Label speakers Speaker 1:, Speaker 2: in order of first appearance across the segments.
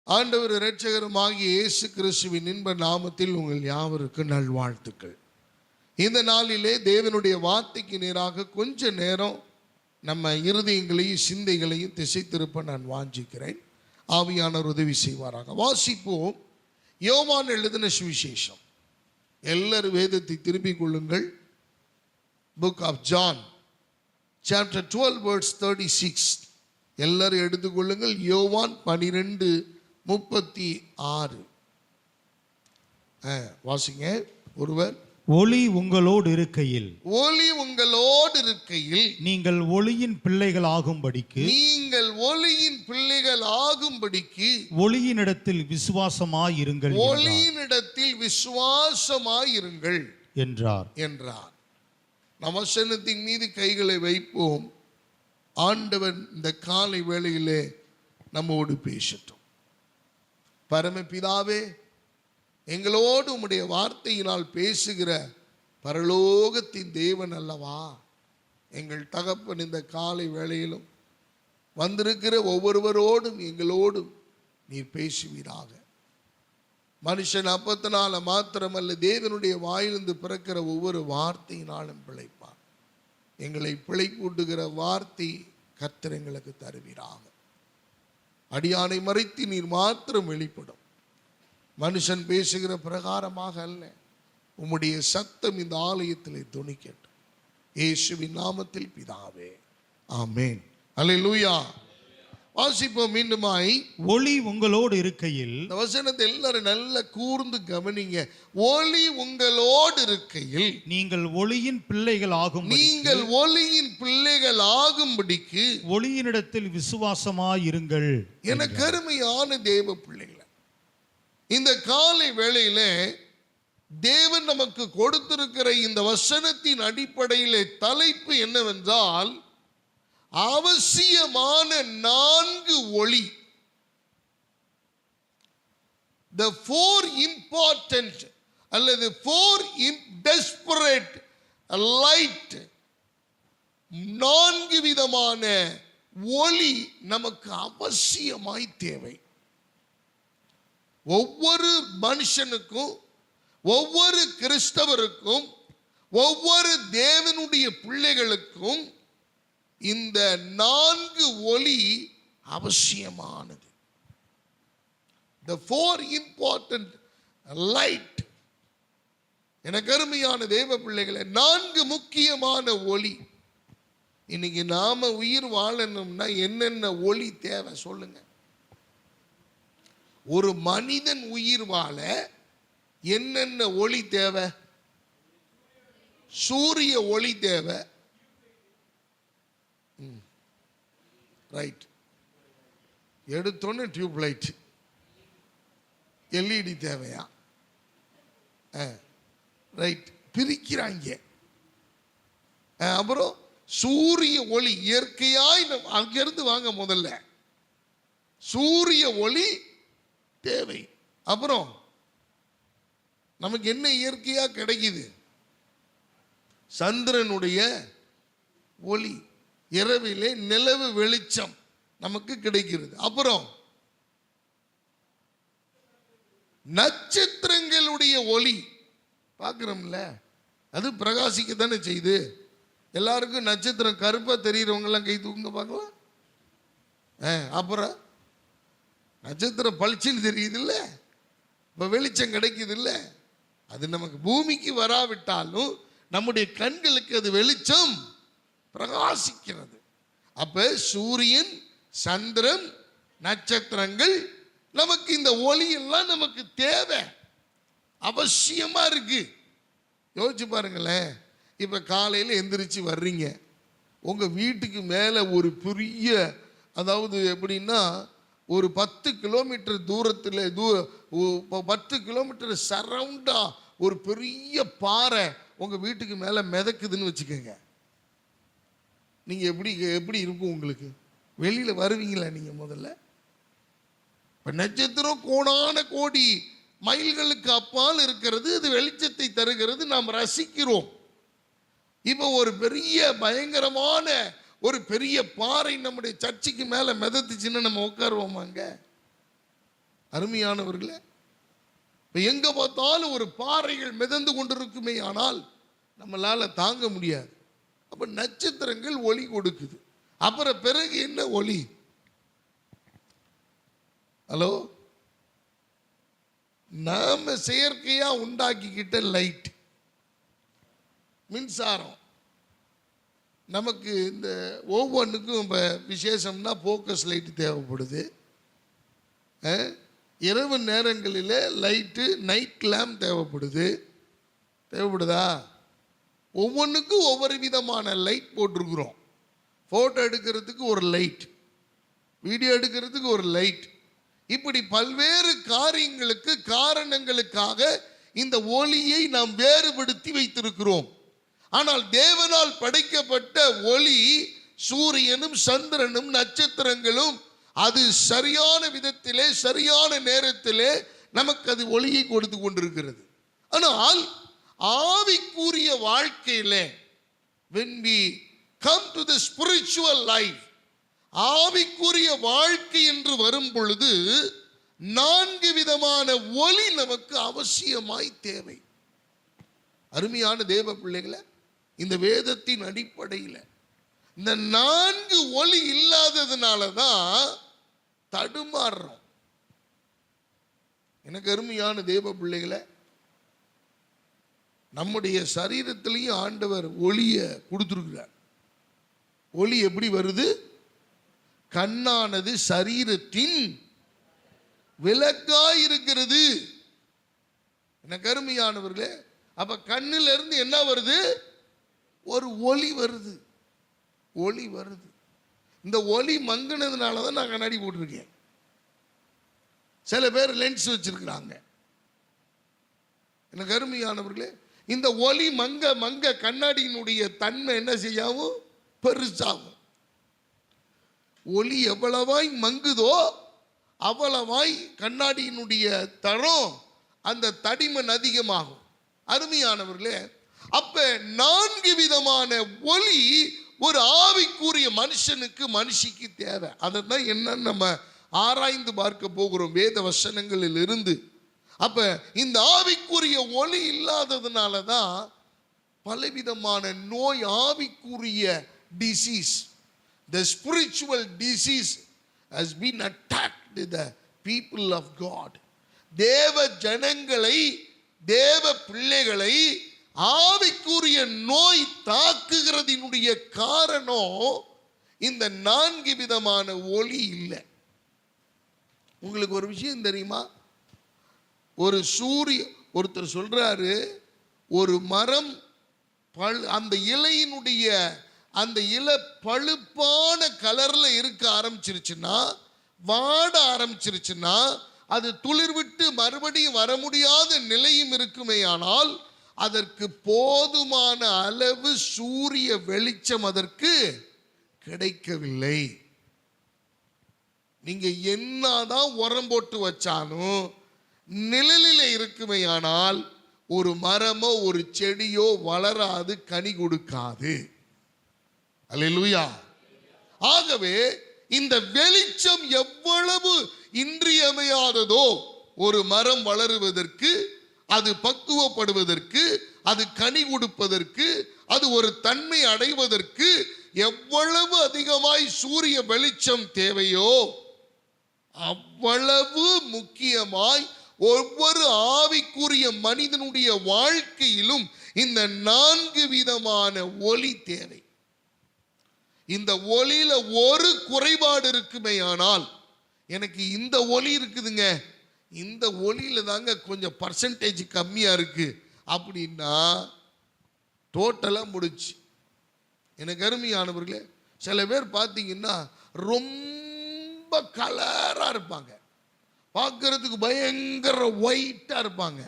Speaker 1: ஆண்டவர் இரட்சகருமாகிய இயேசு கிறிஸ்துவின் இன்ப நாமத்தில் உங்கள் யாவருக்கு நல்வாழ்த்துக்கள். இந்த நாளிலே தேவனுடைய வார்த்தைக்கு நேராக கொஞ்ச நேரம் நம்ம இருதயங்களையும் சிந்தைகளையும் திசை திருப்ப நான் வாஞ்சிக்கிறேன். ஆவியானவர் உதவி செய்வாராக. வாசிப்போம். யோவான் எழுதின சுவிசேஷம். எல்லாரும் வேதத்தை திருப்பிக் கொள்ளுங்கள். Book of John chapter 12 verse 36. எல்லாரும் எடுத்துக்கொள்ளுங்கள். யோவான் 12:36. வாசிங்க ஒருவர்.
Speaker 2: ஒளி உங்களோடு இருக்கையில் நீங்கள் ஒளியின் பிள்ளைகள் ஆகும்படிக்கு ஒளியினிடத்தில் விசுவாசமாயிருங்கள் என்றார்.
Speaker 1: நம் வசனத்தின் மீது கைகளை வைப்போம். ஆண்டவன் இந்த காலை வேளையிலே நம்மோடு பேசட்டும். பரமபிதாவே, எங்களோடு உம்முடைய வார்த்தையினால் பேசுகிற பரலோகத்தின் தேவன் அல்லவா, எங்கள் தகப்பன் இந்த காலை வேளையிலும் வந்திருக்கிற ஒவ்வொருவரோடும் எங்களோடும் நீர் பேசுவீராக. மனுஷன் அப்பத்தினால மாத்திரமல்ல, தேவனுடைய வாயிலிருந்து பிறக்கிற ஒவ்வொரு வார்த்தையினாலும் பிழைப்பான். எங்களை பிழைப்பூட்டுகிற வார்த்தை கர்த்தர் எங்களுக்கு தருவீராக. அடியானை மறைத்து நீர் மாத்திரம் வெளிப்படும். மனுஷன் பேசுகிற பிரகாரமாக அல்ல, உம்முடைய சத்தம் இந்த ஆலயத்திலே துணிக்கட்டும். இயேசுவின் நாமத்தில் பிதாவே, ஆமென். அல்லேலூயா. வாசிப்போம் மீண்டுமாய்.
Speaker 2: ஒளி உங்களோடு இருக்கையில்.
Speaker 1: இந்த வசனத்தை எல்லாரும் நல்ல கூர்ந்து கவனிங்க. ஒளி உங்களோடு இருக்கையில்
Speaker 2: நீங்கள் ஒளியின் பிள்ளைகள்
Speaker 1: ஆகும்படிக்கு
Speaker 2: ஒளியினிடத்தில் விசுவாசமாயிருங்கள்.
Speaker 1: என கருமையான தேவ பிள்ளைகளை, இந்த காலை வேளையில தேவன் நமக்கு கொடுத்திருக்கிற இந்த வசனத்தின் அடிப்படையிலே தலைப்பு என்னவென்றால், அவசியமான 4 ஒளி. The 4 important அல்லது 4 desperate light, 4 விதமான ஒளி நமக்கு அவசியமாய் தேவை. ஒவ்வொரு மனுஷனுக்கும், ஒவ்வொரு கிறிஸ்தவருக்கும், ஒவ்வொரு தேவனுடைய பிள்ளைகளுக்கும் இந்த 4 ஒளி அவசியமானது. The 4 important light. எனக்கு அருமையான தேவ பிள்ளைகளை, 4 முக்கியமான ஒளி. இன்னைக்கு நாம உயிர் வாழணும்னா என்னென்ன ஒளி தேவை சொல்லுங்க. ஒரு மனிதன் உயிர் வாழ என்னென்ன ஒளி தேவை? சூரிய ஒளி தேவை. ரைட். எடுத்தோன்னு டியூப் லைட், எல்இடி தேவையா? ரைட், பிரிக்கிறாங்க. அப்புறம் சூரிய ஒளி இயற்கையாய் அங்கிருந்து வாங்க. முதல்ல சூரிய ஒளி தேவை. அப்புறம் நமக்கு என்ன இயற்கையா கிடைக்குது? சந்திரனுடைய ஒளி, இரவிலே நிலவு வெளிச்சம் நமக்கு கிடைக்கிறது. அப்புறம் நட்சத்திரங்களுடைய ஒளி பார்க்கிறோம்ல, அது பிரகாசிக்க தானே செய்யுது. எல்லாருக்கும் நட்சத்திரம் கருப்பா தெரிகிறவங்க எல்லாம் கை தூக்குங்க பார்க்கலாம். அப்புறம் நட்சத்திரம் பளிச்சுன்னு தெரியுது இல்ல, இப்போ வெளிச்சம் கிடைக்குது இல்ல. அது நமக்கு பூமிக்கு வராவிட்டாலும் நம்முடைய கண்களுக்கு அது வெளிச்சம் பிரகாசிக்கிறது. அப்ப சூரியன், சந்திரன், நட்சத்திரங்கள், நமக்கு இந்த ஒளி எல்லாம் நமக்கு தேவை, அவசியமா இருக்கு. யோசிச்சு பாருங்களேன். இப்ப காலையில் எந்திரிச்சு வர்றீங்க, உங்க வீட்டுக்கு மேல ஒரு பெரிய, அதாவது எப்படின்னா ஒரு 10 கிலோமீட்டர் தூரத்தில் 10 கிலோமீட்டர் சரவுண்டா ஒரு பெரிய பாறை உங்க வீட்டுக்கு மேல மிதக்குதுன்னு வச்சுக்கோங்க. நீங்க எப்படி இருக்கும் உங்களுக்கு? வெளியில வருவீங்களா நீங்க? முதல்ல இப்ப நட்சத்திரம் கோடான கோடி மைல்களுக்கு அப்பால் இருக்கிறது, அது வெளிச்சத்தை தருகிறது, நாம் ரசிக்கிறோம். இப்போ ஒரு பெரிய பயங்கரமான ஒரு பெரிய பாறை நம்முடைய சர்ச்சுக்கு மேல மிதத்துச்சுன்னு நம்ம உட்காருவோமாங்க? அருமையானவர்களே, இப்போ எங்கே பார்த்தாலும் ஒரு பாறைகள் மிதந்து கொண்டிருக்குமே, ஆனால் நம்மளால் தாங்க முடியாது. அப்போ நட்சத்திரங்கள் ஒளி கொடுக்குது. அப்புறம் பிறகு என்ன ஒளி? ஹலோ, நாம செயற்கையா உண்டாக்கிக்கிட்ட லைட், மின்சாரம். நமக்கு இந்த ஒவ்வொன்றுக்கும் இப்போ விசேஷம்னா ஃபோக்கஸ் லைட்டு தேவைப்படுது. இரவு நேரங்களில் லைட்டு, நைட் லேம்ப் தேவைப்படுதா? ஒவ்வொன்றுக்கும் ஒவ்வொரு விதமான லைட் போட்டிருக்கிறோம். ஃபோட்டோ எடுக்கிறதுக்கு ஒரு லைட், வீடியோ எடுக்கிறதுக்கு ஒரு லைட், இப்படி பல்வேறு காரியங்களுக்கு, காரணங்களுக்காக இந்த ஒளியை நாம் வேறுபடுத்தி வைத்திருக்கிறோம். ஆனால் தேவனால் படைக்கப்பட்ட ஒளி, சூரியனும் சந்திரனும் நட்சத்திரங்களும், அது சரியான விதத்திலே சரியான நேரத்திலே நமக்கு அது ஒளியை கொடுத்து கொண்டிருக்கிறது. ஆனால் ஆவிக்குரிய வாழ்க்கையிலே, when we come to the spiritual life, ஆவிக்குரிய வாழ்க்கை என்று வரும் பொழுது 4 விதமான ஒளி நமக்கு அவசியமாய் தேவை. அருமையான தேவ பிள்ளைகளை, இந்த வேதத்தின் அடிப்படையில் இந்த 4 ஒளி இல்லாததுனால தான் தடுமாறுறோம். எனக்கு அருமையான தேவ பிள்ளைகளை, நம்முடைய சரீரத்திலையும் ஆண்டவர் ஒளியை கொடுத்துருக்கிறார். ஒளி எப்படி வருது? கண்ணானது சரீரத்தின் விளக்காய் இருக்கிறது. எனக்கு அருமையானவர்களே, அப்ப கண்ணில் இருந்து என்ன வருது? ஒரு ஒளி வருது. ஒளி வருது. இந்த ஒளி மங்கினதுனால தான் நான் கண்ணாடி போட்டிருக்கேன். சில பேர் லென்ஸ் வச்சிருக்கிறாங்க. எனக்கு அருமையானவர்களே, இந்த ஒளி மங்க மங்க கண்ணாடியினுடைய தன்மை என்ன செய்யாவும்? பெருசாகும். ஒளி எவ்வளவாய் மங்குதோ அவ்வளவாய் கண்ணாடியினுடைய தரம், அந்த தடிமன் அதிகமாகும். அருமையானவர்களே, அப்ப 4 விதமான ஒளி ஒரு ஆவிக்குரிய மனுஷனுக்கு, மனுஷிக்கு தேவை. அதான் என்னன்னு நம்ம ஆராய்ந்து பார்க்க போகிறோம் வேத வசனங்களில் இருந்து. அப்ப இந்த ஆவிக்குரிய ஒளி இல்லாததுனால தான் பலவிதமான நோய், ஆவிக்குரிய disease, the spiritual disease has been attacked the people of God. தேவ ஜனங்களை, தேவ பிள்ளைகளை ஆவிக்குரிய நோய் தாக்குகிறதினுடைய காரணம் இந்த 4 விதமான ஒளி இல்லை. உங்களுக்கு ஒரு விஷயம் தெரியுமா? ஒருத்தர் சொல்றாரு, ஒரு மரம் அந்த இலையினுடைய அந்த இலை பழுப்பான கலர்ல இருக்க ஆரம்பிச்சிருச்சுன்னா, வாட ஆரம்பிச்சிருச்சுன்னா, அது துளிர் விட்டு மறுபடியும் வர முடியாத நிலையும் இருக்குமே, ஆனால் அதற்கு போதுமான அளவு சூரிய வெளிச்சம் அதற்கு கிடைக்கவில்லை. நீங்க என்னதான் உரம் போட்டு வச்சாலும் நிழலில் இருக்குமே, ஆனால் ஒரு மரமோ ஒரு செடியோ வளராது, கனி கொடுக்காது. அல்லேலூயா. ஆகவே இந்த வெளிச்சம் எவ்வளவு இன்றியமையாததோ, ஒரு மரம் வளருவதற்கு, அது பக்குவப்படுவதற்கு, அது கனி கொடுப்பதற்கு, அது ஒரு தன்மை அடைவதற்கு எவ்வளவு அதிகமாய் சூரிய வெளிச்சம் தேவையோ அவ்வளவு முக்கியமாய் ஒவ்வொரு ஆவிக்குரிய மனிதனுடைய வாழ்க்கையிலும் இந்த 4 விதமான ஒளி தேவை. இந்த ஒளியில ஒரு குறைபாடு இருக்குமே, ஆனால் எனக்கு இந்த ஒளி இருக்குதுங்க, இந்த ஒளியில தாங்க கொஞ்சம் பர்சன்டேஜ் கம்மியா இருக்கு அப்படின்னா டோட்டலா முடிச்சு. எனக்கு அருமையானவர்களே, சில பேர் பார்த்தீங்கன்னா ரொம்ப கலரா இருப்பாங்க, பார்க்கறதுக்கு பயங்கர ஒயிட்டா இருப்பாங்க.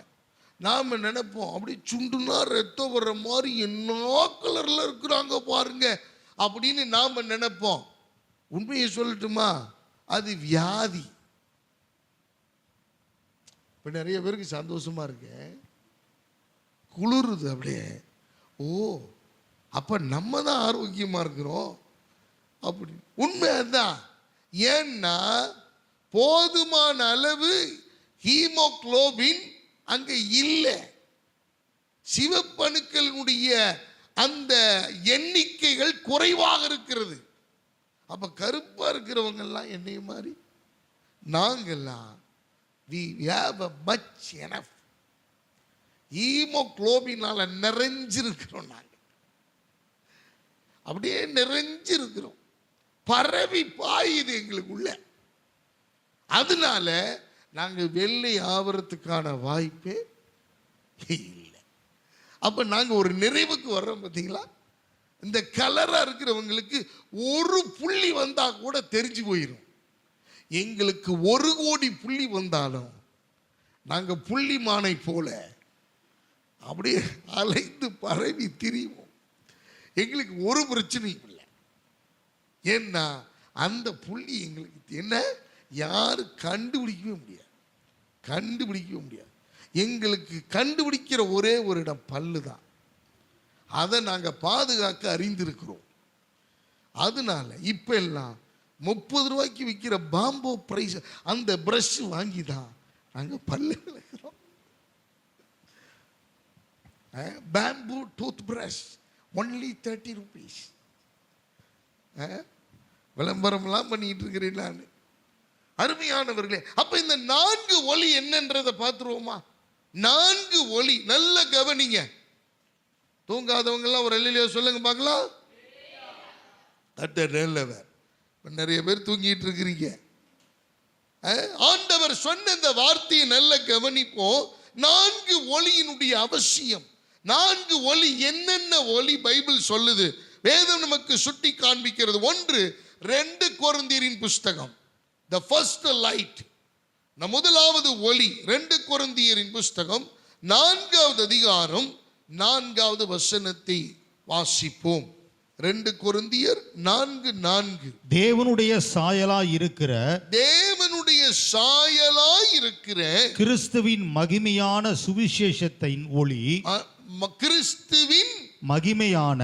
Speaker 1: நாம நினைப்போம், அப்படி சுண்டுனா ரத்தம் வர்ற மாதிரி என்ன கலர்ல இருக்கிறாங்க பாருங்க அப்படின்னு நாம நினைப்போம். உண்மையை சொல்லட்டுமா? அது வியாதி. இப்ப நிறைய பேருக்கு சந்தோஷமா இருக்கு, குளிருது அப்படியே. ஓ, அப்ப நம்ம தான் ஆரோக்கியமா இருக்கிறோம் அப்படி. உண்மை அதுதான். ஏன்னா போதுமான அளவு ஹீமோகுளோபின் அங்க இல்லை. சிவப்பணுக்களுடைய அந்த எண்ணிக்கைகள் குறைவாக இருக்கிறது. அப்ப கருப்பா இருக்கிறவங்க எல்லாம் என்னைய மாதிரி நாங்கெல்லாம் we have a much enough ஹீமோகுளோபினால நிறைஞ்சிருக்கிறோம். நாங்க அப்படியே நிறைஞ்சிருக்கிறோம், பரவி பாயுது எங்களுக்குள்ள. அதனால நாங்க வெள்ளை ஆவறதுக்கான வாய்ப்பே இல்லை. அப்ப நாங்க ஒரு நிறைவுக்கு வர்றோம் பார்த்தீங்களா? இந்த கலரா இருக்கிறவங்களுக்கு ஒரு புள்ளி வந்தா கூட தெரிஞ்சு போயிடும். எங்களுக்கு 1 கோடி புள்ளி வந்தாலும் நாங்க புள்ளிமானை போல அப்படியே அலைந்து பரவி திரிவோம். எங்களுக்கு ஒரு பிரச்சனையும் இல்லை. ஏன்னா அந்த புள்ளி எங்களுக்கு என்ன, யாரும் கண்டுபிடிக்கவே முடியாது. எங்களுக்கு கண்டுபிடிக்கிற ஒரே ஒரு இடம் பல்லு தான். அதை நாங்கள் பாதுகாக்க அறிந்திருக்கிறோம். அதனால இப்ப எல்லாம் 30 ரூபாய்க்கு விற்கிற பாம்போ பிரைஸ் அந்த பிரஷ் வாங்கி தான் நாங்கள் பல்லு விளக்குறோம். Bamboo tooth brush only 30 rupees. விளம்பரம்லாம் பண்ணிட்டு இருக்கிறேன் நான். அருமையானவர்களே, அப்ப இந்த 4 ஒலி என்னன்றதை பார்த்துருவோமா? 4 ஒலி நல்ல கவனிங்க. தூங்காதவங்க எல்லாம் ஒரு எல்லையில சொல்லுங்க பார்க்கலாம். நிறைய பேர் தூங்கிட்டு இருக்கிறீங்க. ஆண்டவர் சொன்ன இந்த வார்த்தையை நல்ல கவனிப்போம். 4 ஒலியினுடைய அவசியம். 4 ஒலி என்னென்ன ஒலி பைபிள் சொல்லுது, வேதம் நமக்கு சுட்டி காண்பிக்கிறது. 1 2 கொரிந்தியரின் புஸ்தகம், the first light, முதலாவது ஒலி 2 கொரிந்தியரின் புஸ்தகம் 4வது அதிகாரம் 4வது வசனத்தை வாசிப்போம். 2 கொரிந்தியர் 4:4.
Speaker 2: தேவனுடைய சாயலாய் இருக்கிற கிறிஸ்துவின் மகிமையான சுவிசேஷத்தின் ஒளி,
Speaker 1: கிறிஸ்துவின்
Speaker 2: மகிமையான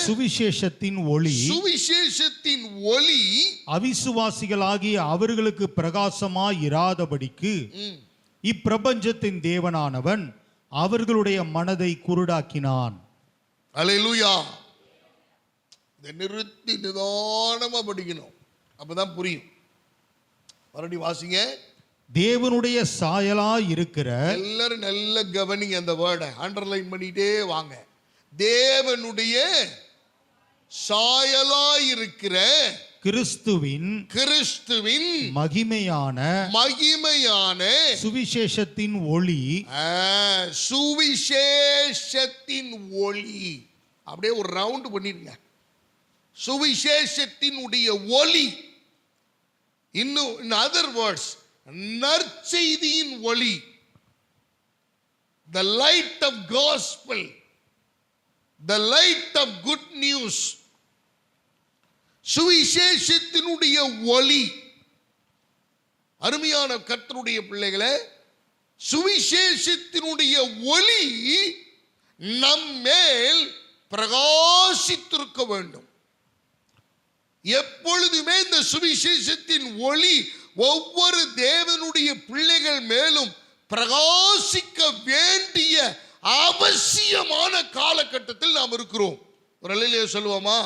Speaker 2: சுவிசேஷத்தின் ஒளி அவிசுவாசிகளாகிய அவர்களுக்கு பிரகாசமாய் இராதபடிக்கு இப்பிரபஞ்சத்தின் தேவனானவன் அவர்களுடைய மனதை குருடாக்கினான்.
Speaker 1: அல்லேலூயா. இதை நிறுத்தி நிதானமா படிக்கணும், அப்பதான் புரியும். மறுபடியும் வாசிங்க.
Speaker 2: தேவனுடைய சாயலாய் இருக்கிற,
Speaker 1: எல்லாரும் நல்ல கவனிங்க, அந்த வேர்டை அண்டர்லைன் பண்ணிட்டே வாங்க. தேவனுடைய சாயலாய் இருக்கிற
Speaker 2: கிறிஸ்துவின் மகிமையான சுவிசேஷத்தின் ஒளி,
Speaker 1: சுவிசேஷத்தின் ஒளி. அப்படியே ஒரு ரவுண்ட் பண்ணிருங்க. சுவிசேஷத்தினுடைய ஒளி. இன்னும் in other words, நற்செய்தியின் ஒளி, the light of gospel, the light of good news. சுவிசேஷத்தினுடைய ஒளி. அருமையான கர்த்தருடைய பிள்ளைகளே, சுவிசேஷத்தினுடைய ஒளி நம்மேல் பிரகாசித்திருக்க வேண்டும். எப்பொழுதுமே இந்த சுவிசேஷத்தின் ஒளி ஒவ்வொரு தேவனுடைய பிள்ளைகள் மேலும் பிரகாசிக்க வேண்டிய அவசியமான காலகட்டத்தில் நாம் இருக்கிறோம். ஒரு அல்லேலூயா சொல்லுவோமா?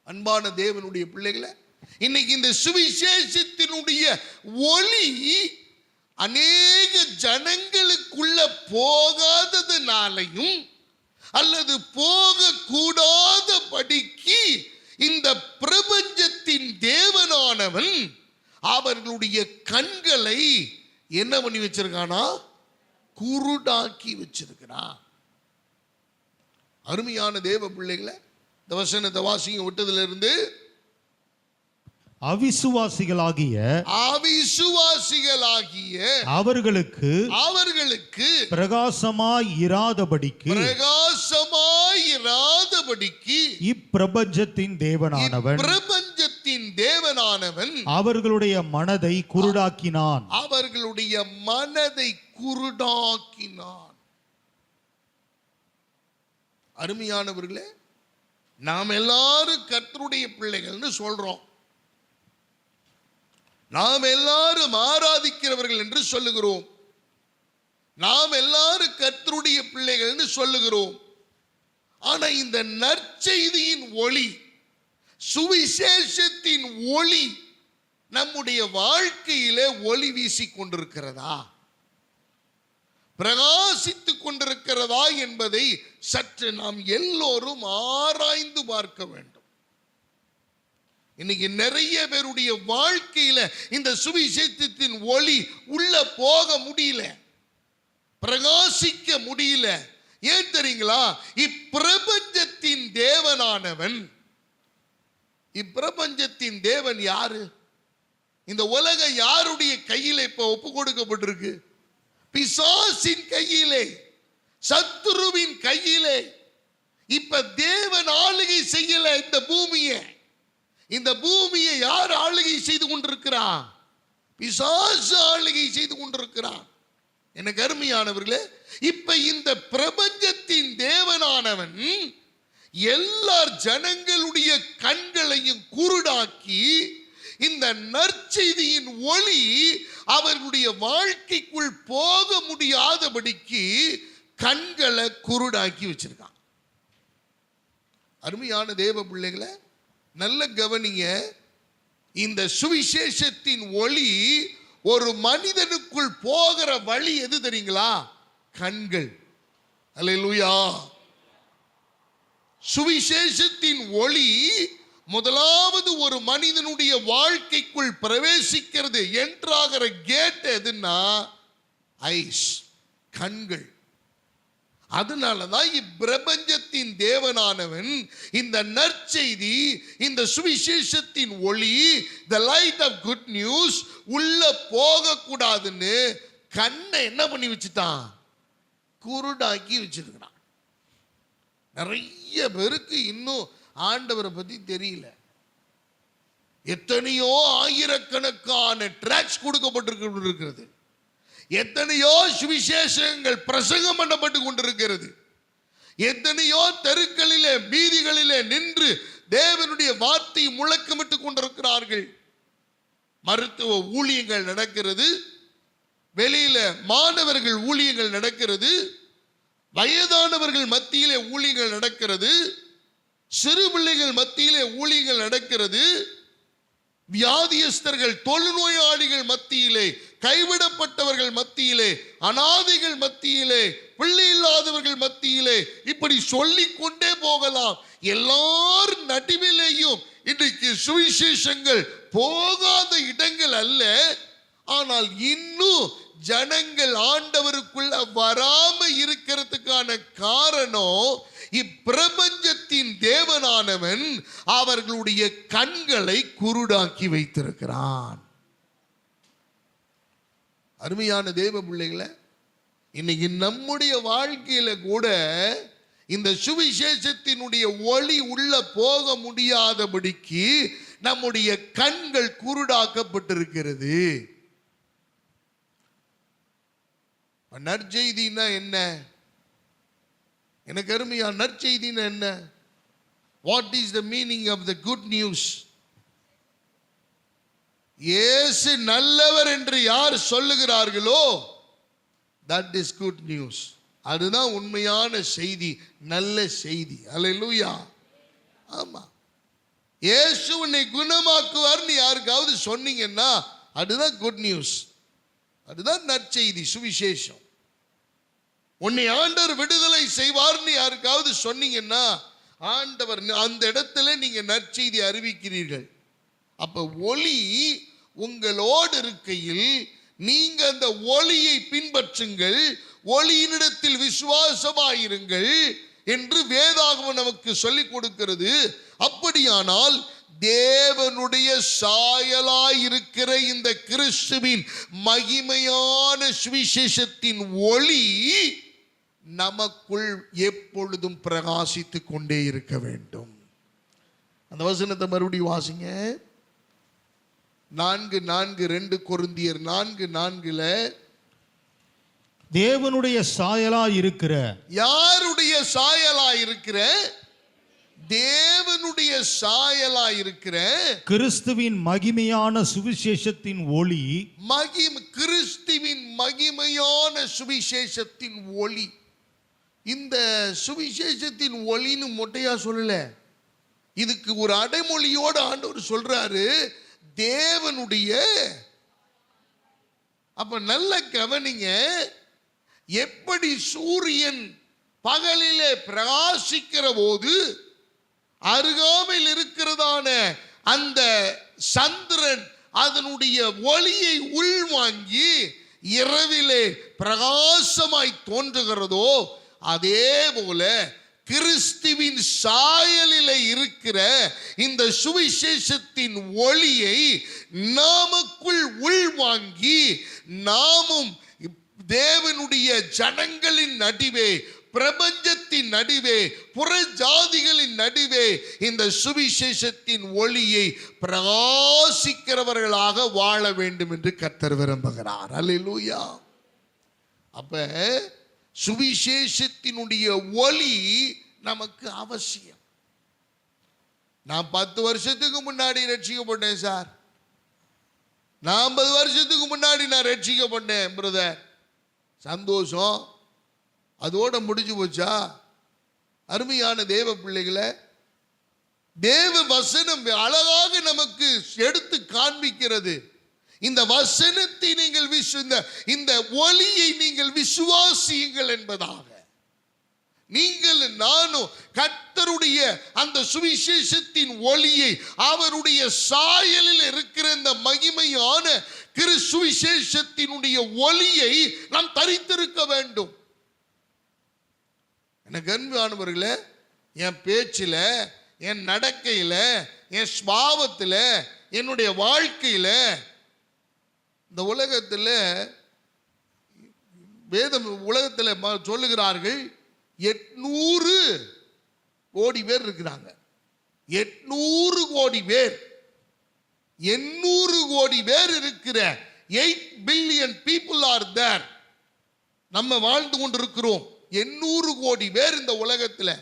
Speaker 1: அன்பான தேவனுடைய பிள்ளைகளை, இன்னைக்கு இந்த சுவிசேஷத்தினுடைய ஒளி அநேக ஜனங்களுக்குள்ள போகாததுனாலையும் அல்லது போக கூடாதபடிக்கு இந்த பிரபஞ்சத்தின் தேவனானவன் அவர்களுடைய கண்களை என்ன பண்ணி வச்சிருக்கானா? குருடாக்கி வச்சிருக்கிறான். அருமையான தேவ பிள்ளைகளை, இந்த வசனத்தை வாசிங்க விட்டதுல இருந்து.
Speaker 2: அவிசுவாசிகளாகிய அவர்களுக்கு பிரகாசமாய் இராதபடிக்கு இப்பிரபஞ்சத்தின் தேவனானவன் அவர்களுடைய மனதை குருடாக்கினான்.
Speaker 1: அருமையானவர்களே, நாம் எல்லாரும் கர்த்தருடைய பிள்ளைகள்னு சொல்றோம். நாம் எல்லாரும் ஆராதிக்கிறவர்கள் என்று சொல்லுகிறோம். நாம் எல்லாரும் கர்த்தருடைய பிள்ளைகள் என்று சொல்லுகிறோம். ஆனா இந்த நற்செய்தியின் ஒளி, சுவிசேஷத்தின் ஒளி நம்முடைய வாழ்க்கையிலே ஒளி வீசிக் கொண்டிருக்கிறதா, பிரகாசித்துக் கொண்டிருக்கிறதா என்பதை சற்று நாம் எல்லோரும் ஆராய்ந்து பார்க்க வேண்டும். இன்னைக்கு நிறைய பேருடைய வாழ்க்கையில இந்த சுவிசேஷத்தின் ஒளி உள்ள போக முடியல, பிரகாசிக்க முடியல. ஏன் தெரியுங்களா? இப்பிரபஞ்சத்தின் தேவனானவன், இப்பிரபஞ்சத்தின் தேவன் யாரு? இந்த உலகம் யாருடைய கையில இப்ப ஒப்பு கொடுக்கப்பட்டிருக்கு? பிசாசின் கையிலே, சத்துருவின் கையிலே. இப்ப தேவன் ஆளுகை செய்யல இந்த பூமியை. இந்த பூமியை யார் ஆளுகை செய்து கொண்டிருக்கிறான்? பிசாசு ஆளுகை செய்து கொண்டிருக்கிறான். எனக்கு அருமையானவர்களே, இப்ப இந்த பிரபஞ்சத்தின் தேவனானவன் எல்லா ஜனங்களுடைய கண்களையும் குருடாக்கி இந்த நற்செய்தியின் ஒளி அவர்களுடைய வாழ்க்கைக்குள் போக முடியாதபடிக்கு கண்களை குருடாக்கி வச்சிருக்கான். அருமையான தேவ பிள்ளைகளை நல்ல கவனிங்க. இந்த சுவிசேஷத்தின் ஒளி ஒரு மனிதனுக்குள் போகிற வழி எது தெரியுங்களா? கண்கள். அல்லேலூயா. சுவிசேஷத்தின் ஒளி முதலாவது ஒரு மனிதனுடைய வாழ்க்கைக்குள் பிரவேசிக்கிறது என்றாகிற கேட் எதுன்னா ஐஸ், கண்கள். அதனாலதான் இப்பிரபஞ்சத்தின் தேவனானவன் இந்த நற்செய்தி, இந்த சுவிசேஷத்தின் ஒளி, the light of good news உள்ள போக கூடாதுன்னு கண்ணை என்ன பண்ணி வச்சுட்டான்? குருடாக்கி வச்சிருக்கிறான். நிறைய பேருக்கு இன்னும் ஆண்டவரை பத்தி தெரியல. எத்தனையோ ஆயிரக்கணக்கான டிராக்ஸ் கொடுக்கப்பட்டிருக்கிறது, எத்தனையோ சுவிசேஷங்கள் பிரசங்கம் பண்ணப்பட்டு கொண்டிருக்கிறது, எத்தனையோ தெருக்களிலே வீதிகளிலே நின்று தேவனுடைய வார்த்தை முழக்கமிட்டு கொண்டிருக்கிறார்கள். மருத்துவ ஊழியங்கள் நடக்கிறது, வெளியில மாணவர்கள் ஊழியங்கள் நடக்கிறது, வயதானவர்கள் மத்தியிலே ஊழியங்கள் நடக்கிறது, சிறு பிள்ளைகள் மத்தியிலே ஊழியங்கள் நடக்கிறது, வியாதியஸ்தர்கள் தொழுநோயாளிகள் மத்தியிலே, கைவிடப்பட்டவர்கள் மத்தியிலே, அனாதைகள் மத்தியிலே, பிள்ளை இல்லாதவர்கள் மத்தியிலே, இப்படி சொல்லிக் கொண்டே போகலாம். எல்லாரும் நடுவிலேயும் இன்றைக்கு சுவிசேஷங்கள் போகாத இடங்கள் அல்ல. ஆனால் இன்னும் ஜனங்கள் ஆண்டவருக்குள்ள வராம இருக்கிறதுக்கான காரணம் இப்பிரபஞ்சத்தின் தேவனானவன் அவர்களுடைய கண்களை குருடாக்கி வைத்திருக்கிறான். அருமையான தேவ பிள்ளைகளை, இன்னைக்கு நம்முடைய வாழ்க்கையில கூட இந்த சுவிசேஷத்தினுடைய ஒளி உள்ள போக முடியாதபடிக்கு நம்முடைய கண்கள் குருடாக்கப்பட்டிருக்கிறது. நற்செய்தினா என்ன? எனக்கு அருமையா, நற்செய்தினா என்ன? What is the meaning of the good news? இயேசு நல்லவர் என்று யார் சொல்லுகிறார்களோ தட் இஸ் குட் நியூஸ். அதுதான் உண்மையான செய்தி, நல்ல செய்தி. அல்லேலூயா. ஆமா, இயேசு உன்னை குணமாக்குவார்னு யாருக்காவது சொன்னீங்கன்னா அதுதான் குட் நியூஸ், அதுதான் நற்செய்தி, சுவிசேஷம். உன்னை ஆண்டவர் விடுதலை செய்வார்னு யாருக்காவது சொன்னீங்கன்னா ஆண்டவர் அந்த இடத்துல நீங்க நற்செய்தி அறிவிக்கிறீர்கள். அப்ப ஒளி உங்களோடு இருக்கையில் நீங்க அந்த ஒளியை பின்பற்றுங்கள், ஒளியினிடத்தில் விசுவாசமாயிருங்கள் என்று வேதாகமம் நமக்கு சொல்லிக் கொடுக்கிறது. அப்படியானால் தேவனுடைய சாயலாய் இருக்கிற இந்த கிறிஸ்துவின் மகிமையான சுவிசேஷத்தின் ஒளி நமக்குள் எப்பொழுதும் பிரகாசித்துக் கொண்டே இருக்க வேண்டும். அந்த வசனத்தை மறுபடியும் வாசிங்க. 4:4 கொரிந்தியர் 4:4
Speaker 2: தேவனுடைய சாயலாய் இருக்கிற,
Speaker 1: யாருடைய சாயலாய் இருக்கிற? தேவனுடைய சாயலா இருக்கிற
Speaker 2: கிறிஸ்துவின் மகிமையான சுவிசேஷத்தின் ஒளி,
Speaker 1: கிறிஸ்துவின் மகிமையான சுவிசேஷத்தின் ஒளி. இந்த சுவிசேஷத்தின் ஒளின்னு மொட்டையா சொல்லல, இதுக்கு ஒரு அடைமொழியோட ஆண்டவர் சொல்றாரு, தேவனுடைய. அப்ப நல்ல கவனிங்க, எப்படி சூரியன் பகலிலே பிரகாசிக்கிற போது அருகாமையில் இருக்கிறதான அந்த சந்திரன் அதனுடைய ஒளியை உள்வாங்கி இரவிலே பிரகாசமாய் தோன்றுகிறதோ, அதே போல கிறிஸ்துவின் சாயலிலே இருக்கிற இந்த சுவிசேஷத்தின் ஒளியை நாமக்குள் உள்வாங்கி நாமும் தேவனுடைய ஜனங்களின் நடுவே, பிரபஞ்சத்தின் நடுவே, புற ஜாதிகளின் நடுவே இந்த சுவிசேஷத்தின் ஒளியை பிரகாசிக்கிறவர்களாக வாழ வேண்டும் என்று கர்த்தர் விரும்புகிறார். அல்லேலூயா. அப்ப சுவிசேஷத்தினுடைய ஒளி நமக்கு அவசியம். நான் 10 வருஷத்துக்கு முன்னாடி ரட்சிக்கப்பட்டேன் சார், நான் 50 வருஷத்துக்கு முன்னாடி நான் ரட்சிக்கப்பட்டேன் பிரதர். சந்தோஷம், அதோட முடிஞ்சு போச்சா? அருமையான தேவ பிள்ளைகளை, தேவ வசனம் அழகாக நமக்கு எடுத்து காண்பிக்கிறது. இந்த வசனத்தை நீங்கள் இந்த ஒளியை நீங்கள் விசுவாசியுங்கள் என்பதாக. நீங்கள் நானும் கர்த்தருடைய அந்த சுவிசேஷத்தின் ஒளியை, அவருடைய சாயலில் இருக்கிற இந்த மகிமையான சுவிசேஷத்தினுடைய ஒளியை நாம் தரித்திருக்க வேண்டும். எனக்கு அன்பானவர்களே, என் பேச்சில், என் நடக்கையில், என் ஸ்வாவத்தில், என்னுடைய வாழ்க்கையில், இந்த உலகத்தில் வேதம் உலகத்தில் சொல்லுகிறார்கள் 800 கோடி பேர் இருக்கிறாங்க. 800 கோடி பேர், 800 கோடி பேர் இருக்கிற 8 பில்லியன் பீப்புள் ஆர் தேர். நம்ம வாழ்ந்து கொண்டிருக்கிறோம். 800 கோடி பேர் இந்த உலகத்தில்.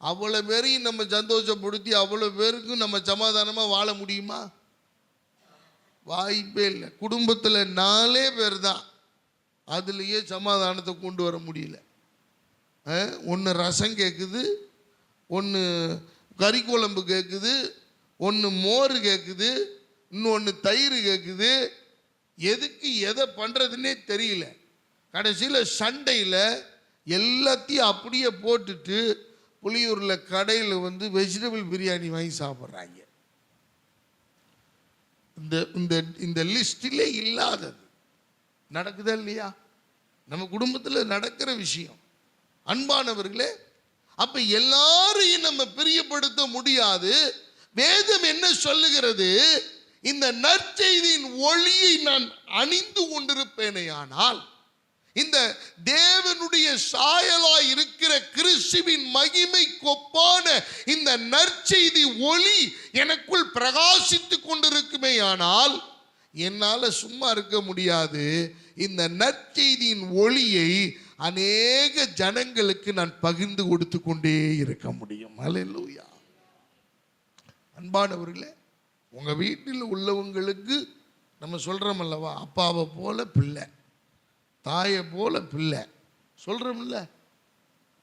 Speaker 1: அவ்வளவு பேரையும் நம்ம சந்தோஷப்படுத்தி அவ்வளவு பேருக்கும் நம்ம சமாதானமாக வாழ முடியுமா? வாய்ப்பே இல்லை. குடும்பத்தில் 4 பேர் தான், அதுலேயே சமாதானத்தை கொண்டு வர முடியல. ஒன்று ரசம் கேட்குது, ஒன்று கறி குழம்பு கேட்குது, ஒன்று மோர் கேட்குது, இன்னொன்று தயிர் கேட்குது. எதுக்கு எதை பண்ணுறதுன்னே தெரியல. கடைசியில் சண்டையில் எல்லாத்தையும் அப்படியே போட்டுட்டு புளியூரில் கடையில் வெஜிடபிள் பிரியாணி வாங்கி சாப்பிட்றாங்க. இந்த லிஸ்டிலே இல்லாதது நடக்குதா இல்லையா? நம்ம குடும்பத்தில் நடக்கிற விஷயம். அன்பானவர்களே, அப்ப எல்லாரையும் நம்ம பிரியப்படுத்த முடியாது. வேதம் என்ன சொல்லுகிறது? இந்த நற்செய்தியின் ஒளியை நான் அணிந்து கொண்டிருப்பேனேயானால், இந்த தேவனுடைய சாயலாய் இருக்கிற கிறிஸ்துவின் மகிமை கொப்பான இந்த நற்செய்தி ஒளி எனக்குள் பிரகாசித்துக் கொண்டிருக்குமேயானால், என்னால் சும்மா இருக்க முடியாது. இந்த நற்செய்தியின் ஒளியை அநேக ஜனங்களுக்கு நான் பகிர்ந்து கொடுத்து கொண்டே இருக்க முடியும். அல்லேலூயா. அன்பானவர்களே, உங்க வீட்டில் உள்ளவங்களுக்கு நம்ம சொல்றோம் அல்லவா, அப்பாவை போல பிள்ளை, தாயை போல பிள்ளை சொல்றோம்ல.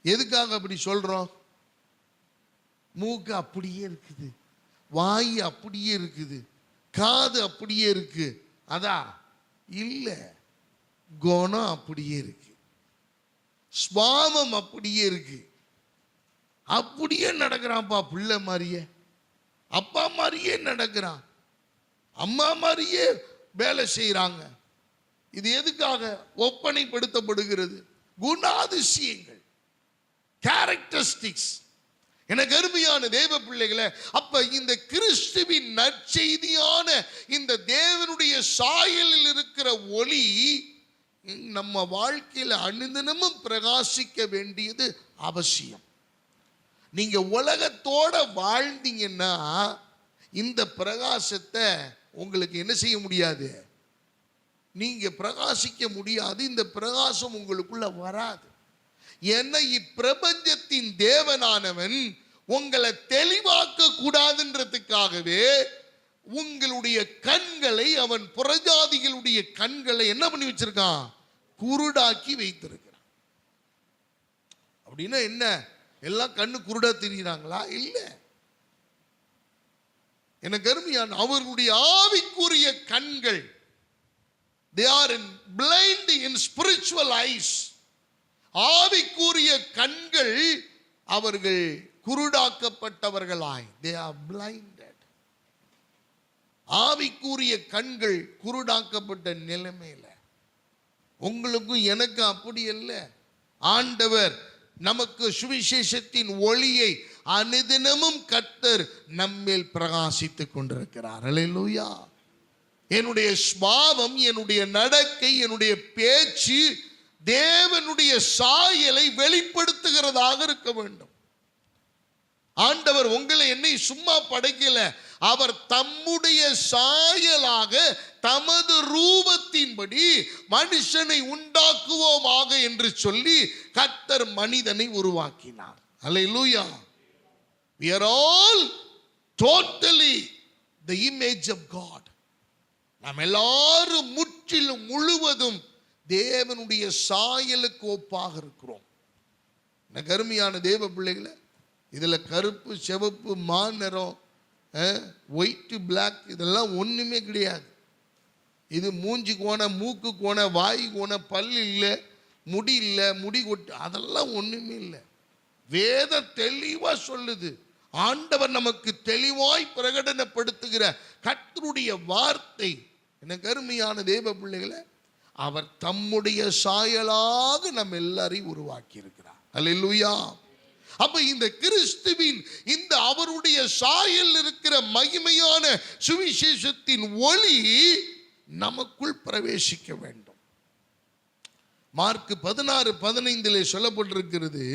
Speaker 1: எதுக்காக அப்படி சொல்றோம்? மூக்கு அப்படியே இருக்குது, வாய் அப்படியே இருக்குது, காது அப்படியே இருக்கு, அதான் இல்லை. குணம் அப்படியே இருக்கு, ஸ்வாமம் அப்படியே இருக்கு. அப்படியே நடக்கிறான்ப்பா பிள்ளை மாதிரியே, அப்பா மாதிரியே நடக்கிறான், அம்மா மாதிரியே வேலை செய்யறாங்க. இது எதுக்காக ஒப்பனைப்படுத்தப்படுகிறது? குணாதிசயங்கள், கேரக்டரிஸ்டிக்ஸ். எனக்கு அருமையான தேவ பிள்ளைகளை, அப்ப இந்த கிறிஸ்துவின் நற்செய்தியான இந்த தேவனுடைய சாயலில் இருக்கிற ஒளி நம்ம வாழ்க்கையில் அனுதினமும் பிரகாசிக்க வேண்டியது அவசியம். நீங்க உலகத்தோட வாழ்ந்தீங்கன்னா இந்த பிரகாசத்தை உங்களுக்கு என்ன செய்ய முடியாது, நீங்க பிரகாசிக்க முடியாது. இந்த பிரகாசம் உங்களுக்குள்ள வராது. ஏன்னா இப்பிரபஞ்சத்தின் தேவனானவன் உங்களை தெளிவாக்க கூடாதுன்றதுக்காகவே உங்களுடைய கண்களை அவன் புறஜாதிகளுடைய கண்களை என்ன பண்ணி வச்சிருக்கான்? குருடாக்கி வைத்திருக்கிறான். அப்படின்னா என்ன? எல்லாம் கண்ணு குருடா தெரியுறாங்களா? இல்ல. எனக்கு அருமையான அவர்களுடைய ஆவிக்குரிய கண்கள், they are in blind in spiritual eyes. ஆவிக்குரிய கண்கள் அவர்கள் குருடாக்கப்பட்டவர்களாய், they are blinded. ஆவிக்குரிய கண்கள் குருடாக்கப்பட்ட நிலைமையில உங்களுக்கும் எனக்கு அப்படி இல்லை. ஆண்டவர் நமக்கு சுவிசேஷத்தின் ஒளியை அனுதினமும் கர்த்தர் நம்மேல் பிரகாசித்துக் கொண்டிருக்கிறார். அல்லேலூயா. என்னுடைய ஸ்வாவம், என்னுடைய நடக்கை, என்னுடைய பேச்சு தேவனுடைய சாயலை வெளிப்படுத்துகிறதாக இருக்க வேண்டும். ஆண்டவர் உங்களை என்னை சும்மா படைக்கல. அவர் தம்முடைய சாயலாக தமது ரூபத்தின்படி மனுஷனை உண்டாக்குவோமாக என்று சொல்லி கர்த்தர் மனிதனை உருவாக்கினார். அல்லேலூயா. We are all totally the image of God. நாம் எல்லாரும் முற்றிலும் முழுவதும் தேவனுடைய சாயலுக்கு ஒப்பாக இருக்கிறோம். கருமையான தேவ பிள்ளைகளை, இதுல கருப்பு, சிவப்பு, மாநிறம், ஒயிட், பிளாக் இதெல்லாம் ஒண்ணுமே கிடையாது. இது மூஞ்சி கோண, மூக்கு கோண, வாய் கோண, பல் இல்லை, முடி இல்லை, முடி கொட்டு, அதெல்லாம் ஒண்ணுமே இல்லை. வேதம் தெளிவா சொல்லுது. ஆண்டவர் நமக்கு தெளிவாய் பிரகடனப்படுத்துகிற கர்த்தருடைய வார்த்தை. எனக்கு அருமையான தேவ பிள்ளைகளை, அவர் தம்முடைய சாயலாக நம்ம எல்லாரையும் உருவாக்கி இருக்கிறார். அல்லேலூயா. அப்ப இந்த கிறிஸ்துவின் இந்த அவருடைய சாயல் இருக்கிற மகிமையான சுவிசேஷத்தின் ஒளி நமக்குள் பிரவேசிக்க வேண்டும். மார்க் 16:15 சொல்லப்பட்டிருக்கிறது,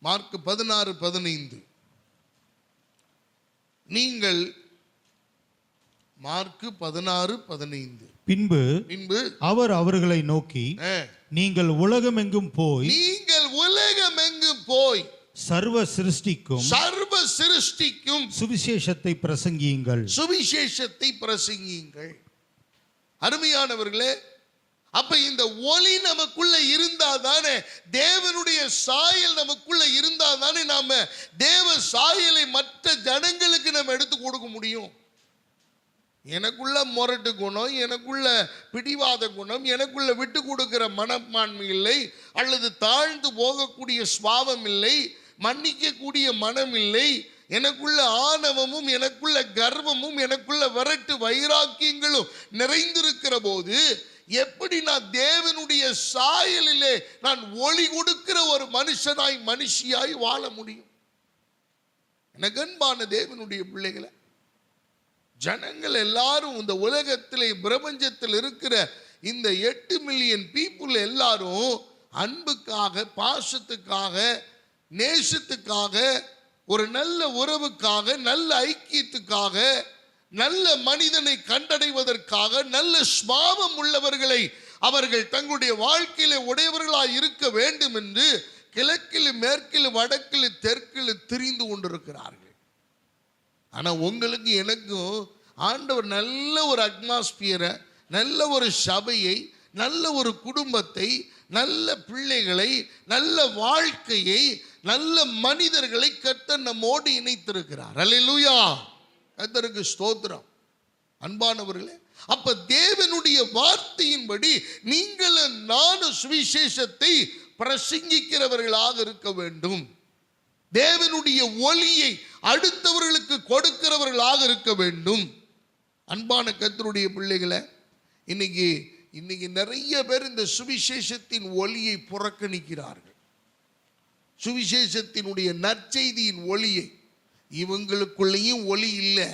Speaker 1: மார்க் 16:15 நீங்கள் மார்க் 16:15
Speaker 2: பின்பு அவர் அவர்களை நோக்கி, நீங்கள் உலகமெங்கும் போய் சர்வ சிருஷ்டிக்கும் சுவிசேஷத்தை பிரசங்கியுங்கள்.
Speaker 1: அருமையானவர்களே, அப்ப இந்த ஒளி நமக்குள்ள இருந்தா தானே, தேவனுடைய சாயல் நமக்குள்ள இருந்தா தானே நாம தேவ சாயலை மற்ற ஜனங்களுக்கு நம்ம எடுத்து கொடுக்க முடியும். எனக்குள்ள முரட்டு குணம், எனக்குள்ள பிடிவாத குணம், எனக்குள்ள விட்டு கொடுக்கிற மனப்பான்மை இல்லை, அல்லது தாழ்ந்து போகக்கூடிய சுபாவம் இல்லை, மன்னிக்கக்கூடிய மனம் இல்லை, எனக்குள்ள ஆணவமும், எனக்குள்ள கர்வமும், எனக்குள்ள வரட்டு வைராக்கியங்களும் நிறைந்திருக்கிற போது எப்படி நான் தேவனுடைய சாயலிலே நான் ஒளி கொடுக்கிற ஒரு மனுஷனாய், மனுஷியாய் வாழ முடியும்? எனக்கு அன்பான தேவனுடைய பிள்ளைகளை, ஜனங்கள் எல்லாரும் இந்த உலகத்திலே, பிரபஞ்சத்தில் இருக்கிற இந்த 8 மில்லியன் பீப்புள் எல்லாரும் அன்புக்காக, பாசத்துக்காக, நேசத்துக்காக, ஒரு நல்ல உறவுக்காக, நல்ல ஐக்கியத்துக்காக, நல்ல மனிதனை கண்டடைவதற்காக, நல்ல சுபாவம் உள்ளவர்களை அவர்கள் தங்களுடைய வாழ்க்கையில உடையவர்களாய் இருக்க வேண்டும் என்று கிழக்கில், மேற்கில், வடக்கில், தெற்கில் திரிந்து கொண்டிருக்கிறார்கள். ஆனா உங்களுக்கு எனக்கும் ஆண்டவர் நல்ல ஒரு அட்மாஸ்பியரை, நல்ல ஒரு சபையை, நல்ல ஒரு குடும்பத்தை, நல்ல பிள்ளைகளை, நல்ல வாழ்க்கையை, நல்ல மனிதர்களை கர்த்தர் நம்மோடு இணைத்திருக்கிறார். அல்லேலூயா. கர்த்தருக்கு ஸ்தோத்திரம். அன்பானவர்களே, அப்ப தேவனுடைய வார்த்தையின்படி நீங்களும் நானும் சுவிசேஷத்தை பிரசங்கிக்கிறவர்களாக இருக்க வேண்டும். தேவனுடைய ஒளியை அடுத்தவர்களுக்கு கொடுக்கிறவர்களாக இருக்க வேண்டும். அன்பான கர்த்தருடைய பிள்ளைகளை, இன்னைக்கு நிறைய பேர் இந்த சுவிசேஷத்தின் ஒளியை புறக்கணிக்கிறார்கள். சுவிசேஷத்தினுடைய நற்செய்தியின் ஒளியை, இவங்களுக்குள்ளேயும் ஒளி இல்லை,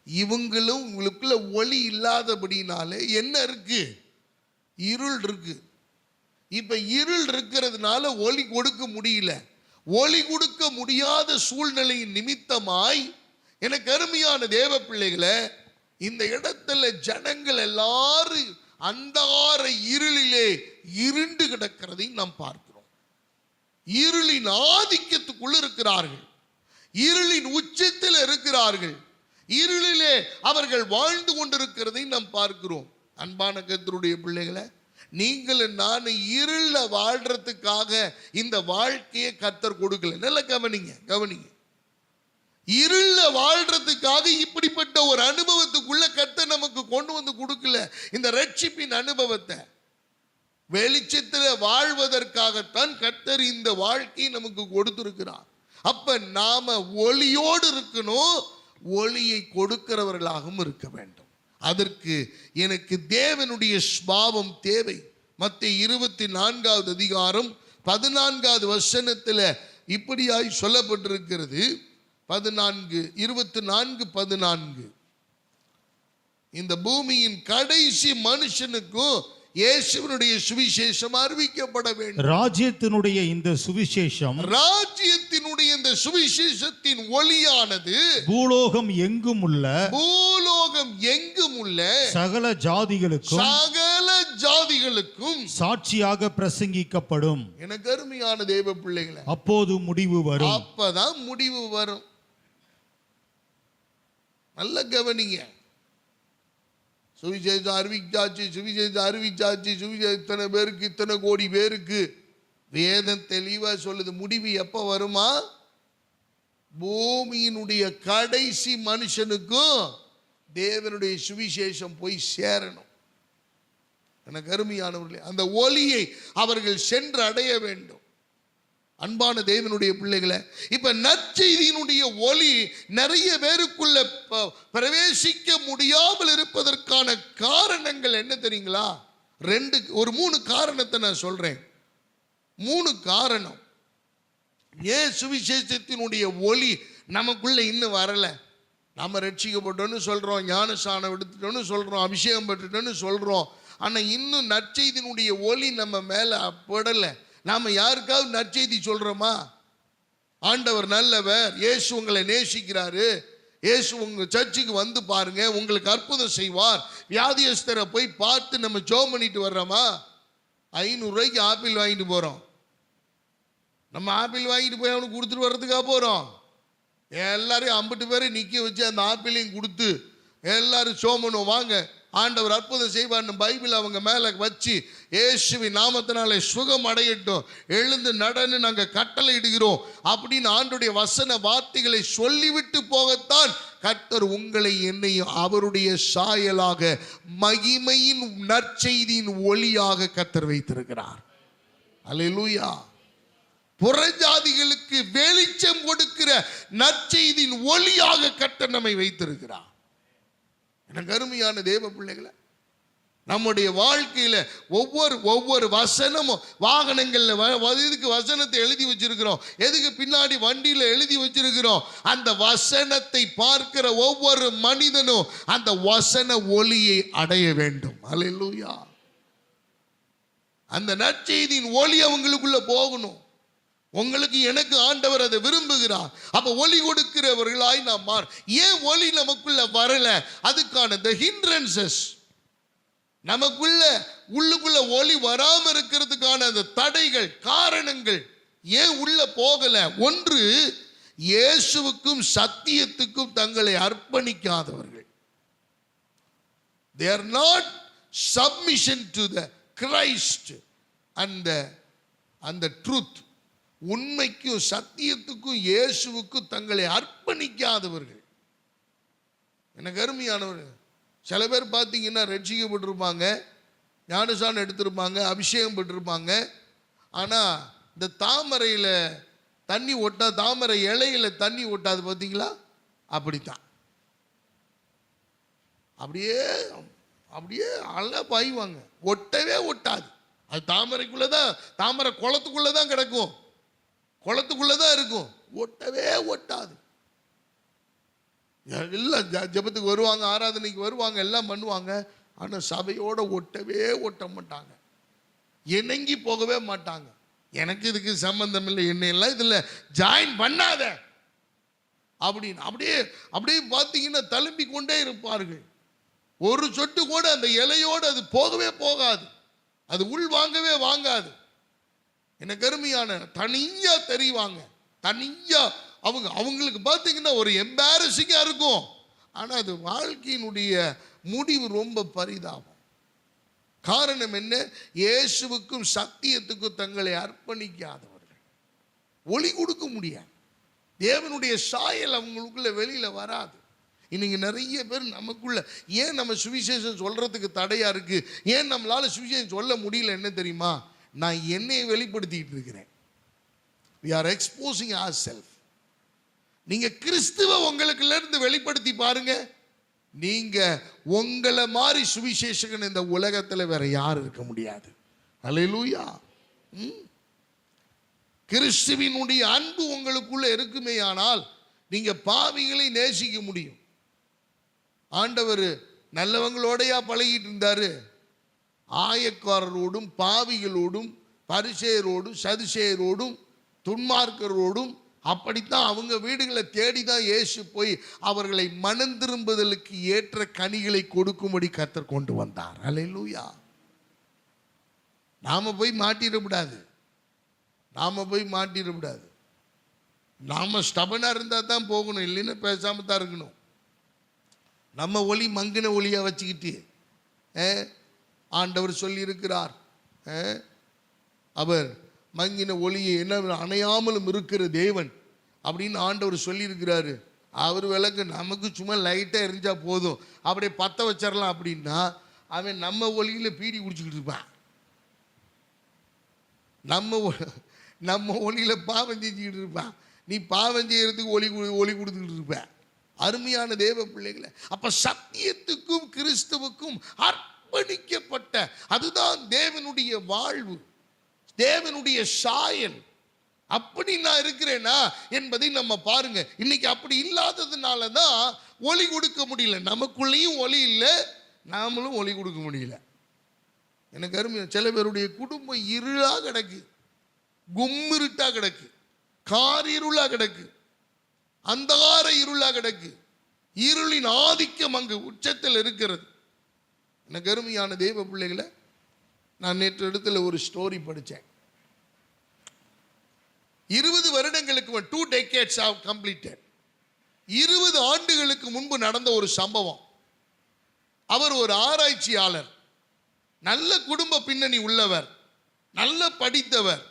Speaker 1: இவங்களும் உங்களுக்குள்ள ஒளி இல்லாதபடினாலே என்ன இருக்கு? இருள் இருக்கு. இப்ப இருள் இருக்கிறதுனால ஒளி கொடுக்க முடியல. ஒளி கொடுக்க முடியாத சூழ்நிலையின் நிமித்தமாய் எனக்கு அருமையான தேவ பிள்ளைகளை, இந்த இடத்துல ஜனங்கள் எல்லாரும் அந்தகார இருளிலே இருண்டு கிடக்கிறதை நாம் பார்க்கிறோம். இருளின் ஆதிக்கத்துக்குள் இருக்கிறார்கள், இருளின் உச்சத்தில் இருக்கிறார்கள், இருளிலே அவர்கள் வாழ்ந்து கொண்டிருக்கிறதை நாம் பார்க்கிறோம். அன்பான கர்த்தருடைய பிள்ளைகளை, நீங்கள் நான் இருள வாழ்றதுக்காக இந்த வாழ்க்கையை கர்த்தர் கொடுக்கல. நல்ல கவனிங்க. இருள வாழ்றதுக்காக இப்படிப்பட்ட ஒரு அனுபவத்துக்குள்ள கர்த்தர் நமக்கு கொண்டு வந்து கொடுக்கல. இந்த ரட்சிப்பின் அனுபவத்தை வெளிச்சத்தில் வாழ்வதற்காகத்தான் கர்த்தர் இந்த வாழ்க்கையை நமக்கு கொடுத்திருக்கிறார். அப்ப நாம ஒளியோடு இருக்கணும், ஒளியை கொடுக்கிறவர்களாகவும் இருக்க வேண்டும். அதற்கு எனக்கு தேவனுடைய ஸ்பாவம் தேவை. மத்தேயு 24வது அதிகாரம் 14வது வசனத்தில் இப்படியாய் சொல்லப்பட்டிருக்கிறது. 24:14 இந்த பூமியின் கடைசி மனுஷனுக்கும் இயேசுவினுடைய சுவிசேஷம் அறிவிக்கப்பட வேண்டும்.
Speaker 2: ராஜ்யத்தினுடைய இந்த சுவிசேஷம்,
Speaker 1: ராஜ்யத்தினுடைய இந்த சுவிசேஷத்தின் ஒளியானது
Speaker 2: பூலோகம் எங்கும் உள்ள சகல ஜாதிகளுக்கும் சாட்சியாக பிரசங்கிக்கப்படும்.
Speaker 1: எனக்கு அருமையான தேவ பிள்ளைகளை,
Speaker 2: அப்போது முடிவு வரும்.
Speaker 1: அப்பதான் முடிவு வரும். நல்ல கவனிங்க. சுவிசேஷம் அறிவிச்சாச்சு, இத்தனை பேருக்கு, இத்தனை கோடி பேருக்கு. வேதம் தெளிவா சொல்லுது, முடிவு எப்ப வருமா? பூமியினுடைய கடைசி மனுஷனுக்கும் தேவனுடைய சுவிசேஷம் போய் சேரணும். எனக்கு அருமையானவர்களே, அந்த ஒளியை அவர்கள் சென்று அடைய வேண்டும். அன்பான தேவனுடைய பிள்ளைகளை, இப்ப நற்செய்தியினுடைய ஒளி நிறைய பேருக்குள்ள பிரவேசிக்க முடியாமல் இருப்பதற்கான காரணங்கள் என்ன தெரியுங்களா? 3 காரணத்தை நான் சொல்றேன். 3 காரணம். ஏன் சுவிசேஷத்தினுடைய ஒளி நமக்குள்ள இன்னும் வரல? நாம ரட்சிக்கப்பட்டோன்னு சொல்றோம், ஞானஸ்நானம் எடுத்துட்டோன்னு சொல்றோம், அபிஷேகம் பெற்றுட்டோன்னு சொல்றோம். ஆனா இன்னும் நற்செய்தியினுடைய ஒளி நம்ம மேல படலை. நாம யாருக்காவது நற்செய்தி சொல்றோமா? ஆண்டவர் நல்லவர், இயேசு உங்களை நேசிக்கிறாரு, இயேசு உங்க சர்ச்சுக்கு வந்து பாருங்க, உங்களுக்கு அற்புதம் செய்வார், வியாதியஸ்தரை போய் பார்த்து நம்ம ஜெபம் பண்ணிட்டு வர்றோமா? 500 ரூபாய்க்கு ஆப்பிள் வாங்கிட்டு போறோம். நம்ம ஆப்பிள் வாங்கிட்டு போய் அவனுக்கு கொடுத்துட்டு வர்றதுக்காக போறோம்? எல்லாரையும் 50 பேரை நிக்க வச்சு அந்த ஆப்பிளையும் கொடுத்து எல்லாரும் ஜெபம் பண்ணுவோம், வாங்க ஆண்டவர் அற்புதம் செய்வார்னு பைபிள் அவங்க மேல வச்சு, இயேசுவின் நாமத்தினாலே சுகம் அடையட்டும், எழுந்து நடன்னு நாங்க கட்டளை இடுகிறோம் அப்படின்னு ஆண்டுடைய வசன வார்த்தைகளை சொல்லிவிட்டு போகத்தான் கர்த்தர் உங்களை என்னையும் அவருடைய சாயலாக மகிமையின் நற்செய்தியின் ஒளியாக கர்த்தர் வைத்திருக்கிறார். அல்லேலூயா. புறஜாதிகளுக்கு வெளிச்சம் கொடுக்கிற நற்செய்தியின் ஒளியாக கர்த்தர் நம்மை வைத்திருக்கிறார். எனக்கு அருமையான தேவ பிள்ளைகளை, நம்முடைய வாழ்க்கையில ஒவ்வொரு வசனமும், வாகனங்கள்ல எதுக்கு வசனத்தை எழுதி வச்சிருக்கிறோம்? எதுக்கு பின்னாடி வண்டியில எழுதி வச்சிருக்கிறோம்? அந்த வசனத்தை பார்க்கிற ஒவ்வொரு மனிதனும் அந்த வசன ஒளியை அடைய வேண்டும். அல்லேலூயா. அந்த நற்செய்தியின் ஒளி அவங்களுக்குள்ள போகணும். உங்களுக்கு எனக்கு ஆண்டவர் அதை விரும்புகிறார். அப்ப ஒளி கொடுக்கிறவர்களாய் நாம் மாற. ஏன் ஒளி நமக்குள்ள வரல? அதுக்கான the hindrances, நமக்குள்ள உள்ளுக்குள்ள ஒளி வராம இருக்கிறதுக்கான அந்த தடைகள், காரணங்கள் ஏன் உள்ள போகல? ஒன்று, இயேசுவுக்கும் சத்தியத்துக்கும் தங்களை அர்ப்பணிக்காதவர்கள். they are not submission to the Christ and the truth. உண்மைக்கும் சத்தியத்துக்கும் இயேசுவுக்கும் தங்களை அர்ப்பணிக்காதவர்கள். எனக்கு அருமையானவர்கள், சில பேர் பார்த்தீங்கன்னா ரட்சிக்கப்பட்டிருப்பாங்க, ஞானஸ்நானம் எடுத்திருப்பாங்க, அபிஷேகம் பெற்றிருப்பாங்க. ஆனால் இந்த தாமரையில் தண்ணி ஒட்டா, தாமரை இலையில தண்ணி ஒட்டாது பார்த்தீங்களா? அப்படித்தான். அப்படியே அப்படியே அழகா பாய்வாங்க, ஒட்டவே ஒட்டாது. அது தாமரைக்குள்ளதான், தாமரை குளத்துக்குள்ளதான் கிடக்கும், குளத்துக்குள்ளதான் இருக்கும், ஒட்டவே ஒட்டாது. எல்லாம் ஜெபத்துக்கு வருவாங்க, ஆராதனைக்கு வருவாங்க, எல்லாம் பண்ணுவாங்க. ஆனால் சபையோட ஒட்டவே ஒட்ட மாட்டாங்க, இணங்கி போகவே மாட்டாங்க. எனக்கு இதுக்கு சம்பந்தம் இல்லை, என்னையெல்லாம் இதில் ஜாயின் பண்ணாத அப்படின்னு அப்படியே அப்படியே பார்த்தீங்கன்னா தழும்பி கொண்டே இருப்பார்கள். ஒரு சொட்டு கூட அந்த இலையோடு அது போகவே போகாது, அது உள் வாங்கவே வாங்காது. எனக்கு அருமையான தனியா தெரிவாங்க, தனியா அவங்களுக்கு பார்த்தீங்கன்னா ஒரு எம்பாரசிங்கா இருக்கும். ஆனால் அது வாழ்க்கையினுடைய முடிவு ரொம்ப பரிதாபம். காரணம் என்ன? இயேசுவுக்கும் சத்தியத்துக்கும் தங்களை அர்ப்பணிக்காதவர்கள். ஒளி கொடுக்க முடியாது, தேவனுடைய சாயல் அவங்களுக்குள்ள வெளியில வராது. இன்னைக்கு நிறைய பேர் நமக்குள்ள ஏன் நம்ம சுவிசேஷம் சொல்றதுக்கு தடையா இருக்கு, ஏன் நம்மளால சுவிசேஷம் சொல்ல முடியல, என்ன தெரியுமா? நான் என்னை வெளிப்படுத்திட்டு இருக்கிறேன். we are exposing ourselves. நீங்க கிறிஸ்துவ உங்களுக்குள்ள இருந்து வெளிப்படுத்தி பாருங்க, நீங்க உங்களை மாதிரி சுவிசேஷகன் இந்த உலகத்துல வேற யாரும் இருக்க முடியாது. அல்லேலூயா. கிறிஸ்துவினுடைய அன்பு உங்களுக்குள்ள இருக்குமேயானால் நீங்க பாவிகளை நேசிக்க முடியும். ஆண்டவர் நல்லவங்களோடையா பழகிட்டு இருந்தாரு? ஆயக்காரரோடும் பாவிகளோடும் பரிசேயரோடும் சதுசேயரோடும் துன்மார்க்கரோடும் அப்படித்தான் அவங்க வீடுகளை தேடிதான் இயேசு போய் அவர்களை மனம் திரும்புதலுக்கு ஏற்ற கனிகளை கொடுக்கும்படி கர்த்தர் கொண்டு வந்தார். அல்லேலூயா. நாம போய் மாட்டிடக்கூடாது, நாம ஸ்டபனா இருந்தா தான் போகணும், இல்லைன்னா பேசாம தான் இருக்கணும். நம்ம ஒளி மங்கின ஒளியா வச்சுக்கிட்டு ஆண்டவர் சொல்லி இருக்கிறார், அவர் மங்கின ஒளியை என்ன அணையாமலும் இருக்கிற தேவன் அப்படின்னு ஆண்டவர் சொல்லி இருக்கிறாரு. அவர் விளக்கு நமக்கு சும்மா லைட்டா எரிஞ்சா போதும், அப்படியே பத்த வச்சிடலாம் அப்படின்னா அவன் நம்ம ஒளியில பீடி குடிச்சுக்கிட்டு இருப்பான், நம்ம ஒளியில பாவம் செஞ்சுக்கிட்டு இருப்பான். நீ பாவம் செய்யறதுக்கு ஒளி கொடுத்துக்கிட்டு இருப்ப. அருமையான தேவ பிள்ளைகளை, அப்ப சத்தியத்துக்கும் கிறிஸ்துவுக்கும் அர்ப்பணிக்கப்பட்ட அதுதான் தேவனுடைய வாழ்வு, தேவனுடைய சாயல். அப்படி நான் இருக்கிறேனா என்பதை நம்ம பாருங்க. இன்னைக்கு அப்படி இல்லாததுனால தான் ஒளி கொடுக்க முடியல, நமக்குள்ளேயும் ஒளி இல்லை, நாமளும் ஒளி கொடுக்க முடியல. எனக்கு அருமை, சில பேருடைய குடும்பம் இருளா கிடக்கு, கும்மிருட்டா கிடக்கு, காரிருளா கிடக்கு, அந்தகார இருளா கிடக்கு, இருளின் ஆதிக்கம் அங்கு உச்சத்தில் இருக்கிறது. எனக்கு அருமையான தேவ பிள்ளைகளை, நான் நேற்று இடத்துல ஒரு ஸ்டோரி படித்தேன். 20 வருடங்களுக்கு 2 decades have completed. 20 ஆண்டுகளுக்கு முன்பு நடந்த ஒரு சம்பவம். அவர் ஒரு ஆராய்ச்சியாளர், நல்ல குடும்ப பின்னணி உள்ளவர், நல்ல படித்தவர்.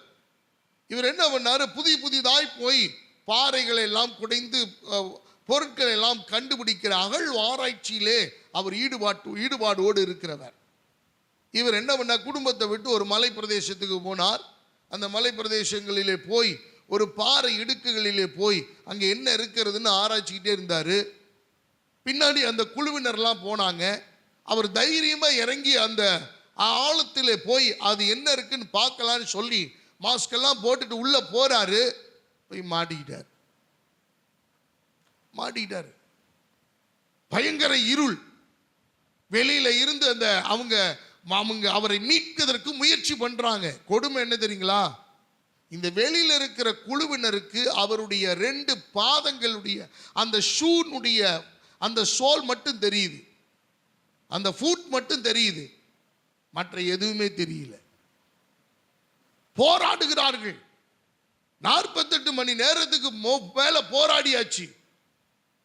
Speaker 1: இவர் என்ன பண்ணாரு, புதிதாய் போய் பாறைகளை எல்லாம் குடைந்து பொருட்களை எல்லாம் கண்டுபிடிக்கிற அகழ் ஆராய்ச்சியிலே அவர் ஈடுபாடோடு இருக்கிறவர். இவர் என்ன பண்ணார், குடும்பத்தை விட்டு ஒரு மலை பிரதேசத்துக்கு போனார். அந்த மலை பிரதேசங்களிலே போய் ஒரு பாறை இடுக்குகளிலே போய் அங்கே என்ன இருக்கிறதுன்னு ஆராய்ச்சிக்கிட்டே இருந்தார். பின்னாடி அந்த குழுவினர்லாம் போனாங்க. அவர் தைரியமா இறங்கி அந்த ஆழத்திலே போய் அது என்ன இருக்குன்னு பார்க்கலான்னு சொல்லி மாஸ்கெல்லாம் போட்டுட்டு உள்ள போறாரு. போய் மாட்டிக்கிட்டார். பயங்கர இருள். வெளியில இருந்து அந்த அவங்க அவரை மீட்பதற்கு முயற்சி பண்றாங்க. கொடுமை என்ன தெரியுங்களா, இந்த வெளியில இருக்கிற குழுவினருக்கு அவருடைய 2 பாதங்களுடைய அந்த ஷூனுடைய அந்த சோல் மட்டும் தெரியுது, அந்த ஃபுட் மட்டும் தெரியுது, மற்ற எதுவுமே தெரியல. போராடுகிறார்கள். 48 மணி நேரத்துக்கு மேல போராடியாச்சு,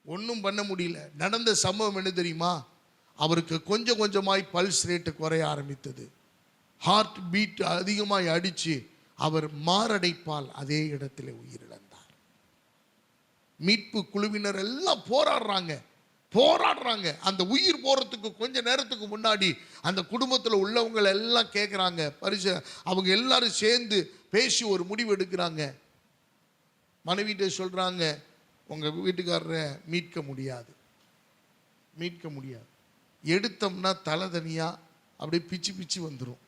Speaker 1: ஒன்றும் பண்ண முடியல. நடந்த சம்பவம் என்ன தெரியுமா, அவருக்கு கொஞ்சம் கொஞ்சமாய் பல்ஸ் ரேட்டு குறைய ஆரம்பித்தது, ஹார்ட் பீட் அதிகமாய் அடிச்சு அவர் மாரடைப்பால் அதே இடத்துல உயிரிழந்தார். மீட்பு குழுவினர் எல்லாம் போராடுறாங்க. அந்த உயிர் போறதுக்கு கொஞ்ச நேரத்துக்கு முன்னாடி அந்த குடும்பத்தில் உள்ளவங்க எல்லாம் கேட்குறாங்க, அவங்க எல்லாரும் சேர்ந்து பேசி ஒரு முடிவு எடுக்கிறாங்க. மனைவிட்ட சொல்றாங்க, உங்க வீட்டுக்காரரை மீட்க முடியாது, எடுத்தோம்னா தலை தனியா அப்படியே பிச்சு வந்துடும்.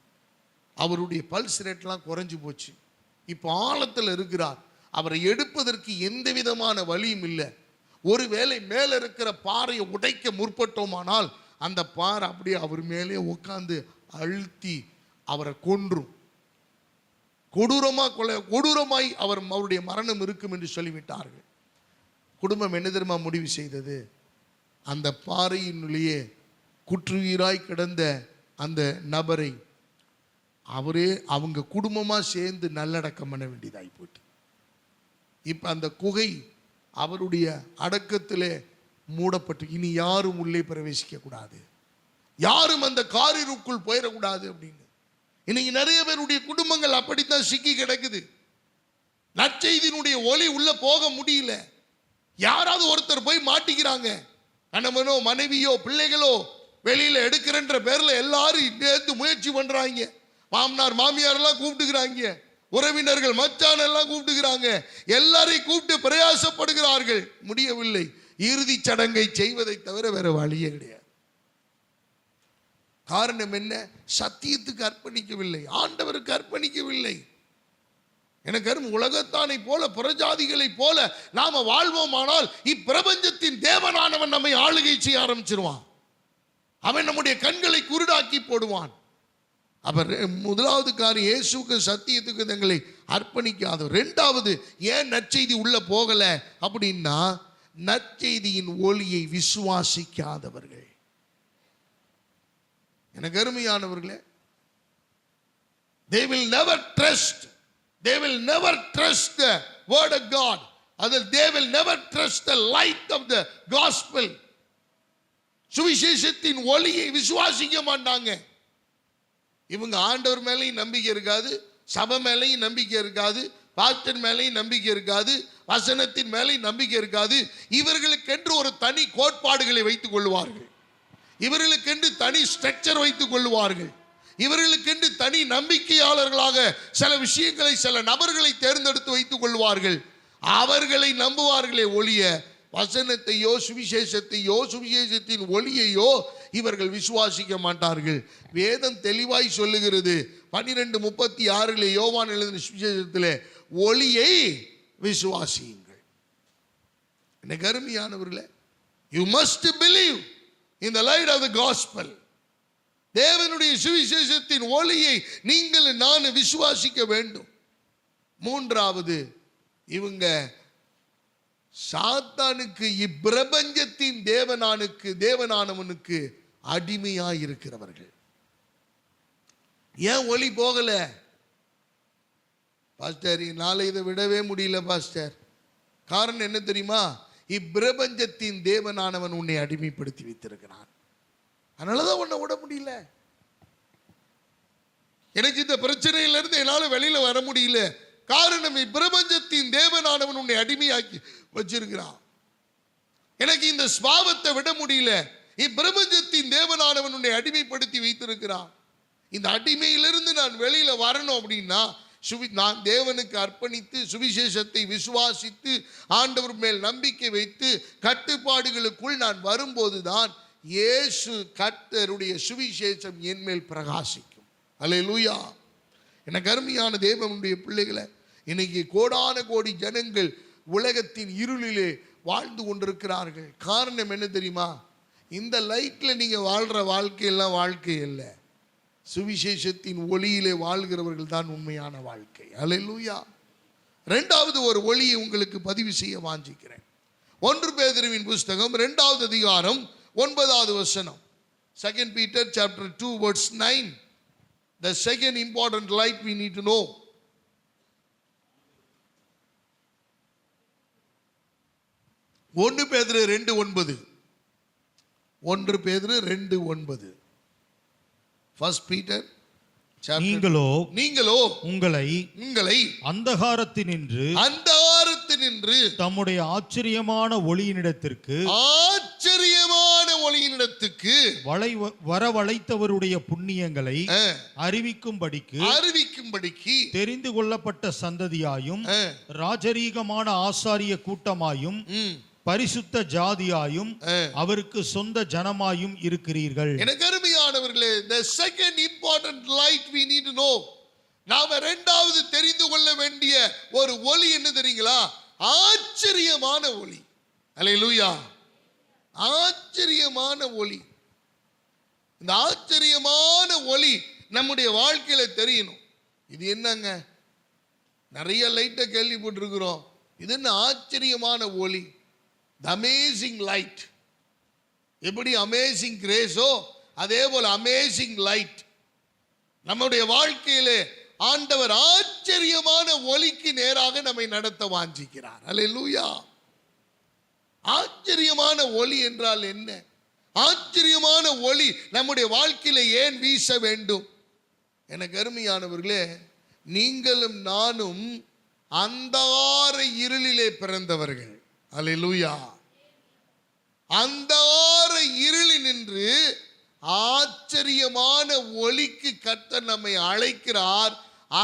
Speaker 1: அவருடைய பல்ஸ் ரேட்லாம் குறைஞ்சி போச்சு. இப்போ ஆழத்தில் இருக்கிறார். அவரை எடுப்பதற்கு எந்த விதமான வழியும் இல்லை. ஒருவேளை மேலே இருக்கிற பாறையை உடைக்க முற்பட்டோமானால் அந்த பாறை அப்படியே அவர் மேலே உட்கார்ந்து அழுத்தி அவரை கொன்றும். கொடூரமாய் அவருடைய மரணம் இருக்கும் என்று சொல்லிவிட்டார்கள். குடும்பம் என்ன தெரியுமா முடிவு செய்தது, அந்த பாறையினுள்ளே குற்றுயிராய் கிடந்த அந்த நபரை அவங்க குடும்பமா சேர்ந்து நல்லடக்கம் பண்ண வேண்டியதாகி போட்டு, இப்ப அந்த குகை அவருடைய அடக்கத்திலே மூடப்பட்டு இனி யாரும் உள்ளே பிரவேசிக்க கூடாது, யாரும் அந்த காரிருக்குள் போயிடக்கூடாது அப்படின்னு. இன்னைக்கு நிறைய பேருடைய குடும்பங்கள் அப்படித்தான் சிக்கி கிடக்குது. நற்செய்தியினுடைய ஒளி உள்ள போக முடியல. யாராவது ஒருத்தர் போய் மாட்டிக்கிறாங்க. கணவனோ மனைவியோ பிள்ளைகளோ வெளியில எடுக்கிறன்ற பேர்ல எல்லாரும் நேர்ந்து முயற்சி பண்றாங்க. மாமனார் மாமியார் எல்லாம் கூப்பிட்டுக்கிறாங்க, உறவினர்கள் மச்சான் எல்லாம் கூப்பிட்டுக்கிறாங்க, எல்லாரையும் கூப்பிட்டு பிரயாசப்படுகிறார்கள். முடியவில்லை. இறுதி சடங்கை செய்வதை தவிர வேற வழியே கிடையாது. காரணம் என்ன? சத்தியத்துக்கு அர்ப்பணிக்கவில்லை, ஆண்டவருக்கு அர்ப்பணிக்கவில்லை. எனக்கு உலகத்தானை போல புறஜாதிகளை போல நாம வாழ்வோமானால் இப்பிரபஞ்சத்தின் தேவனானவன் நம்மை ஆளுகை செய்ய ஆரம்பிச்சிருவான். அவன் நம்முடைய கண்களை குருடாக்கி போடுவான். அவர் முதலாவது காரியம் இயேசுக்கு சத்தியத்துக்கு தங்களை அர்ப்பணிக்காத. இரண்டாவது, ஏன் நற்செய்தி உள்ள போகல அப்படின்னா, நற்செய்தியின் ஒளியை விசுவாசிக்காதவர்கள். எனக்கு அருமையானவர்களே, they will never trust the word of God. They will never trust the light of the gospel. சுவிசேஷத்தின் ஒளியை விசுவாசிக்க மாட்டாங்க. இவங்க ஆண்டவர் மேலேயும் நம்பிக்கை இருக்காது, சபை மேலேயும் நம்பிக்கை இருக்காது, பாஸ்டர் மேலேயும் நம்பிக்கை இருக்காது, வசனத்தின் மேலேயும் நம்பிக்கை இருக்காது. இவர்களுக்கென்று ஒரு தனி கோட்பாடுகளை வைத்துக் கொள்வார்கள், இவர்களுக்கென்று தனி ஸ்ட்ரக்சர் வைத்துக் கொள்வார்கள், இவர்களுக்கென்று தனி நம்பிக்கையாளர்களாக சில விஷயங்களை சில நபர்களை தேர்ந்தெடுத்து வைத்துக் கொள்வார்கள். அவர்களை நம்புவார்களே ஒழிய வசனத்தையோ சுவிசேஷத்தையோ சுவிசேஷத்தின் ஒளியையோ இவர்கள் விசுவாசிக்க மாட்டார்கள். வேதம் தெளிவாய் சொல்லுகிறது. 12:36 யோவான் எழுதின சுவிசேஷத்திலே ஒளியை விசுவாசியுங்கள். எனக்கு அருமையானவர்களே, you must believe in the light of the gospel. தேவனுடைய சுவிசேஷத்தின் ஒளியை நீங்கள் நான் விசுவாசிக்க வேண்டும். மூன்றாவது, இவங்க சாத்தானுக்கு இப்பிரபஞ்சத்தின் தேவனானவனுக்கு அடிமையாய் இருக்கிறவர்கள். ஏன் ஒளி போகல பாஸ்டர்? என்னால இதை விடவே முடியல பாஸ்டர். காரணம் என்ன தெரியுமா? இப்பிரபஞ்சத்தின் தேவனானவன் உன்னை அடிமைப்படுத்தி வைத்திருக்கிறான். அதனாலதான் உன்னை விட முடியல. எனக்கு இந்த பிரச்சனையிலிருந்து என்னால வெளியில வர முடியல. காரணம், இப்பிரபஞ்சத்தின் தேவனானவன் உன்னை அடிமையாக்கி வச்சிருக்கிறான். எனக்கு இந்த ஸ்வாவத்தை விட முடியல. இப்பிரபஞ்சத்தின் தேவனானவன் உன்னை அடிமைப்படுத்தி வைத்திருக்கிறான். இந்த அடிமையிலிருந்து நான் வெளியில வரணும் அப்படின்னா நான் தேவனுக்கு அர்ப்பணித்து சுவிசேஷத்தை விசுவாசித்து ஆண்டவர் மேல் நம்பிக்கை வைத்து கட்டுப்பாடுகளுக்குள் நான் வரும்போதுதான் இயேசு கர்த்தருடைய சுவிசேஷம் என் மேல் பிரகாசிக்கும். அல்லேலூயா. எனக்கு அருமையான தேவனுடைய பிள்ளைகளை, இன்னைக்கு கோடான கோடி ஜனங்கள் உலகத்தின் இருளிலே வாழ்ந்து கொண்டிருக்கிறார்கள். காரணம் என்ன தெரியுமா? இந்த லைட்ல நீங்க வாழ்ற வாழ்க்கையெல்லாம் வாழ்க்கை இல்லை. சுவிசேஷத்தின் ஒளியிலே வாழ்கிறவர்கள் தான் உண்மையான வாழ்க்கை. அல்லேலூயா. இரண்டாவது ஒரு ஒளியை உங்களுக்கு பதிவு செய்ய வாஞ்சிக்கிறேன். 1 பேதுருவின் புஸ்தகம் 2வது அதிகாரம் 9வது வசனம். 2 Peter chapter 2 verse 9. The second important light we need to know. 1 பேதுரு 2:9. 1 பேதுரு 2:9. 1 Peter நீங்களோ உங்களை அந்தகாரத்தினின்று
Speaker 2: தம்முடைய ஆச்சரியமான ஒளியினிடத்திற்கு வரவழைத்தவருடைய புண்ணியங்களை அறிவிக்கும்படிக்கு தெரிந்து கொள்ளப்பட்ட சந்ததியாயும் ராஜரீகமான ஆசாரிய கூட்டமாயும் பரிசுத்த ஜாதியாயும் அவருக்கு சொந்த ஜனமாயும் இருக்கிறீர்கள்.
Speaker 1: எனக்கு அருமையானவர்களே, the second important light we need to know, நாம இரண்டாவது தெரிந்து கொள்ள வேண்டிய ஒரு ஒளி என்ன தெரியுங்களா? ஆச்சரியமான ஒளி. அல்லேலூயா. ஆச்சரியமான ஒளி. இந்த ஆச்சரியமான ஒளி நம்முடைய வாழ்க்கையில தெரியணும். இது என்னங்க, நிறைய லைட்டை கேள்விப்பட்டிருக்கிறோம். இது என்ன ஆச்சரியமான ஒளி? The amazing light. எப்படி அமேசிங் கிரேஸோ அதே போல அமேசிங் லைட். நம்முடைய வாழ்க்கையிலே ஆண்டவர் ஆச்சரியமான ஒளிக்கு நேராக நம்மை நடத்த வாஞ்சிக்கிறார். அல்லேலூயா. ஆச்சரியமான ஒளி என்றால் என்ன? ஆச்சரியமான ஒளி நம்முடைய வாழ்க்கையில ஏன் வீச வேண்டும்? எனக்கு அருமையானவர்களே, நீங்களும் நானும் அந்தார இருளிலே பிறந்தவர்கள். அல்லேலூயா. அந்தார இருளினின்று ஆச்சரியமான ஒளிக்கு கர்த்தர் நம்மை அழைக்கிறார்.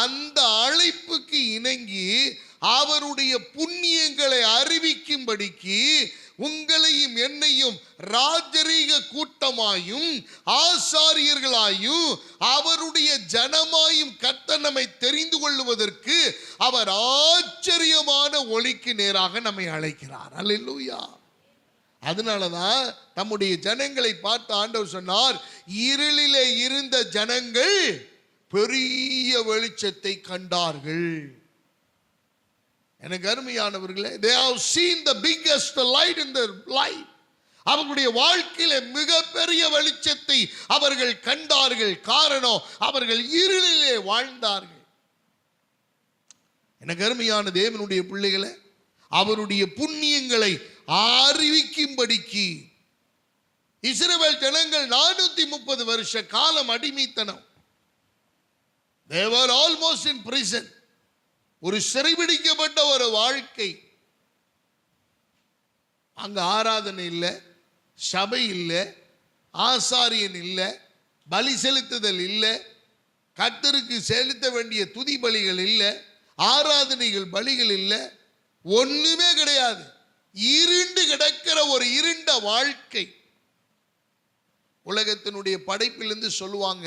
Speaker 1: அந்த அழைப்புக்கு இணங்கி அவருடைய புண்ணியங்களை அறிவிக்கும்படிக்கு உங்களையும் என்னையும் ராஜரீக கூட்டமாயும் ஆசாரியர்களாயும் அவருடைய ஜனமாயும் கர்த்தர் நம்மை தெரிந்து கொள்வதற்கு அவர் ஆச்சரியமான ஒளிக்கு நேராக நம்மை அழைக்கிறார். அல்லேலூயா. அதனாலதான் நம்முடைய ஜனங்களை பார்த்து ஆண்டவர் சொன்னார், இருளிலே இருந்த ஜனங்கள் பெரிய வெளிச்சத்தை கண்டார்கள். எனக்கு அருமையானவர்களே, they have seen the biggest light in their life. அவர்களுடைய வாழ்க்கையில மிகப்பெரிய வெளிச்சத்தை அவர்கள் கண்டார்கள். காரணம், அவர்கள் இருளிலே வாழ்ந்தார்கள். எனக்கு அருமையான தேவனுடைய பிள்ளைகளை, அவருடைய புண்ணியங்களை அறிவிக்கும்படிக்கு இஸ்ரவேல் ஜனங்கள் 430 வருஷ காலம் அடிமைத்தனம். They were almost in prison. ஒரு சிறைபிடிக்கப்பட்ட ஒரு வாழ்க்கை. அங்க ஆராதனை இல்லை, சபை இல்லை, ஆசாரியன் இல்லை, பலி செலுத்துதல் இல்லை, கர்த்தருக்கு செலுத்த வேண்டிய துதி பலிகள் இல்லை, ஆராதனைகள் பலிகள் இல்லை, ஒண்ணுமே கிடையாது. இருண்டு கிடக்கிற ஒரு இருண்ட வாழ்க்கை. உலகத்தினுடைய படைப்பிலிருந்து சொல்லுவாங்க,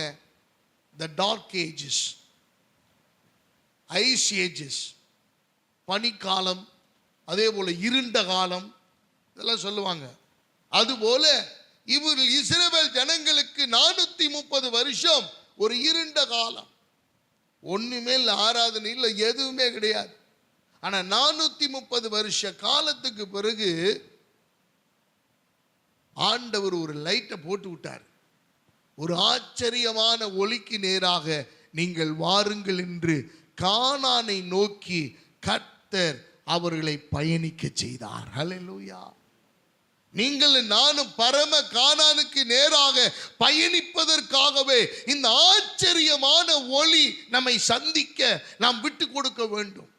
Speaker 1: the dark ages, ice ages, பனிக்காலம், அதே போல இருண்ட காலம், இதெல்லாம் சொல்லுவாங்க. அதுபோல இவர்கள் இஸ்ரவேல் ஜனங்களுக்கு 430 வருஷம் ஒரு இருண்ட காலம். ஒண்ணுமே இல்லை, ஆராதனை இல்லை, எதுவுமே கிடையாது. ஆனா 430 வருஷ காலத்துக்கு பிறகு ஆண்டவர் ஒரு லைட்டை போட்டு விட்டார். ஒரு ஆச்சரியமான ஒளிக்கு நேராக நீங்கள் வாருங்கள் என்று கானானை நோக்கி கர்த்தர் அவர்களை பயணிக்க செய்தார். ஹல்லேலூயா. நீங்கள் நானும் பரம கானானுக்கு நேராக பயணிப்பதற்காகவே இந்த ஆச்சரியமான ஒளி நம்மை சந்திக்க நாம் விட்டு கொடுக்க வேண்டும்.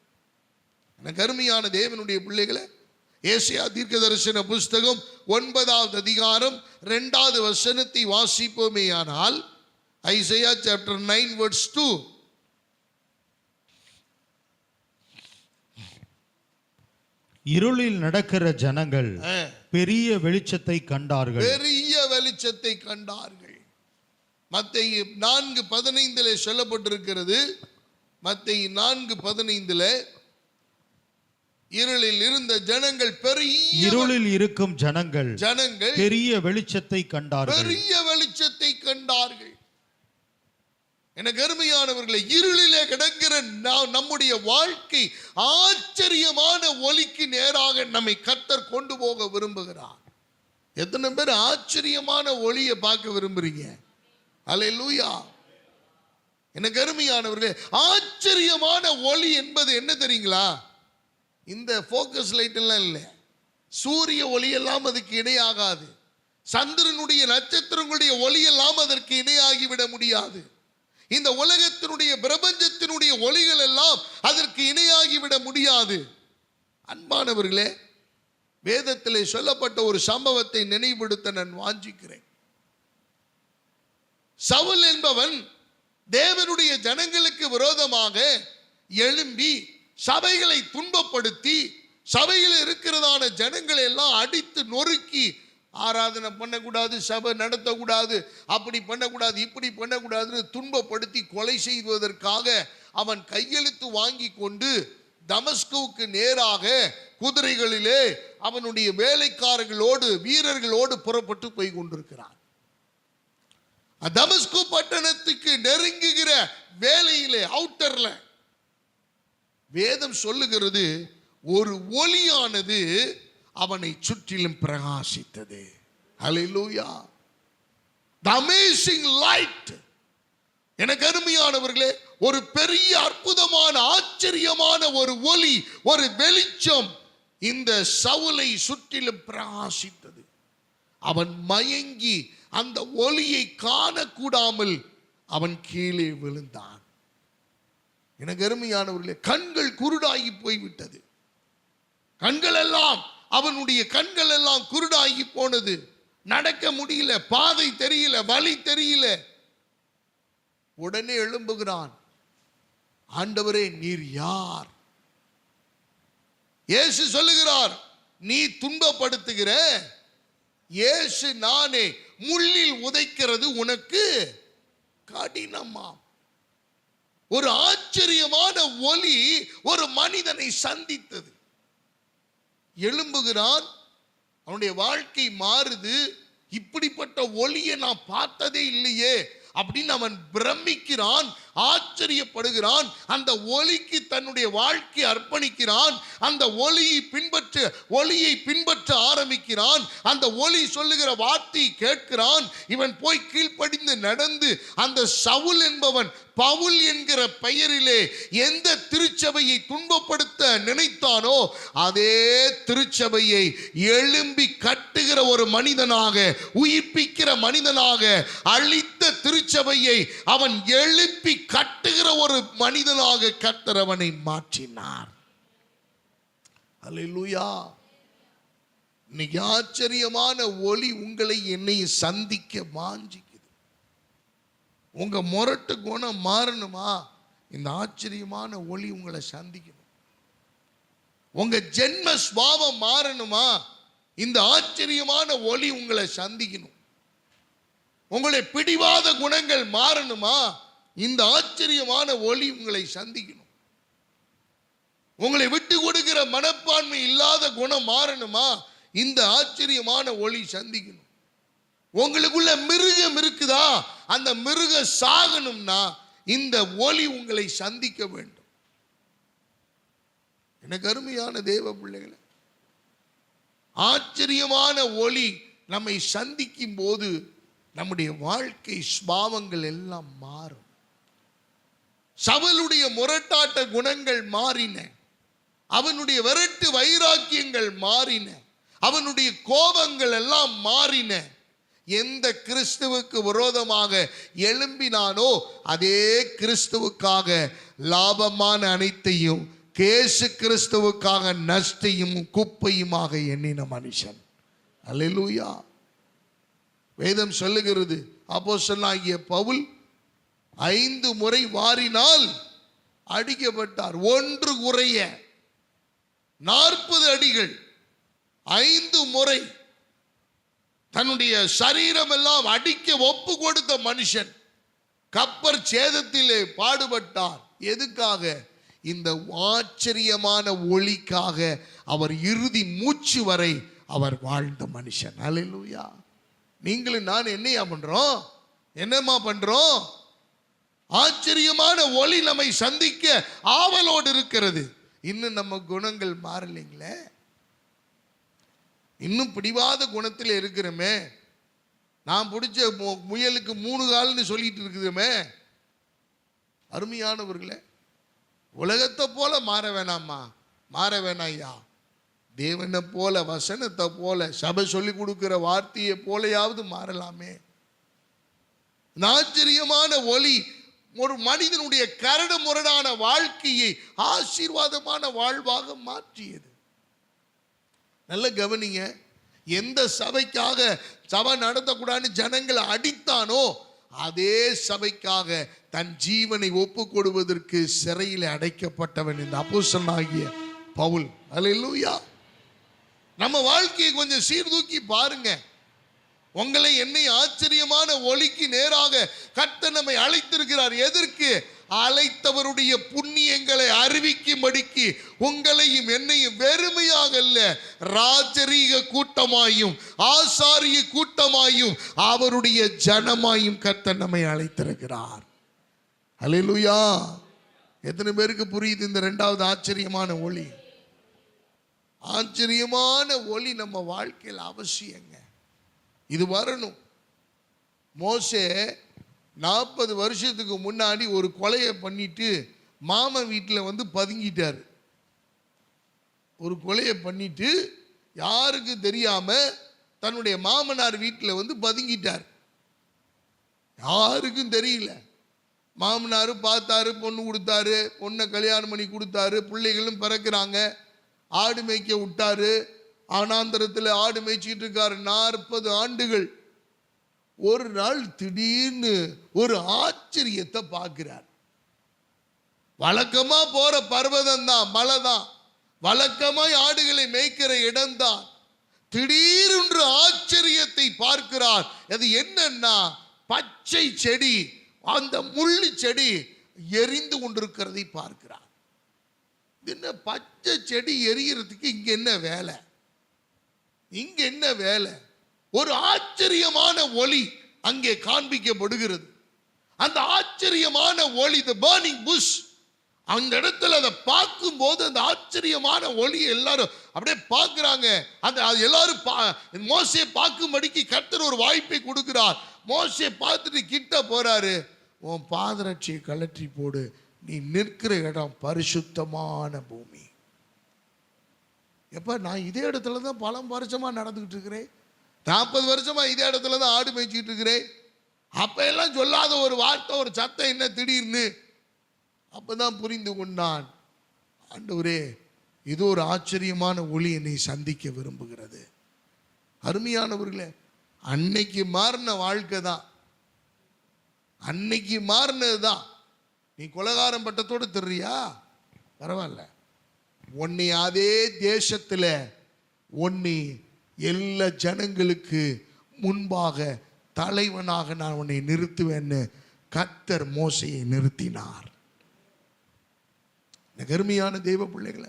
Speaker 1: எனக்கு அருமையான தேவனுடைய பிள்ளைகளை, ஏசாயா தீர்க்கதரிசன புஸ்தகம் 9வது அதிகாரம் 2வது வசனத்தை வாசிப்போமேயானால், ஐசையா chapter 9 verse 2.
Speaker 2: இருளில் நடக்கிற ஜனங்கள் பெரிய வெளிச்சத்தை கண்டார்கள்.
Speaker 1: பெரிய வெளிச்சத்தை கண்டார்கள். மத்தேயு 4:15 சொல்லப்பட்டிருக்கிறது. மத்தேயு 4:15 இருளில் இருந்த ஜனங்கள்
Speaker 2: இருளில் இருக்கும் ஜனங்கள் பெரிய வெளிச்சத்தை கண்டார்கள்.
Speaker 1: பெரிய வெளிச்சத்தை கண்டார்கள். எனக்கு அருமையானவர்களை, இருளிலே கிடக்கிற நம்முடைய வாழ்க்கை ஆச்சரியமான ஒளிக்கு நேராக நம்மை கர்த்தர் கொண்டு போக விரும்புகிறார். எத்தனை பேர் ஆச்சரியமான ஒளியை பார்க்க விரும்புறீங்க? அல்லேலூயா. எனக்கு அருமையானவர்களே, ஆச்சரியமான ஒளி என்பது என்ன தெரியுங்களா? இந்த ஃபோக்கஸ் லைட் எல்லாம் இல்லை, சூரிய ஒளி எல்லாம் அதுக்கு இணையாகாது. சந்திரனுடைய நட்சத்திரங்களுடைய ஒளி எல்லாம் அதற்கு இணையாகிவிட முடியாது. இந்த உலகத்தினுடைய பிரபஞ்சத்தினுடைய ஒளிகள் எல்லாம் அதற்கு இணையாகிவிட முடியாது. அன்பானவர்களே, வேதத்திலே சொல்லப்பட்ட ஒரு சம்பவத்தை நினைவுபடுத்த நான் வாஞ்சிக்கிறேன். சவுல் என்பவன் தேவனுடைய ஜனங்களுக்கு விரோதமாக எழும்பி சபைகளை துன்பப்படுத்தி சபையில் இருக்கிறதான ஜனங்களை எல்லாம் அடித்து நொறுக்கி, ஆராதனை பண்ணக்கூடாது, சபை நடத்தக்கூடாது, அப்படி பண்ணக்கூடாது, இப்படி பண்ணக்கூடாதுன்னு துன்பப்படுத்தி கொலை செய்வதற்காக அவன் கையெழுத்து வாங்கி கொண்டு தமஸ்குவுக்கு நேராக குதிரைகளிலே அவனுடைய வேலைக்காரர்களோடு வீரர்களோடு புறப்பட்டு போய் கொண்டிருக்கிறான். தமஸ்கு பட்டணத்துக்கு நெருங்குகிற வேலையிலே அவுட்டர்ல வேதம் சொல்லுகிறது, ஒரு ஒளியானது அவனை சுற்றிலும் பிரகாசித்தது. ஹல்லேலூயா. the amazing light. எனக்கு அருமையானவர்களே, ஒரு பெரிய அற்புதமான ஆச்சரியமான ஒரு ஒளி, ஒரு வெளிச்சம் இந்த சவுலை சுற்றிலும் பிரகாசித்தது. அவன் மயங்கி அந்த ஒளியை காணக்கூடாமல் அவன் கீழே விழுந்தான். எனக்கு அருமையானவர்களே, கண்கள் குருடாகி போய்விட்டது. கண்கள் எல்லாம், அவனுடைய கண்கள் எல்லாம் குருடாகி போனது. நடக்க முடியல, பாதை தெரியல, வழி தெரியல. உடனே எழும்புகிறான். ஆண்டவரே, நீர் யார்? இயேசு சொல்லுகிறார், நீ துன்பப்படுத்துகிற இயேசு நானே, முள்ளில் உதைக்கிறது உனக்கு கடினமா? ஒரு ஆச்சரியமான ஒளி ஒரு மனிதனை சந்தித்தது. எழும்புகிறான், அவனுடைய வாழ்க்கை மாறுது. இப்படிப்பட்ட ஒளியை நான் பார்த்ததே இல்லையே அப்படின்னு அவன் பிரமிக்கிறான், ஆச்சரியப்படுகிறான். அந்த ஒளிக்கு தன்னுடைய வாழ்க்கையை அர்ப்பணிக்கிறான். அந்த ஒளியை பின்பற்ற ஆரம்பிக்கிறான். அந்த ஒளி சொல்லுகிற வார்த்தையை கேட்கிறான். இவன் போய் கீழ்ப்படிந்து நடந்து அந்த சவுல் என்பவன் பவுல் என்கிற பெயரிலே எந்த திருச்சபையை துன்பப்படுத்த நினைத்தானோ அதே திருச்சபையை எழும்பி கட்டுகிற ஒரு மனிதனாக, உயிர்ப்பிக்கிற மனிதனாக, அழித்த திருச்சபையை அவன் எழுப்பி கட்டுகிற ஒரு மனிதனாக கர்த்தர் அவனை மாற்றினார். அல்லேலூயா. இன்னைக்கு ஆச்சரியமான ஒளி உங்களை என்னை சந்திக்க வாஞ்சிக்குது. உங்க முரட்டு குணம் மாறணுமா? இந்த ஆச்சரியமான ஒளி உங்களை சந்திக்கணும். உங்க ஜென்ம சுபாவம் மாறணுமா? இந்த ஆச்சரியமான ஒளி உங்களை சந்திக்கணும். உங்களுடைய பிடிவாத குணங்கள் மாறணுமா? இந்த ஆச்சரியமான ஒளி உங்களை சந்திக்கணும். உங்களை விட்டு கொடுக்கிற மனப்பான்மை இல்லாத குணம் மாறணுமா? இந்த ஆச்சரியமான ஒளி சந்திக்கணும். உங்களுக்குள்ள மிருகம் இருக்குதா? அந்த மிருகம் சாகணும்னா இந்த ஒளி உங்களை சந்திக்க வேண்டும். எனக்கு அருமையான தேவ பிள்ளைகளே, ஆச்சரியமான ஒளி நம்மை சந்திக்கும் போது நம்முடைய வாழ்க்கை சுபாவங்கள் எல்லாம் மாறும். சவுலுடைய முரட்டாட்ட குணங்கள் மாறின, அவனுடைய விரட்டு வைராக்கியங்கள் மாறின, அவனுடைய கோபங்கள் எல்லாம் மாறின. எந்த கிறிஸ்துவுக்கு விரோதமாக எழும்பினானோ அதே கிறிஸ்துவுக்காக லாபமான அனைத்தையும் கேசு கிறிஸ்துவுக்காக நஷ்டையும் குப்பையுமாக எண்ணின மனுஷன். அல்லேலூயா. வேதம் சொல்லுகிறது, அப்போஸ்தலனாகிய பவுல் 5 முறை வாரினால் அடிக்கப்பட்டார். 1 குறைய 40 அடிகள். 5 முறை தன்னுடைய சரீரம் எல்லாம் அடிக்க ஒப்பு கொடுத்த மனுஷன் கப்பர் சேதத்திலே பாடுபட்டார். எதுக்காக? இந்த ஆச்சரியமான ஒளிக்காக. அவர் இறுதி மூச்சு வரை அவர் வாழ்ந்த மனுஷன். அல்லேலூயா. நீங்களும் நான் என்னையா பண்றோம்? என்னம்மா பண்றோம்? ஆச்சரியமான ஒளி நம்மை சந்திக்க ஆவலோடு இருக்கிறது. இன்னும் நம்ம குணங்கள் மாறலைங்களே. இன்னும் பிடிவாத குணத்தில் இருக்கிறோமே. நான் பிடிச்ச முயலுக்கு 3 கால்னு சொல்லிட்டு இருக்குதுமே. அருமையானவர்களே, உலகத்தை போல மாற வேணாமா? மாற வேணாயா. தேவனை போல, வசனத்தை போல, சபை சொல்லி கொடுக்கிற வார்த்தையை போலையாவது மாறலாமே. ஆச்சரியமான ஒளி ஒரு மனிதனுடைய கரடு முரடான வாழ்க்கையை ஆசீர்வாதமான வாழ்வாக மாற்றியது. நல்ல கவனிங்க. எந்த சபைக்காக சபை நடத்தக்கூடாதுன்னு ஜனங்களை அடித்தானோ அதே சபைக்காக தன் ஜீவனை ஒப்பு கொடுவதற்கு சிறையில் அடைக்கப்பட்டவன் இந்த அப்போஸ்தலனாகிய பவுல். அல்லேலூயா. நம்ம வாழ்க்கையை கொஞ்சம் சீர்தூக்கி பாருங்க. உங்களை என்னை ஆச்சரியமான ஒளிக்கு நேராக கர்த்தர் நம்மை அழைத்திருக்கிறார். எதற்கு? அழைத்தவருடைய புண்ணியங்களை அறிவிக்கும்படிக்கு உங்களையும் என்னையும் வெறுமையாக அல்ல, ராஜரீக கூட்டமாயும் ஆசாரிய கூட்டமாயும் அவருடைய ஜனமாயும் கர்த்தர் நம்மை அழைத்திருக்கிறார். அல்லேலூயா. எத்தனை பேருக்கு புரியுது இந்த 2வது ஆச்சரியமான ஒளி? ஆச்சரியமான ஒளி நம்ம வாழ்க்கையில் அவசியங்க. இது வரணும். மோசே 40 வருஷத்துக்கு முன்னாடி ஒரு கொலையை பண்ணிட்டு மாமன் வீட்டில் வந்து பதுங்கிட்டார். ஒரு கொலையை பண்ணிட்டு யாருக்கு தெரியாம தன்னுடைய மாமனார் வீட்டில் வந்து பதுங்கிட்டார். யாருக்கும் தெரியல. மாமனார் பார்த்தாரு, பொண்ணு கொடுத்தாரு, பொண்ணை கல்யாணம் பண்ணி கொடுத்தாரு, பிள்ளைகளும் பிறக்கிறாங்க. ஆடு மேய்க்க விட்டாரு. ஆனாந்தரத்தில் ஆடு மேய்ச்சிட்டு இருக்காரு 40 ஆண்டுகள். ஒரு நாள் திடீர்னு ஒரு ஆச்சரியத்தை பார்க்கிறார். வழக்கமா போற பர்வதம் தான், மலை தான், வழக்கமாய் ஆடுகளை மேய்க்கிற இடம்தான். திடீரென்று ஆச்சரியத்தை பார்க்கிறார். அது என்னன்னா, பச்சை செடி, அந்த முள்ளு செடி எரிந்து கொண்டிருக்கிறதை பார்க்கிறார். என்ன பச்சை செடி எரியறதுக்கு இங்க என்ன வேலை? இங்க என்ன வேலை? ஒரு ஆச்சரியமான ஒளி அங்கே காண்பிக்கப்படுகிறது. அந்த ஆச்சரியமான ஒளி, the burning bush, அந்த இடத்துல அதை பார்க்கும் போது அந்த ஆச்சரியமான ஒளி எல்லாரும் அப்படியே பார்க்கிறாங்க. அந்த எல்லாரும் மோசே பார்க்கும்படிக்கு கர்த்தர் ஒரு வாய்ப்பை கொடுக்கிறார். மோசே பார்த்துட்டு கிட்ட போறாரு. உன் பாதரட்சியை கழற்றி போடு, நீ நிற்கிற இடம் பரிசுத்தமான பூமி. எப்ப நான் இதே இடத்துல தான் பல வருஷமா நடந்துகிட்டு இருக்கிறேன். 40 வருஷமா இதே இடத்துல தான் ஆடு மேய்ச்சிட்டு இருக்கிறேன். அப்ப எல்லாம் சொல்லாத ஒரு வார்த்தை, ஒரு சத்தம் என்ன திடீர்னு? அப்பதான் புரிந்து கொண்டான், ஆண்டவரே, இது ஒரு ஆச்சரியமான ஒளி என்னை சந்திக்க விரும்புகிறது. அருமையானவர்களே, அன்னைக்கு மாறின வாழ்க்கை தான், அன்னைக்கு மாறினது தான். நீ கொலகாரம் பட்டத்தோடு தெரியா, பரவாயில்ல. உன்னை அதே தேசத்தில் உன்னை எல்லா ஜனங்களுக்கு முன்பாக தலைவனாக நான் உன்னை நிறுத்துவேன்னு கர்த்தர் மோசையை நிறுத்தினார். அருமையான தெய்வ பிள்ளைகளை,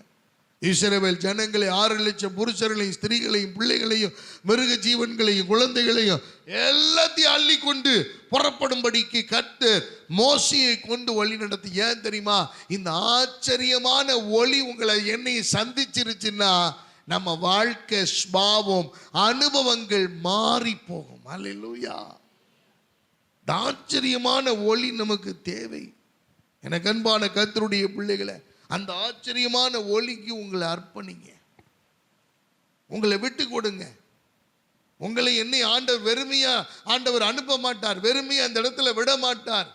Speaker 1: இஸ்ரவேல் ஜனங்களை 6 லட்சம் புருஷர்களையும் ஸ்திரீகளையும் பிள்ளைகளையும் மிருக ஜீவன்களையும் குழந்தைகளையும் எல்லாத்தையும் அள்ளி கொண்டு புறப்படும்படிக்கு கர்த்தர் மோசையை கொண்டு வழி நடத்தி. ஏன் தெரியுமா? இந்த ஆச்சரியமான ஒளி உங்களை என்னை சந்திச்சிருச்சுன்னா நம்ம வாழ்க்கை ஸ்பாவம் அனுபவங்கள் மாறி போகும். அல்லேலூயா. ஆச்சரியமான ஒளி நமக்கு தேவை. எனக்கு அன்பான கர்த்தருடைய பிள்ளைகளை, அந்த ஆச்சரியமான ஒளிக்கு உங்களை அர்ப்பணிங்க, உங்களை விட்டு கொடுங்க. உங்களை என்னை ஆண்டவர் வெறுமையா ஆண்டவர் அனுப்ப மாட்டார், வெறுமையா அந்த இடத்துல விட மாட்டார்.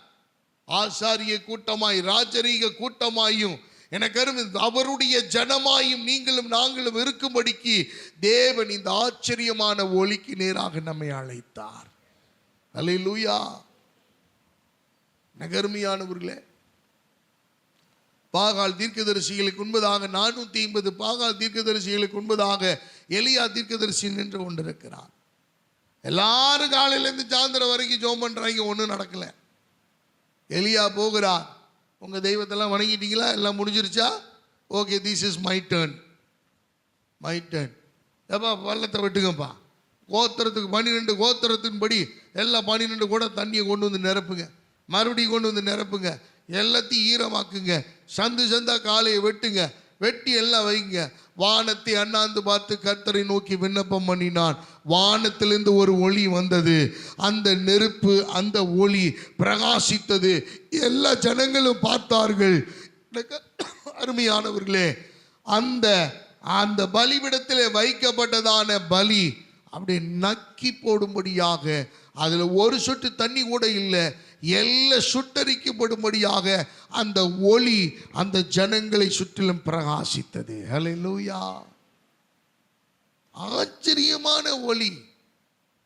Speaker 1: ஆசாரிய கூட்டமாய் ராஜரீக கூட்டமாயும் எனக்கு அவருடைய ஜனமாயும் நீங்களும் நாங்களும் இருக்கும்படிக்கு தேவன் இந்த ஆச்சரியமான ஒளிக்கு நேராக நம்மை அழைத்தார். அல்லேலூயா. நகர்மையானவர்களே, பாகால் தீர்க்கதரிசிகளுக்கு முன்பதாக 450 பாகால் தீர்க்கதரிசிகளுக்கு முன்பதாக எலியா தீர்க்கதரிசி நின்று கொண்டிருக்கிறார். எல்லாரும் காலையிலேருந்து சாயந்தரம் வரைக்கும் ஜெபம் பண்றாங்க, ஒன்றும் நடக்கல. எலியா போகிறார். உங்க தெய்வத்தெல்லாம் வணங்கிட்டீங்களா? எல்லாம் முடிஞ்சிருச்சா? Okay, this is my turn, my turn. ஏப்பா பள்ளத்தை வெட்டுங்கப்பா. கோத்திரத்துக்கு 12 கோத்திரத்தின்படி எல்லா 12 கூட தண்ணியை கொண்டு வந்து நிரப்புங்க, மறுபடியும் கொண்டு வந்து நிரப்புங்க, எல்லாத்தையும் ஈரமாக்குங்க, சந்து சந்தா காலையை வெட்டுங்க, வெட்டி எல்லாம் வைங்க. வானத்தை அண்ணாந்து பார்த்து கர்த்தரை நோக்கி விண்ணப்பம் பண்ணினான். வானத்திலிருந்து ஒரு ஒளி வந்தது. அந்த நெருப்பு, அந்த ஒளி பிரகாசித்தது. எல்லா ஜனங்களும் பார்த்தார்கள். அருமையானவர்களே, அந்த அந்த பலிபிடத்திலே வைக்கப்பட்டதான பலி அப்படி நக்கி போடும்படியாக, அதுல ஒரு சொட்டு தண்ணி கூட இல்லை, எல்லாம் சுட்டரிக்கப்படும்படியாக அந்த ஒளி அந்த ஜனங்களை சுற்றிலும் பிரகாசித்தது. ஹல்லேலூயா. ஆச்சரியமான ஒளி.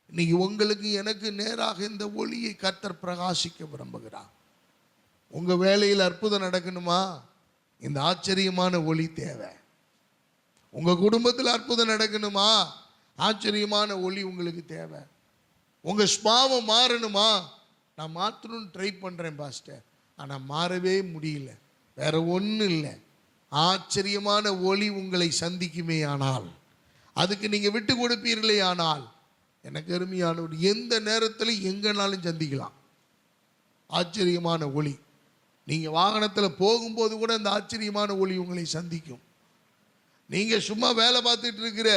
Speaker 1: இன்னைக்கு உங்களுக்கு எனக்கு நேராக இந்த ஒளியை கர்த்தர் பிரகாசிக்க விரும்புகிறார். உங்க வேலையில் அற்புதம் நடக்கணுமா? இந்த ஆச்சரியமான ஒளி தேவை. உங்க குடும்பத்தில் அற்புதம் நடக்கணுமா? ஆச்சரியமான ஒளி உங்களுக்கு தேவை. உங்க ஸ்பாவம் மாறணுமா? நான் மாற்றணும்னு ட்ரை பண்ணுறேன் பாஸ்டர், ஆனால் மாறவே முடியல. வேற ஒன்றும் இல்லை. ஆச்சரியமான ஒளி உங்களை சந்திக்குமே ஆனால், அதுக்கு நீங்கள் விட்டு கொடுப்பீர்களே ஆனால், எனக்கு அருமையான ஒரு எந்த நேரத்தில் எங்கேனாலும் சந்திக்கலாம் ஆச்சரியமான ஒளி. நீங்கள் வாகனத்தில் போகும்போது கூட அந்த ஆச்சரியமான ஒளி உங்களை சந்திக்கும். நீங்கள் சும்மா வேலை பார்த்துட்டு இருக்கிற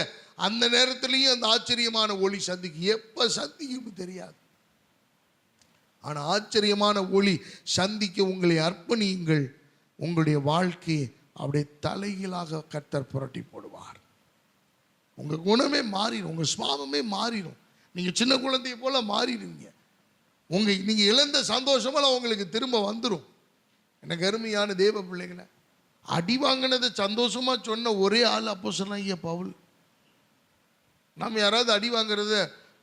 Speaker 1: அந்த நேரத்துலையும் அந்த ஆச்சரியமான ஒளி சந்திக்கும். எப்போ சந்திக்கும்னு தெரியாது. ஆனா ஆச்சரியமான ஒளி சந்திக்க உங்களை அர்ப்பணியுங்கள். உங்களுடைய வாழ்க்கையை அப்படியே தலைகீழாக கர்த்தர் புரட்டி போடுவார். உங்க குணமே மாறிடும், உங்க சுபாவமே மாறிடும். நீங்க சின்ன குழந்தைய போல மாறிடுவீங்க. நீங்க இழந்த சந்தோஷமெல்லாம் உங்களுக்கு திரும்ப வந்துடும். எனக்கு அருமையான தேவ பிள்ளைகளை, அடி வாங்கினதை சந்தோஷமா சொன்ன ஒரே ஆள் அப்போஸ்தலனாகிய பவுல். நாம் யாராவது அடி வாங்குறத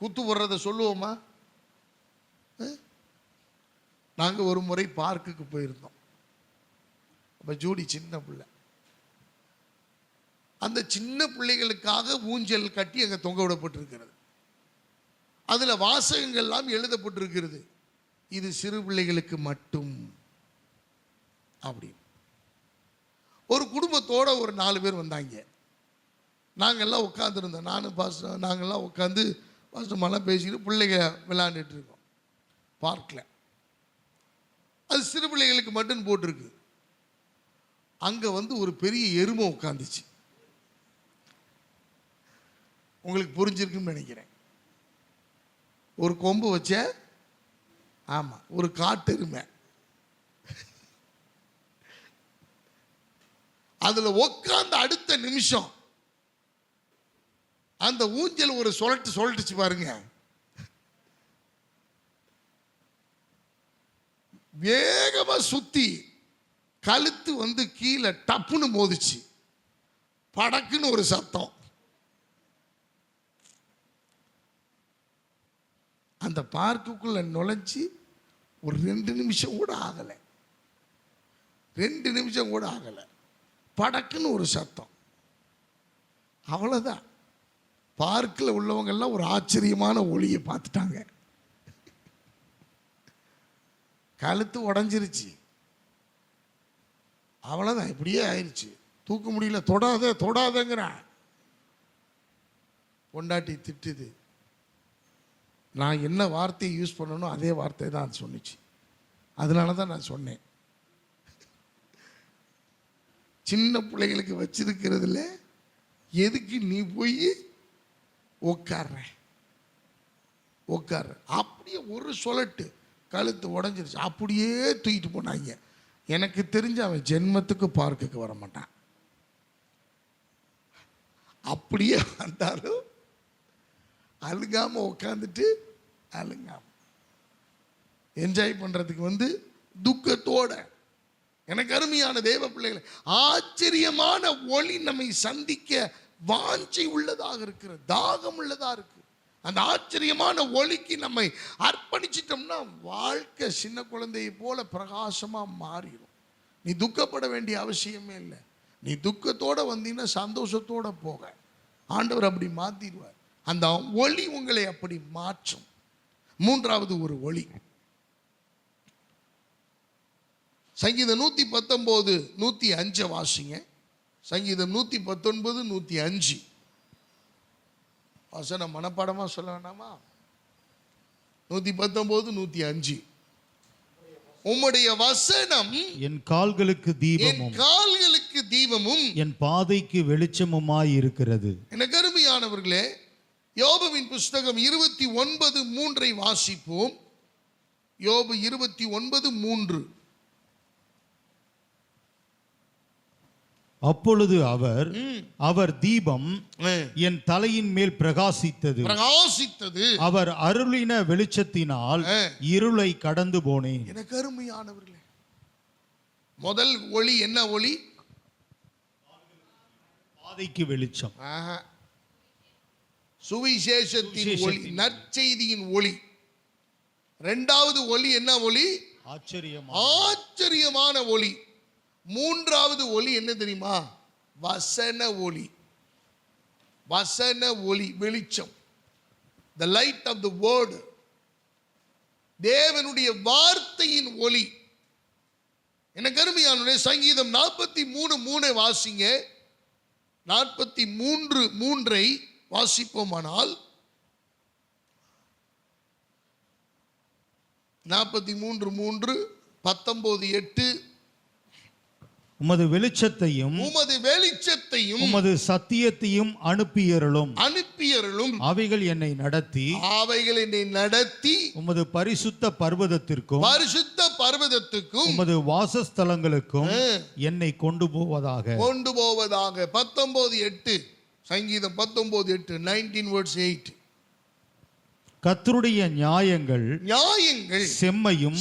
Speaker 1: குத்து போடுறத சொல்லுவோமா? நாங்க ஒரு முறை பார்க்குக்கு போயிருந்தோம். அப்ப ஜூடி சின்ன பிள்ளை. அந்த சின்ன பிள்ளைகளுக்காக ஊஞ்சல் கட்டி அங்கே தொங்க விடப்பட்டிருக்கிறது. அதுல வாசகங்கள் எல்லாம் எழுதப்பட்டிருக்கிறது, இது சிறு பிள்ளைகளுக்கு மட்டும் அப்படி. ஒரு குடும்பத்தோட ஒரு 4 பேர் வந்தாங்க. நாங்கெல்லாம் உட்காந்துருந்தோம். நானும் பாஸ்டர் நாங்கெல்லாம் உட்காந்து பாஸ்டர்மாலாம் பேசிக்கிட்டு பிள்ளைங்க விளையாண்டுட்டு இருக்கோம் பார்க்கல. அது சிறு பிள்ளைகளுக்கு மட்டும் போட்டிருக்கு. அங்க ஒரு பெரிய எருமை உட்காந்துச்சு. உங்களுக்கு புரிஞ்சிருக்குன்னு நினைக்கிறேன். ஒரு கொம்பு வச்ச, ஆமா, ஒரு காட்டெருமை. அதுல உட்கார்ந்த அடுத்த நிமிஷம் அந்த ஊஞ்சல் ஒரு சொல்லிட்டுச்சு பாருங்க. வேகமா சுத்தி கழுத்து கீழே டப்புன்னு மோதிச்சு. படக்குன்னு ஒரு சத்தம். அந்த பார்க்குக்குள்ள நுழைஞ்சி ஒரு 2 நிமிஷம் கூட ஆகலை. 2 நிமிஷம் கூட ஆகலை. படக்குன்னு ஒரு சத்தம். அவ்வளோதான். பார்க்கில் உள்ளவங்கெல்லாம் ஒரு ஆச்சரியமான ஒளியை பார்த்துட்டாங்க. கழுத்து உடஞ்சிருச்சு. அவ்வளோதான், இப்படியே ஆயிடுச்சு. தூக்க முடியல. தொடாதங்கிறான். பொண்டாட்டி திட்டுது. நான் என்ன வார்த்தையை யூஸ் பண்ணணும் அதே வார்த்தை தான் அது சொன்னிச்சு. அதனால தான் நான் சொன்னேன், சின்ன பிள்ளைகளுக்கு வச்சிருக்கிறதுல எதுக்கு நீ போய் உட்கார்ற. அப்படியே ஒரு சொல்லட்டு கழுத்து உடஞ்சிருச்சு. அப்படியே தூக்கிட்டு போனாங்க. எனக்கு தெரிஞ்ச அவன் ஜென்மத்துக்கு பார்க்குக்கு வர மாட்டான். அப்படியே வந்தாலும் அழுகாம உட்காந்துட்டு அழுங்காம என்ஜாய் பண்றதுக்கு துக்கத்தோட. எனக்கு அருமையான தேவ பிள்ளைகளை, ஆச்சரியமான ஒளி நம்மை சந்திக்க வாஞ்சை உள்ளதாக இருக்கிற, தாகம் உள்ளதா இருக்கு. அந்த ஆச்சரியமான ஒளிக்கு நம்மை அர்ப்பணிச்சிட்டோம்னா வாழ்க்கை சின்ன குழந்தையை போல பிரகாசமா மாறிடும். நீ துக்கப்பட வேண்டிய அவசியமே இல்லை. நீ துக்கத்தோட வந்தீங்கன்னா சந்தோஷத்தோட போக ஆண்டவர் அப்படி மாத்திடுவார். அந்த ஒளி உங்களை அப்படி மாற்றும். 3வது ஒரு ஒளி, சங்கீதம் 119 105 வாசிங்க. சங்கீதம் 119 105 வசனம் மனப்பாடமா சொல்ல வேண்டாமா? 119 105. உம்முடைய வசனம்
Speaker 2: என் கால்களுக்கு
Speaker 1: தீபமும்
Speaker 2: என் பாதைக்கு வெளிச்சமுமாய் இருக்கிறது.
Speaker 1: எனக்கு அருமையானவர்களே, யோபுவின் புஸ்தகம் 29:3 வாசிப்போம். யோபு 29:3.
Speaker 2: அப்பொழுது அவர் தீபம் என் தலையின் மேல் பிரகாசித்தது. அவர் அருளின வெளிச்சத்தினால் இருளை கடந்து போனேன்.
Speaker 1: எனக்கு அருமையானவர்களே, முதல் ஒளி என்ன ஒளி?
Speaker 2: பாதைக்கு வெளிச்சம்,
Speaker 1: சுவிசேஷத்தின் ஒளி, நற்செய்தியின் ஒளி. 2வது ஒளி என்ன ஒளி? ஆச்சரியமான ஒளி. 3வது ஒளி என்ன தெரியுமா? வசன ஒளி. வசன ஒளி, வெளிச்சம். the light of the word, தேவனுடைய வார்த்தையின் ஒளி. எனக்கு அருமையானவர்களே, சங்கீதம் 43:3 வாசிங்க. 43:3 வாசிப்போமானால் 43:3 19:8
Speaker 2: உமது வெளிச்சத்தையும்
Speaker 1: உமது சத்தியத்தையும்
Speaker 2: அனுப்பியருளும்.
Speaker 1: அனுப்பியருளும்
Speaker 2: அவைகள் என்னை நடத்தி உமது பரிசுத்த பர்வதத்திற்கும் உமது வாசஸ்தலங்களுக்கும் என்னை கொண்டு போவதாக.
Speaker 1: 19:8 சங்கீதம் 19:8 19:8.
Speaker 2: கர்த்தருடைய நியாயங்கள் செம்மையும்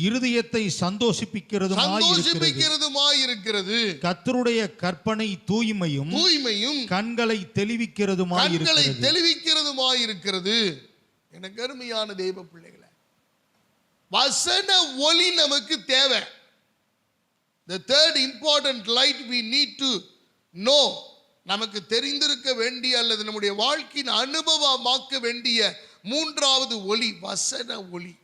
Speaker 2: இருதயத்தை சந்தோஷிப்பிக்கிறதுமாயிருக்கிறது. கர்த்தருடைய கற்பனை தூய்மையும் கண்களை தெளிவிக்கிறதுமாயிருக்கிறது.
Speaker 1: எனக்கு அருமையான தெய்வ பிள்ளைகளே, வசன ஒளி நமக்கு தேவை. The third important light we need to know, நமக்கு தெரிந்திருக்க வேண்டிய அல்லது நம்முடைய வாழ்க்கையின் அனுபவமாக்க வேண்டிய மூன்றாவது ஒளி வசன ஒளி.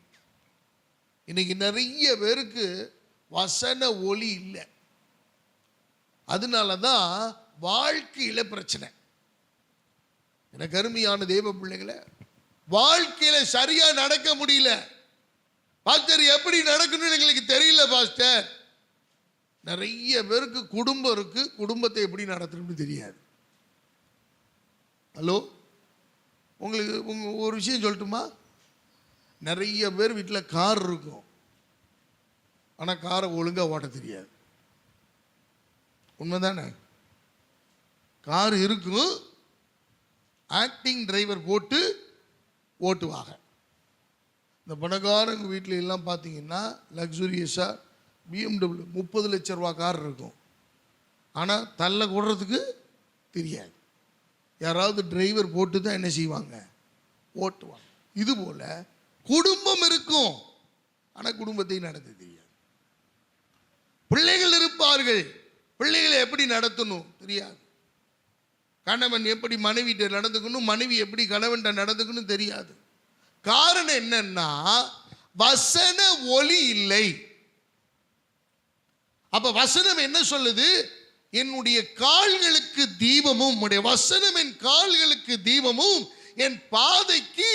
Speaker 1: இன்னைக்கு நிறைய பேருக்கு வசன ஒளி இல்லை. அதனாலதான் வாழ்க்கையில பிரச்சனை. எனக்கு அருமையான தேவ பிள்ளைகளை, வாழ்க்கையில சரியா நடக்க முடியல. பாஸ்டர் எப்படி நடக்கணும்னு எங்களுக்கு தெரியல பாஸ்டர். நிறைய பேருக்கு குடும்பம் இருக்கு, குடும்பத்தை எப்படி நடத்தணும்னு தெரியாது. ஹலோ, உங்களுக்கு ஒரு விஷயம் சொல்லட்டுமா? நிறைய பேர் வீட்டில் கார் இருக்கும், ஆனால் காரை ஒழுங்காக ஓட்ட தெரியாது. உண்மைதானே? கார் இருக்கும், ஆக்டிங் டிரைவர் போட்டு ஓட்டுவாங்க. இந்த பணக்காரங்க வீட்டில எல்லாம் பார்த்தீங்கன்னா லக்ஸுரியஸாக BMW 30 லட்ச ரூபா கார் இருக்கும், ஆனால் தள்ள கூடுறதுக்கு தெரியாது. யாராவது டிரைவர் போட்டு தான் என்ன செய்வாங்க? ஓட்டுவாங்க. இது போல குடும்பம் இருக்கும், ஆனால் குடும்பத்தை நடத்த தெரியாது. பிள்ளைகள் இருப்பார்கள், பிள்ளைகளை எப்படி நடத்தணும் தெரியாது. கணவன் எப்படி மனைவிட்ட நடந்துக்கணும், மனைவி எப்படி கணவன்கிட்ட நடந்துக்கணும் தெரியாது. காரணம் என்னன்னா வசன ஒளி இல்லை. அப்ப வசனம் என்ன சொல்லுது? என்னுடைய கால்களுக்கு தீபமும், உடைய வசனம் என் கால்களுக்கு தீபமும் என் பாதைக்கு.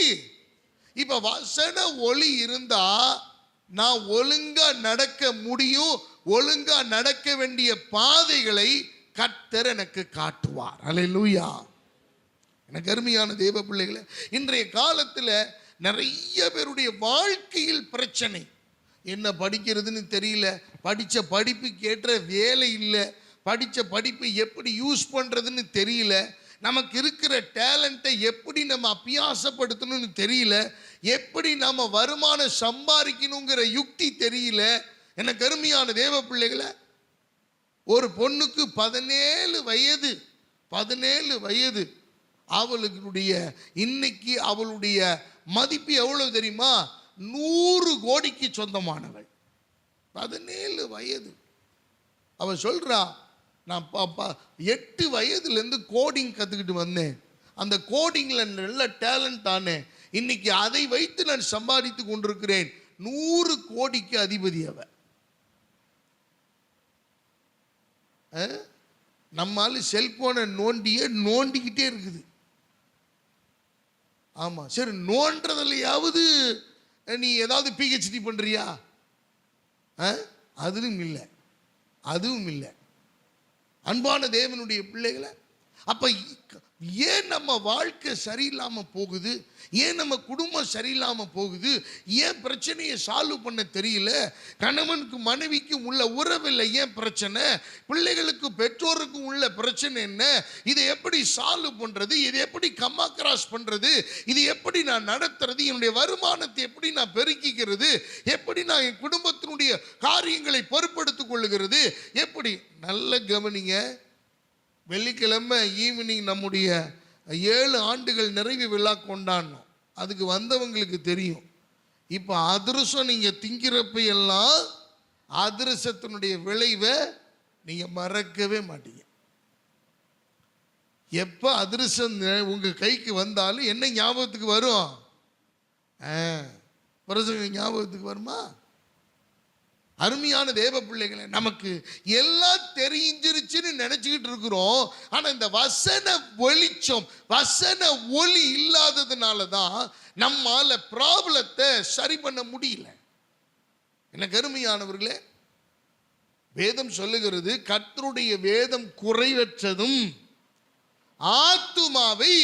Speaker 1: இப்ப வசன ஒளி இருந்தா நான் ஒழுங்கா நடக்க முடியும். ஒழுங்கா நடக்க வேண்டிய பாதைகளை கர்த்தர் எனக்கு காட்டுவார். அல்லேலூயா. எனக்கு அருமையான தேவ பிள்ளைகளே, இன்றைய காலத்துல நிறைய பேருடைய வாழ்க்கையில் பிரச்சனை. என்ன படிக்கிறதுன்னு தெரியல, படித்த படிப்புக்கு ஏற்ற வேலை இல்லை, படித்த படிப்பை எப்படி யூஸ் பண்ணுறதுன்னு தெரியல, நமக்கு இருக்கிற டேலண்ட்டை எப்படி நம்ம அபியாசப்படுத்தணும்னு தெரியல, எப்படி நம்ம வருமானம் சம்பாதிக்கணுங்கிற யுக்தி தெரியல. எனக்கு அருமையான தேவ பிள்ளைகளை, ஒரு பொண்ணுக்கு 17 வயது, அவளுடைய இன்னைக்கு அவளுடைய மதிப்பு எவ்வளவு தெரியுமா? 100 கோடிக்கு சொந்தமானவள். 17 வயது. அவ சொல்றா, நான் 8 வயதுலேருந்து கோடிங் கற்றுக்கிட்டு வந்தேன், அந்த கோடிங்கில் நல்ல டேலண்ட் ஆனேன், இன்னைக்கு அதை வைத்து நான் சம்பாதித்து கொண்டிருக்கிறேன். 100 கோடிக்கு அதிபதி அவ. நம்மால செல்போனை நோண்டிக்கிட்டே இருக்குது. ஆமா, சரி, நோன்றதுலையாவது நீ ஏதாவது PhD பண்றியா? அதுவும் இல்லை. அன்பான தேவனுடைய பிள்ளைகளை, அப்ப ஏன் நம்ம வாழ்க்கை சரியில்லாம போகுது? ஏன் நம்ம குடும்பம் சரியில்லாம போகுது? ஏன் பிரச்சனையை சால்வ் பண்ண தெரியல? கணவனுக்கு மனைவிக்கும் உள்ள உறவில் ஏன் பிரச்சனை? பிள்ளைகளுக்கு பெற்றோருக்கும் உள்ள பிரச்சனை என்ன? இதை எப்படி சால்வ் பண்றது? இதை எப்படி கம்மா கிராஸ் பண்றது? இது எப்படி நான் நடத்துறது? என்னுடைய வருமானத்தை எப்படி நான் பெருக்கிக்கிறது? எப்படி நான் என் குடும்பத்தினுடைய காரியங்களை பொறுப்படுத்திக் கொள்ளுகிறது? எப்படி? நல்ல கவனிங்க. வெள்ளிக்கிழமை ஈவினிங் நம்முடைய 7 ஆண்டுகள் நிறைவு விழா கொண்டாடணும். அதுக்கு வந்தவங்களுக்கு தெரியும். இப்போ அதிரசம் நீங்கள் திங்கிறப்ப எல்லாம் அதிரசத்தினுடைய விளைவை நீங்கள் மறக்கவே மாட்டீங்க. எப்போ அதிரசம் உங்கள் கைக்கு வந்தாலும் என்ன ஞாபகத்துக்கு வரும்? பிரசங்க ஞாபகத்துக்கு வருமா? அருமையான தேவ பிள்ளைகளை, நமக்கு எல்லாம் தெரிஞ்சிருச்சுன்னு நினைச்சுக்கிட்டு இருக்கிறோம். ஆனா இந்த வசன வெளிச்சம், வசன ஒளி இல்லாததுனால தான் நம்மால ப்ராப்ளத்தை சரி பண்ண முடியல. எனக்கு அருமையானவர்களே, வேதம் சொல்லுகிறது, கர்த்தருடைய வேதம் குறைவற்றதும் ஆத்துமாவை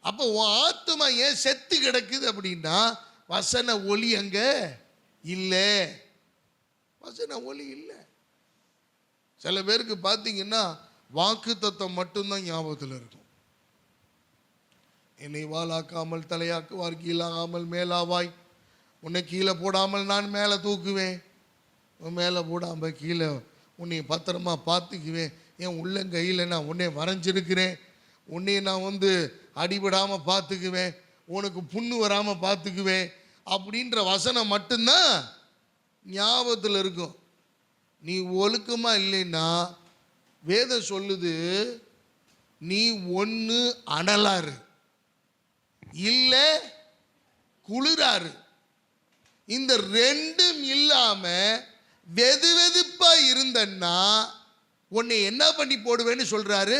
Speaker 1: அப்போ உன் ஆத்துமா ஏன் செத்து கிடக்குது அப்படின்னா வசன ஒளி அங்க இல்லை. வசன ஒளி இல்லை. சில பேருக்கு பார்த்தீங்கன்னா வாக்குத்தத்தம் மட்டும்தான் ஞாபகத்தில் இருக்கும். என்னை வாளாக்காமல் தலையாக்குவார், கீழாகாமல் மேலாவாய், உன்னை கீழே போடாமல் நான் மேலே தூக்குவேன், மேலே போடாமல் கீழே உன்னை பத்திரமா பார்த்துக்குவேன், என் உள்ளங்கையில் நான் உன்னை வரைஞ்சிருக்கிறேன், உன்னை நான் அடிபடாமல் பார்த்துக்குவேன், உனக்கு புண்ணு வராமல் பார்த்துக்குவேன் அப்படின்ற வசனம் மட்டும்தான் ஞாபகத்தில் இருக்கும். நீ ஒழுக்கமாக இல்லைன்னா வேதம் சொல்லுது, நீ ஒன்று அனலாரு இல்லை குளிராரு. இந்த ரெண்டும் இல்லாம வெது வெதுப்பா இருந்தன்னா உன்னை என்ன பண்ணி போடுவேன்னு சொல்றாரு.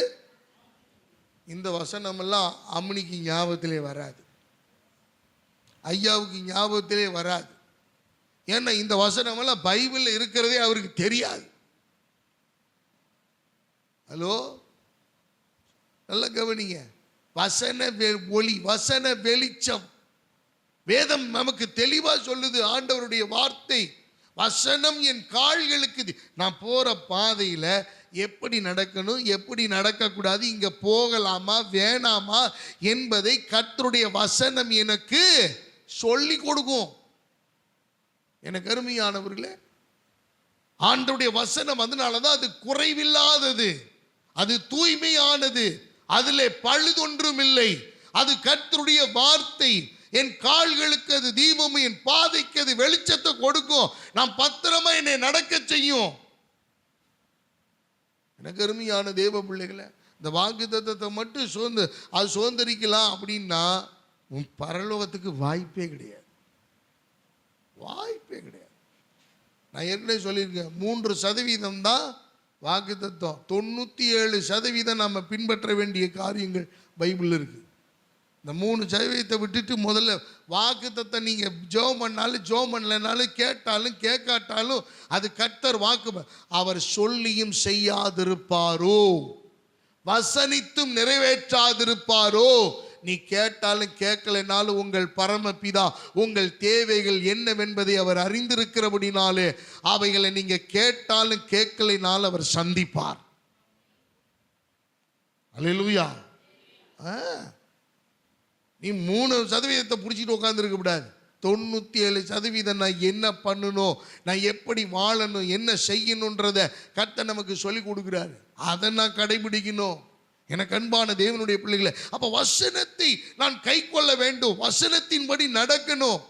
Speaker 1: இந்த வசனம் எல்லாம் அம்னிக்கு ஞாபகத்திலே வராது, ஐயாவுக்கு ஞாபகத்திலே வராது. ஏன்னா இந்த வசனம் எல்லாம் பைபிளில் இருக்கிறதே அவருக்கு தெரியாது. ஹலோ, நல்லா கவனிங்க. வசன ஒளி, வசன வெளிச்சம். வேதம் நமக்கு தெளிவா சொல்லுது, ஆண்டவருடைய வார்த்தை வசனம் என் கால்களுக்கு. நான் போற பாதையில எப்படி நடக்கணும், எப்படி நடக்கக்கூடாது, இங்க போகலாமா வேணாமா என்பதை கர்த்தருடைய வசனம் எனக்கு சொல்லி கொடுக்கும். எனக்கு அருமையானவர்களே, ஆண்டவருடைய வசனம் அதனாலதான் அது குறைவில்லாதது, அது தூய்மையானது, அதிலே பழுதொன்றும் இல்லை. அது கர்த்தருடைய வார்த்தை. என் கால்களுக்கு அது தீபமும் என் பாதைக்கு அது வெளிச்சத்தை கொடுக்கும். நான் பத்திரமா என்னை நடக்க செய்யும். எனக்கு அருமையான தேவ பிள்ளைகளை, இந்த வாக்குத்தத்தத்தை மட்டும் சுதந்திரிக்கலாம் அப்படின்னா உன் பரலோகத்துக்கு வாய்ப்பே கிடையாது, வாய்ப்பே கிடையாது. நான் ஏற்கனவே சொல்லியிருக்கேன், 3% தான் வாக்குத்தத்தம். 97% நம்ம பின்பற்ற வேண்டிய காரியங்கள் பைபிள் இருக்கு. இந்த 3% விட்டுட்டு முதல்ல வாக்குத்தத்தை நீங்க ஜெபம் பண்ணாலும் ஜெபம் பண்ணலனாலும் கேட்டாலும் கேட்காட்டாலும் அது கர்த்தர் வாக்கு. அவர் சொல்லியும் செய்யாதிருப்பாரோ, வசனித்தும் நிறைவேற்றாதிருப்பாரோ. நீ கேட்டாலும் கேட்கலைனாலும் உங்கள் பரமபிதா உங்கள் தேவைகள் என்னவென்பதை அவர் அறிந்திருக்கிறபடினாலே அவைகளை நீங்க கேட்டாலும் கேட்கலைனாலும் அவர் சந்திப்பார். அல்லேலூயா. நீ 3% பிடிச்சிட்டு உட்காந்துருக்க கூடாது. 97% நான் என்ன பண்ணணும், நான் எப்படி வாழணும், என்ன செய்யணுன்றத கர்த்தர் நமக்கு சொல்லி கொடுக்கிறாரு. அதை நான் கடைபிடிக்கணும். எனக்கு அன்பான தேவனுடைய பிள்ளைகளை, அப்ப வசனத்தை நான் கை கொள்ள வேண்டும், வசனத்தின்படி நடக்கணும்.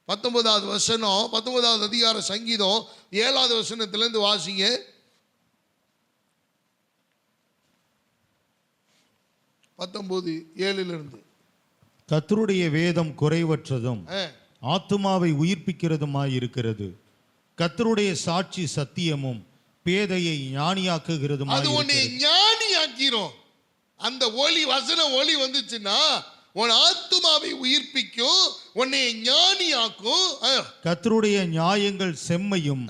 Speaker 1: 19வது வசனம், 19வது அதிகார சங்கீதம் 7வது வசனத்திலிருந்து வாசிங்க. 19:7
Speaker 2: கர்த்தருடைய வேதம் குறைவற்றதும் ஆத்துமாவை உயிர்ப்பிக்கிறதுமாய் இருக்கிறது. கர்த்தருடைய சாட்சி சத்தியமும் பேதையை ஞானியாக்குகிறதுமாய். அது
Speaker 1: உன்னை ஞானியாக்கிறோம். அந்த ஒளி, வசன ஒளி வந்துச்சுன்னா உன் ஆத்துமாவை உயிர்ப்பிக்கும், உன்னை ஞானியாக்கும்.
Speaker 2: கர்த்தருடைய நியாயங்கள் செம்மையும்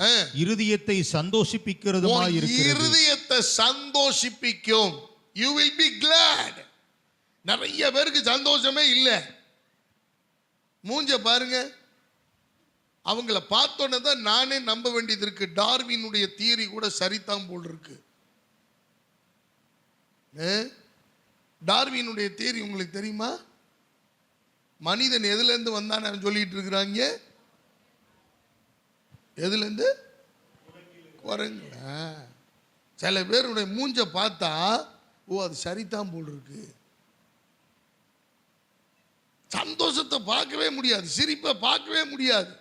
Speaker 2: இருதயத்தை சந்தோஷிப்பிக்கிறதுமாய் இருக்கிறது.
Speaker 1: இருதயத்தை சந்தோஷிப்பிக்கும். You will be glad. நிறைய பேருக்கு சந்தோஷமே இல்லை. மூஞ்ச பாருங்க, அவங்கள பார்த்தோன்னே தான் நானே நம்ப வேண்டியது இருக்கு. டார்வினுடைய தியரி கூட சரிதான் போல் இருக்கு. டார்வினுடைய தியரி உங்களுக்கு தெரியுமா? மனிதன் எதுல இருந்து வந்தான்னு சொல்லிட்டு இருக்கிறாங்க. எதுல இருந்து? குரங்கு. சில பேருடைய மூஞ்ச பார்த்தா ஓ அது சரிதான் போல் இருக்கு. சந்தோஷத்தை பார்க்கவே முடியாது, சிரிப்பை பார்க்கவே முடியாது,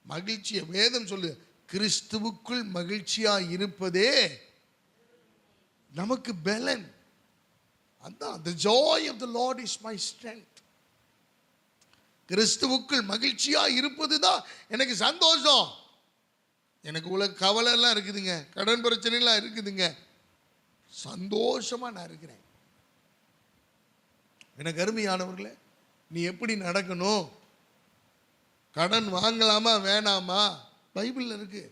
Speaker 1: மகிழ்ச்சியை. வேதம் சொல்லு, கிறிஸ்துவுக்குள் மகிழ்ச்சியா இருப்பதே நமக்கு பலன். அதான் the joy of the Lord is my strength. கிறிஸ்துவுக்குள் மகிழ்ச்சியா இருப்பதுதான் எனக்கு சந்தோஷம். எனக்கு உலக கவலை எல்லாம் இருக்குதுங்க, கடன் பிரச்சனை எல்லாம் இருக்குதுங்க, சந்தோஷமா நான் இருக்கிறேன். எனக்கு அருமையானவர்களே, நீ எப்படி நடக்கணும், கடன் வாங்கலாமா வேணாமா பைபிள்ல இருக்கு.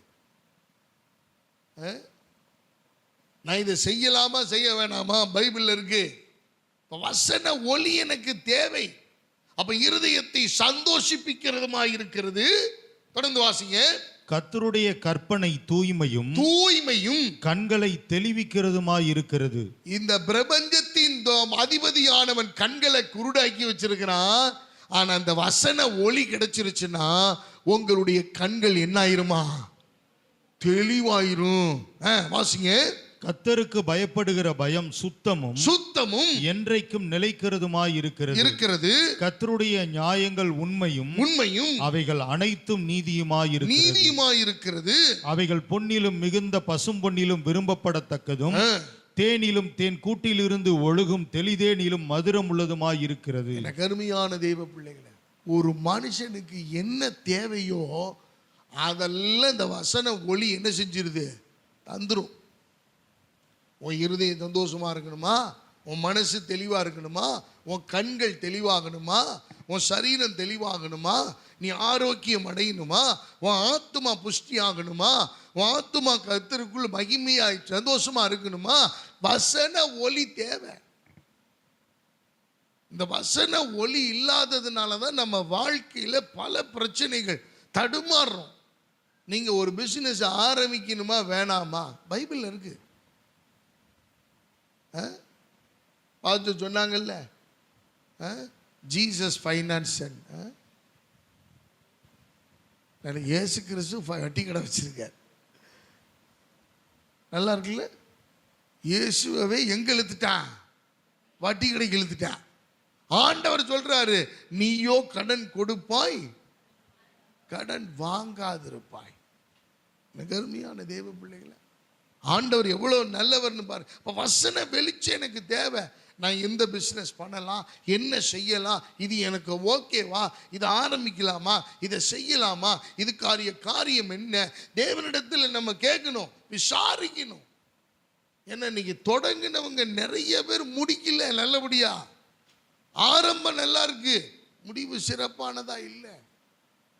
Speaker 1: நான் இதை செய்யலாமா செய்ய வேணாமா பைபிள்ல இருக்கு. வசன ஒளி எனக்கு தேவை. அப்ப இருதயத்தை சந்தோஷிப்பிக்கிறதுமாய் இருக்கிறது. தொடர்ந்து வாசிங்க.
Speaker 2: கர்த்தருடைய கற்பனை தூய்மையும் கண்களை தெளிவிக்கிறதுமாய் இருக்கிறது.
Speaker 1: இந்த பிரபஞ்சத்தின் அதிபதியானவன் கண்களை குருடாக்கி வச்சிருக்கிறான். ஆனா அந்த வசன ஒளி கிடைச்சிருச்சுன்னா உங்களுடைய கண்கள் என்ன ஆயிருமா? தெளிவாயிரும். வாசிங்க.
Speaker 2: கர்த்தருக்கு பயப்படுகிற பயம் சுத்தமும் என்றைக்கும் நிலைக்கிறதுமாய் இருக்கிறது. கர்த்தருடைய நியாயங்கள் உண்மையும் அவைகள் அனைத்தும் நீதியுமாய் இருக்கிறது. அவைகள் பொன்னிலும் மிகுந்த பசும் பொன்னிலும் விரும்பப்படத்தக்கதும் தேனிலும் தேன் கூட்டிலிருந்து ஒழுகும் தெளிதேனிலும் மதுரம் உள்ளதுமாய் இருக்கிறது.
Speaker 1: கருமையான தெய்வ பிள்ளைகளே, ஒரு மனுஷனுக்கு என்ன தேவையோ அதெல்லாம் இந்த வசன ஒளி என்ன செஞ்சிருது? தந்துரும். உன் இருதயம் சந்தோஷமா இருக்கணுமா? உன் மனசு தெளிவா இருக்கணுமா? உன் கண்கள் தெளிவாகணுமா? உன் சரீரம் தெளிவாகணுமா? நீ ஆரோக்கியம் அடையணுமா? உன் ஆத்துமா புஷ்டி ஆகணுமா? உன் ஆத்துமா கர்த்தருக்குள் மகிமையாய் சந்தோஷமா இருக்கணுமா? வசன ஒளி தேவை. இந்த வசன ஒளி இல்லாததுனாலதான் நம்ம வாழ்க்கையில பல பிரச்சனைகள், தடுமாறுறோம். நீங்க ஒரு பிசினஸ் ஆரம்பிக்கணுமா வேணாமா? பைபிள்ல இருக்கு. பார்த்து சொன்னாங்கல்ல, ஜீசஸ் ஃபைனான்ஸ். இயேசு கிறிஸ்து வட்டி கடை வச்சிருக்கார். நல்லா இருக்குல்ல? இயேசுவே எங்க இழுத்துட்டான்? வட்டி கடைக்கு இழுத்துட்டான். ஆண்டவர் சொல்றாரு, நீயோ கடன் கொடுப்பாய், கடன் வாங்காதிருப்பாய். அருமையான தேவ பிள்ளைகளை, ஆண்டவர் எவ்வளவு நல்லவர்னு பாரு. இப்போ வசன வெளிச்சம் எனக்கு தேவை. நான் எந்த பிஸ்னஸ் பண்ணலாம், என்ன செய்யலாம், இது எனக்கு ஓகேவா, இதை ஆரம்பிக்கலாமா, இதை செய்யலாமா, இது காரியம் என்ன, தேவனிடத்தில் நம்ம கேட்கணும், விசாரிக்கணும். ஏன்னா இன்னைக்கு தொடங்கினவங்க நிறைய பேர் முடிக்கல நல்லபடியா. ஆரம்பம் நல்லா இருக்கு, முடிவு சிறப்பானதா இல்லை.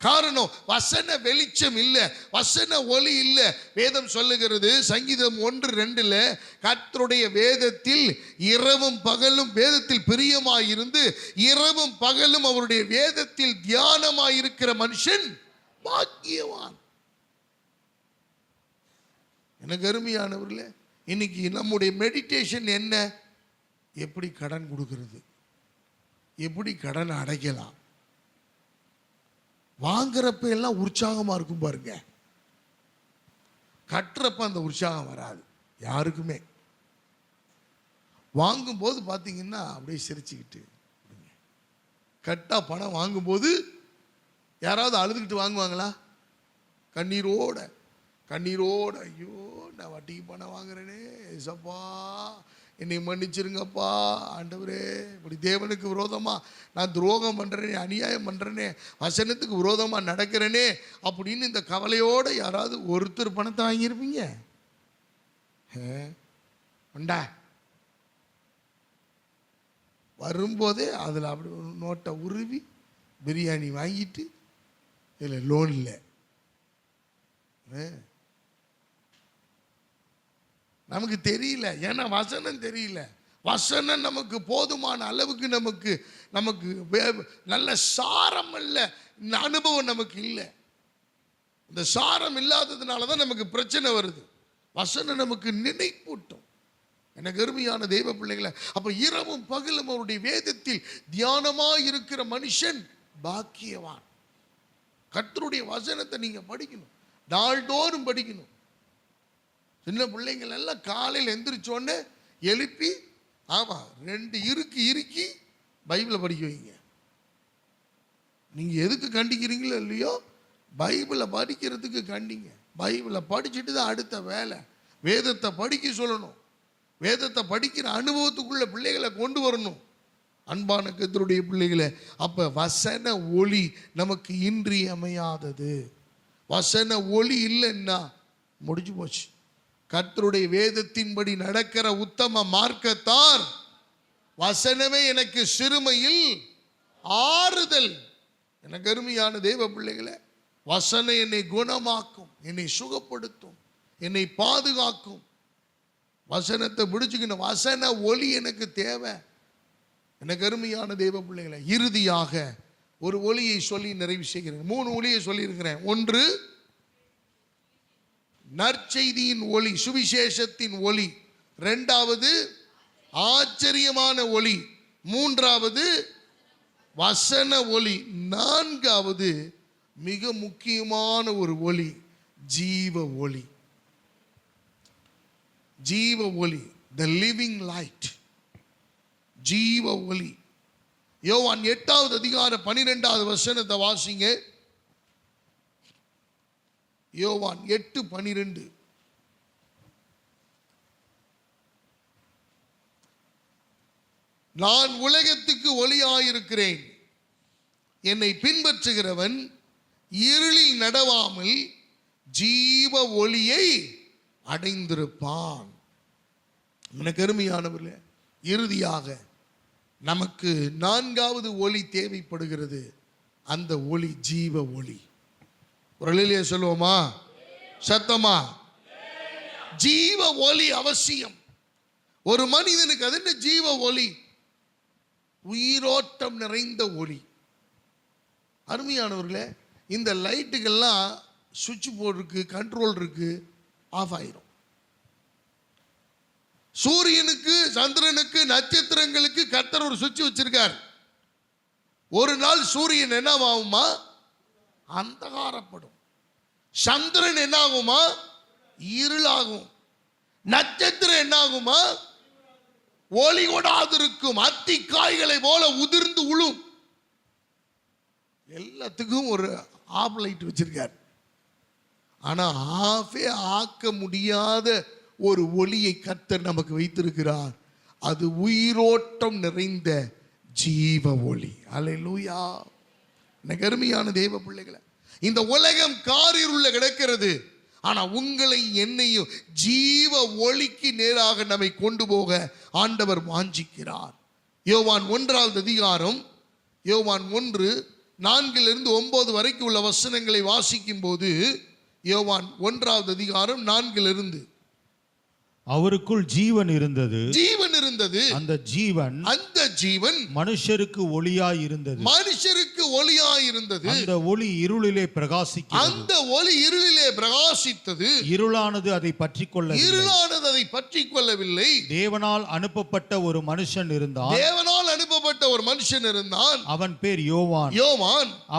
Speaker 1: காரணம் வசன வெளிச்சம் இல்லை, வசன ஒளி இல்லை. வேதம் சொல்லுகிறது, சங்கீதம் 1:2, கர்த்தருடைய வேதத்தில் இரவும் பகலும், வேதத்தில் பிரியமாயிருந்து இரவும் பகலும் அவருடைய வேதத்தில் தியானமாயிருக்கிற மனுஷன் பாக்கியவான். எனக்கு அருமையானவர்களே, இன்னைக்கு நம்முடைய மெடிடேஷன் என்ன? எப்படி கடன் கொடுக்கிறது, எப்படி கடன் அடைக்கலாம். வாங்குறப்ப எல்லாம் உற்சாகமா இருக்கும் பாருங்க, கட்டுறப்ப அந்த உற்சாகம் வராது யாருக்குமே. வாங்கும்போது பார்த்தீங்கன்னா அப்படியே சிரிச்சுக்கிட்டு, கட்டா பணம் வாங்கும்போது யாராவது அழுதுகிட்டு வாங்குவாங்களா? கண்ணீரோட ஐயோ நான் வட்டிக்கு பணம் வாங்குறேனே, ஏசப்பா என்னை மன்னிச்சிருங்கப்பா, ஆண்டவரே இப்படி தேவனுக்கு விரோதமா நான் துரோகம் பண்றேனே, அநியாயம் பண்றேனே, வசனத்துக்கு விரோதமா நடக்கிறேனே அப்படின்னு இந்த கவலையோட யாராவது ஒருத்தர் பணத்தை வாங்கியிருப்பீங்க? உண்டா? வரும்போதே அதில் அப்படி ஒரு நோட்டை உருவி பிரியாணி வாங்கிட்டு, இதில் லோன் இல்லை. நமக்கு தெரியல, ஏன்னா வசனம் தெரியல. வசனம் நமக்கு போதுமான அளவுக்கு நமக்கு நல்ல சாரம் இல்லை, இந்த அனுபவம் நமக்கு இல்லை. இந்த சாரம் இல்லாததுனால தான் நமக்கு பிரச்சனை வருது. வசனம் நமக்கு நினைப்பூட்டும். எனக்கு அருமையான தெய்வ பிள்ளைகளை, அப்ப இரவும் பகலும் அவருடைய வேதத்தில் தியானமாய் இருக்கிற மனுஷன் பாக்கியவான். கர்த்தருடைய வசனத்தை நீங்க படிக்கணும், நாள்தோறும் படிக்கணும். சின்ன பிள்ளைங்கள் எல்லாம் காலையில் எந்திரிச்சோன்னு எழுப்பி, ஆமா 2 இறுக்கி பைபிளை படிக்க வைங்க. நீங்க எதுக்கு கண்டிக்கிறீங்களோ இல்லையோ, பைபிளை படிக்கிறதுக்கு கண்டிங்க. பைபிளை படிச்சுட்டு தான் அடுத்த வேலை. வேதத்தை படிக்க சொல்லணும். வேதத்தை படிக்கிற அனுபவத்துக்குள்ள பிள்ளைகளை கொண்டு வரணும். அன்பான கர்த்தருடைய பிள்ளைகளை, அப்ப வசன ஒளி நமக்கு இன்றியமையாதது. வசன ஒளி இல்லைன்னா முடிஞ்சு போச்சு. கர்த்தருடைய வேதத்தின்படி நடக்கிற உத்தம மார்க்கத்தார், வசனமே எனக்கு சிறுமையில் ஆறுதல். எனக்கு அருமையான தேவ பிள்ளைகளே, வசனம் என்னை குணமாக்கும், என்னை சுகப்படுத்தும், என்னை பாதுகாக்கும். வசனத்தை பிடிச்சுக்கணும். வசன ஒளி எனக்கு தேவை. எனக்கு அருமையான தேவ பிள்ளைகளை, இறுதியாக ஒரு ஒளியை சொல்லி நிறைவு செய்கிறேன். 3 ஒளியை சொல்லியிருக்கிறேன். ஒன்று நற்செய்தியின் ஒளி, சுவிசேஷத்தின் ஒளி. 2வது ஆச்சரியமான ஒளி. 3வது வசன ஒளி. 4வது மிக முக்கியமான ஒரு ஒளி, ஜீவ ஒளி. ஜீவ ஒளி, த லிவிங் லைட், ஜீவ ஒளி. யோவான் 8வது அதிகாரம் 12வது வசனத்தை வாசிங்க. யோவான் 8:12. நான் உலகத்துக்கு ஒளியாயிருக்கிறேன். என்னை பின்பற்றுகிறவன் இருளில் நடவாமல் ஜீவ ஒளியை அடைந்திருப்பான். எனக்கு அருமையானவர்களே, இறுதியாக நமக்கு 4வது ஒளி தேவைப்படுகிறது. அந்த ஒளி ஜீவ ஒளி. ஒரு அல்லேலூயா சொல்லுவோமா சத்தமா? ஜீவ ஒளி அவசியம். ஒரு மனிதனுக்கு அது என்ன ஜீவ ஒளி? உயிரோட்டம் நிறைந்த ஒளி. அருமையானவர்களே, இந்த லைட்டுகள்லாம் சுவிட்ச் போர்டு இருக்கு, கண்ட்ரோல் இருக்கு, ஆஃப் ஆயிரும். சூரியனுக்கு, சந்திரனுக்கு, நட்சத்திரங்களுக்கு கர்த்தர் ஒரு சுவிட்ச் வச்சிருக்கார். ஒரு நாள் சூரியன் என்ன ஆகுமா? அந்தகாரப்படும். சந்திரன் என்ன ஆகுமா? இருளாகும். நட்சத்திரம் என்ன ஆகுமா? ஒளி கொடாது இருக்கும். அத்தி காய்களை போல உதிர்ந்து உழும். எல்லாத்துக்கும் ஒரு ஆஃப் லைட் வச்சிருக்கார். ஆனா ஆஃபே ஆக்க முடியாத ஒரு ஒளியை கர்த்தர் நமக்கு வைத்திருக்கிறார். அது உயிரோட்டம் நிறைந்த ஜீவ ஒளி. அல்லேலூயா. எனக்கு அருமையான தேவ பிள்ளைகளை, இந்த உலகம் காரிருள்ள கிடக்கிறது. ஆனா உங்களை என்னையும் ஜீவ ஒளிக்கு நேராக நம்மை கொண்டு போக ஆண்டவர் வாஞ்சிக்கிறார். யோவான் 1வது அதிகாரம், யோவான் 1:4-9 வரைக்கும் உள்ள வசனங்களை வாசிக்கும் போது, யோவான் 1வது அதிகாரம் 4
Speaker 2: அவருக்குள் ஜீவன் இருந்தது.
Speaker 1: ஜீவன் இருந்தது.
Speaker 2: அந்த ஜீவன் மனுஷருக்கு ஒளியாய் இருந்தது.
Speaker 1: மனுஷருக்கு ஒளியாய் இருந்தது.
Speaker 2: அந்த ஒளி இருளிலே பிரகாசிக்கிறது.
Speaker 1: அந்த ஒளி இருளிலே பிரகாசித்தது.
Speaker 2: இருளானது அதை பற்றிக் கொள்ளவில்லை. தேவனால் அனுப்பப்பட்ட ஒரு மனுஷன் இருந்தான். அவன் பேர் யோவான்.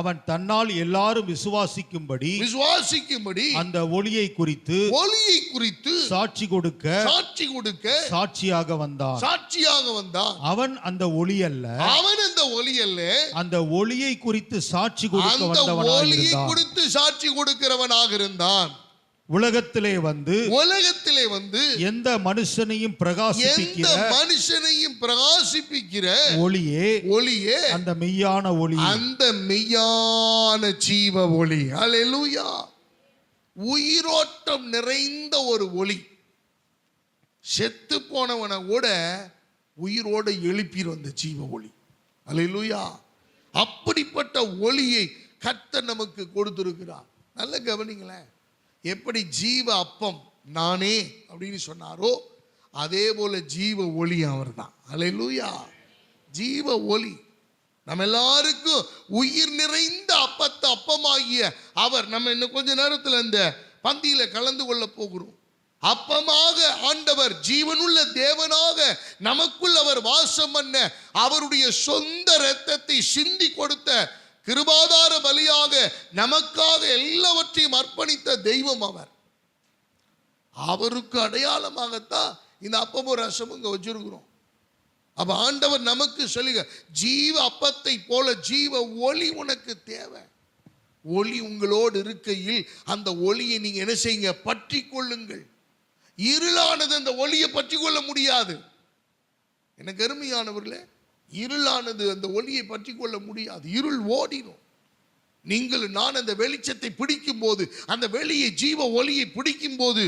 Speaker 2: அவன் தன்னால் எல்லாரும் விசுவாசிக்கும்படி அந்த ஒளியை குறித்து சாட்சி கொடுக்க சாட்சியாக வந்தான். அவன் அந்த ஒளி அல்ல. அந்த ஒளியை குறித்து சாட்சி கொடுக்கிறவனாக இருந்தான். உலகத்திலே வந்து எந்த மனுஷனையும் பிரகாசிப்பிக்கிற ஒளியே அந்த மெய்யான ஒளி,
Speaker 1: அந்த மெய்யான ஜீவ ஒளி. அல்லேலூயா. உயிரோட்டம் நிறைந்த ஒரு ஒளி. செத்து போனவனை கூட உயிரோட எழுப்பிடும் அந்த ஜீவ ஒளி. அல்லேலூயா. அப்படிப்பட்ட ஒளியை கர்த்தர் நமக்கு கொடுத்திருக்கிறார். நல்ல கவனிங்களேன். எப்படி ஜீவ அப்பம் நானே அப்படின்னு சொன்னாரோ, அதே போல ஜீவ ஒளி அவர் தான். அல்லேலூயா. ஜீவ ஒளி நம்ம எல்லாருக்கும் உயிர் நிறைந்த அப்பமாகிய அவர் நம்ம இன்னும் கொஞ்ச நேரத்தில் இந்த பந்தியில கலந்து கொள்ள போகிறோம். அப்பமாக ஆண்டவர், ஜீவனுள்ள தேவனாக நமக்குள் அவர் வாசம் பண்ண, அவருடைய சொந்த இரத்தத்தை சிந்தி கொடுத்த, கிருபாதார பலியாக நமக்காக எல்லாவற்றையும் அர்ப்பணித்த தெய்வம் அவர். அவருக்கு அடையாளமாகத்தான் இந்த அப்பமும் ரசமும் இங்க வச்சிருக்கிறோம். அப்ப ஆண்டவர் நமக்கு சொல்லுங்க, ஜீவ அப்பத்தை போல ஜீவ ஒளி உனக்கு தேவை. ஒளி உங்களோடு இருக்கையில் அந்த ஒளியை நீங்க என்ன செய்யுங்க? பற்றி கொள்ளுங்கள். இருளானது அந்த ஒளியை பற்றி கொள்ள முடியாது. எனக்கு அருமையானவர்களே, இருளானது அந்த ஒளியை பற்றி கொள்ள முடியாது. இருள் ஓடிடும். நீங்கள் நான் அந்த வெளிச்சத்தை பிடிக்கும் போது, அந்த வெளியை ஜீவ ஒளியை பிடிக்கும் போது,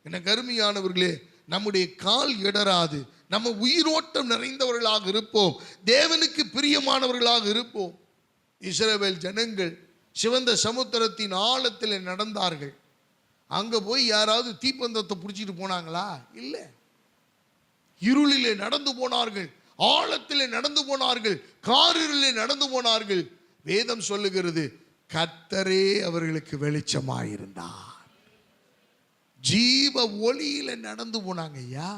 Speaker 1: எனக்கு அருமையானவர்களே, நம்முடைய கால் இடராது. நம்ம உயிரோட்டம் நிறைந்தவர்களாக இருப்போம். தேவனுக்கு பிரியமானவர்களாக இருப்போம். இஸ்ரவேல் ஜனங்கள் சிவந்த சமுத்திரத்தின் ஆழத்தில் நடந்தார்கள். அங்க போய் யாராவது தீப்பந்தத்தை பிடிச்சிட்டு போனாங்களா? இல்லை. இருளிலே நடந்து போனார்கள். ஆழத்திலே நடந்து போனார்கள், காரிருளிலே நடந்து போனார்கள். வேதம் சொல்லுகிறது, கர்த்தரே அவர்களுக்கு வெளிச்சமாயிருந்தார். ஜீவ ஒளியில நடந்து போனாங்க. ஐயா,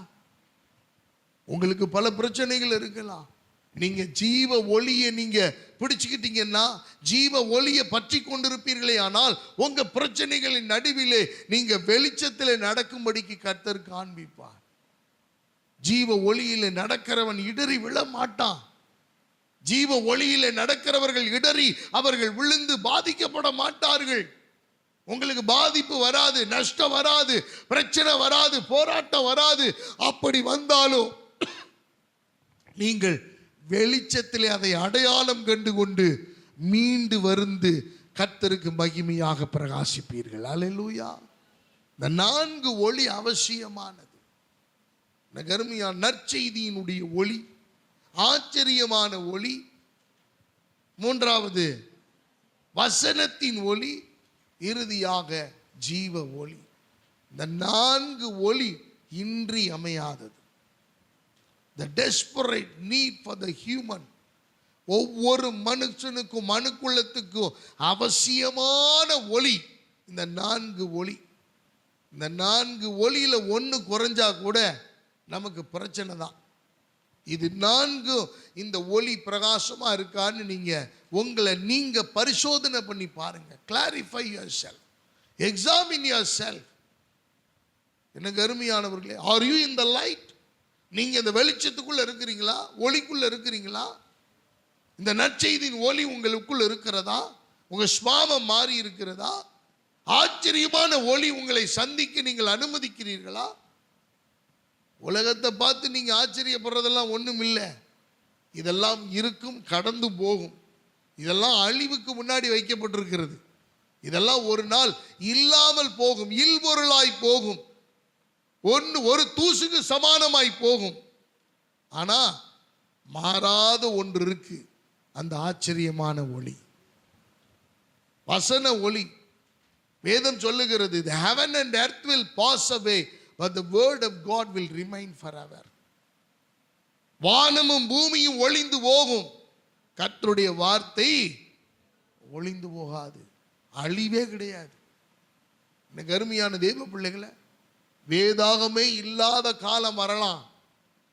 Speaker 1: உங்களுக்கு பல பிரச்சனைகள் இருக்கலாம். நீங்க ஜீவ ஒளியை நீங்க பிடிச்சுக்கிட்டீங்கன்னா, ஜீவ ஒளியை பற்றி கொண்டிருப்பீர்களே, ஆனால் உங்க பிரச்சனைகளின் நடுவிலே நீங்க வெளிச்சத்தில் நடக்கும்படிக்கு கர்த்தர் காண்பிப்பார். ஜீவ ஒளியில நடக்கிறவன் இடறி விழ மாட்டான். ஜீவ ஒளியில நடக்கிறவர்கள் இடறி அவர்கள் விழுந்து பாதிக்கப்பட மாட்டார்கள். உங்களுக்கு பாதிப்பு வராது, நஷ்டம் வராது, பிரச்சனை வராது, போராட்டம் வராது. அப்படி வந்தாலும் நீங்கள் வெளிச்சத்திலே அதை அடையாளம் கண்டு கொண்டு மீண்டு வந்து கர்த்தருக்கு மகிமையாக பிரகாசிப்பீர்கள். அல்லேலூயா. இந்த 4 ஒளி அவசியமானது. கருமையான நற்செய்தியினுடைய ஒளி, ஆச்சரியமான ஒளி, 3வது வசனத்தின் ஒளி, இறுதியாக ஜீவ ஒளி. இந்த 4 ஒளி இன்றி அமையாதது. The desperate need for the human. ஒவ்வொரு மனுஷனுக்கும், மனுக்குலத்துக்கும் அவசியமான ஒளி இந்த 4 ஒளி. இந்த 4 ஒளியில ஒன்று குறைஞ்சா கூட நமக்கு பிரச்சனை தான். இது 4 இந்த ஒளி பிரகாசமா இருக்கான்னு உங்களை நீங்க பரிசோதனை பண்ணி பாருங்க. Clarify your self, examine your self. எனக்கு அருமையானவர்களே, are you in the light? நீங்க இந்த வெளிச்சத்துக்குள்ள இருக்கிறீங்களா? ஒளிக்குள்ள இருக்கிறீங்களா? இந்த நற்செய்தியின் ஒளி உங்களுக்குள்ள இருக்கிறதா? உங்க சுபாவம் மாறி இருக்கிறதா? ஆச்சரியமான ஒளி உங்களை சந்திக்க நீங்கள் அனுமதிக்கிறீர்களா? உலகத்தை பார்த்து நீங்க ஆச்சரியப்படுறதெல்லாம் ஒண்ணும் இல்லை. இதெல்லாம் இருக்கும், கடந்து போகும். இதெல்லாம் அழிவுக்கு முன்னாடி வைக்கப்பட்டிருக்கிறது. இதெல்லாம் ஒரு நாள் இல்லாமல் போகும், இல்பொருளாய் போகும், ஒரு தூசுக்கு சமானமாய் போகும். ஆனா மாறாத ஒன்று இருக்கு, அந்த ஆச்சரியமான ஒளி, வசன ஒளி. வேதம் சொல்லுகிறது, the heaven and earth will pass away but the word of God will remain forever. வானமும் பூமியும் ஒளிந்து போகும், கர்த்தருடைய வார்த்தை ஒளிந்து போகாது, அழிவே கிடையாது. எனக்கு அருமையான தேவ பிள்ளைகளை, வேதாகமே இல்லாத காலம் வரலாம்.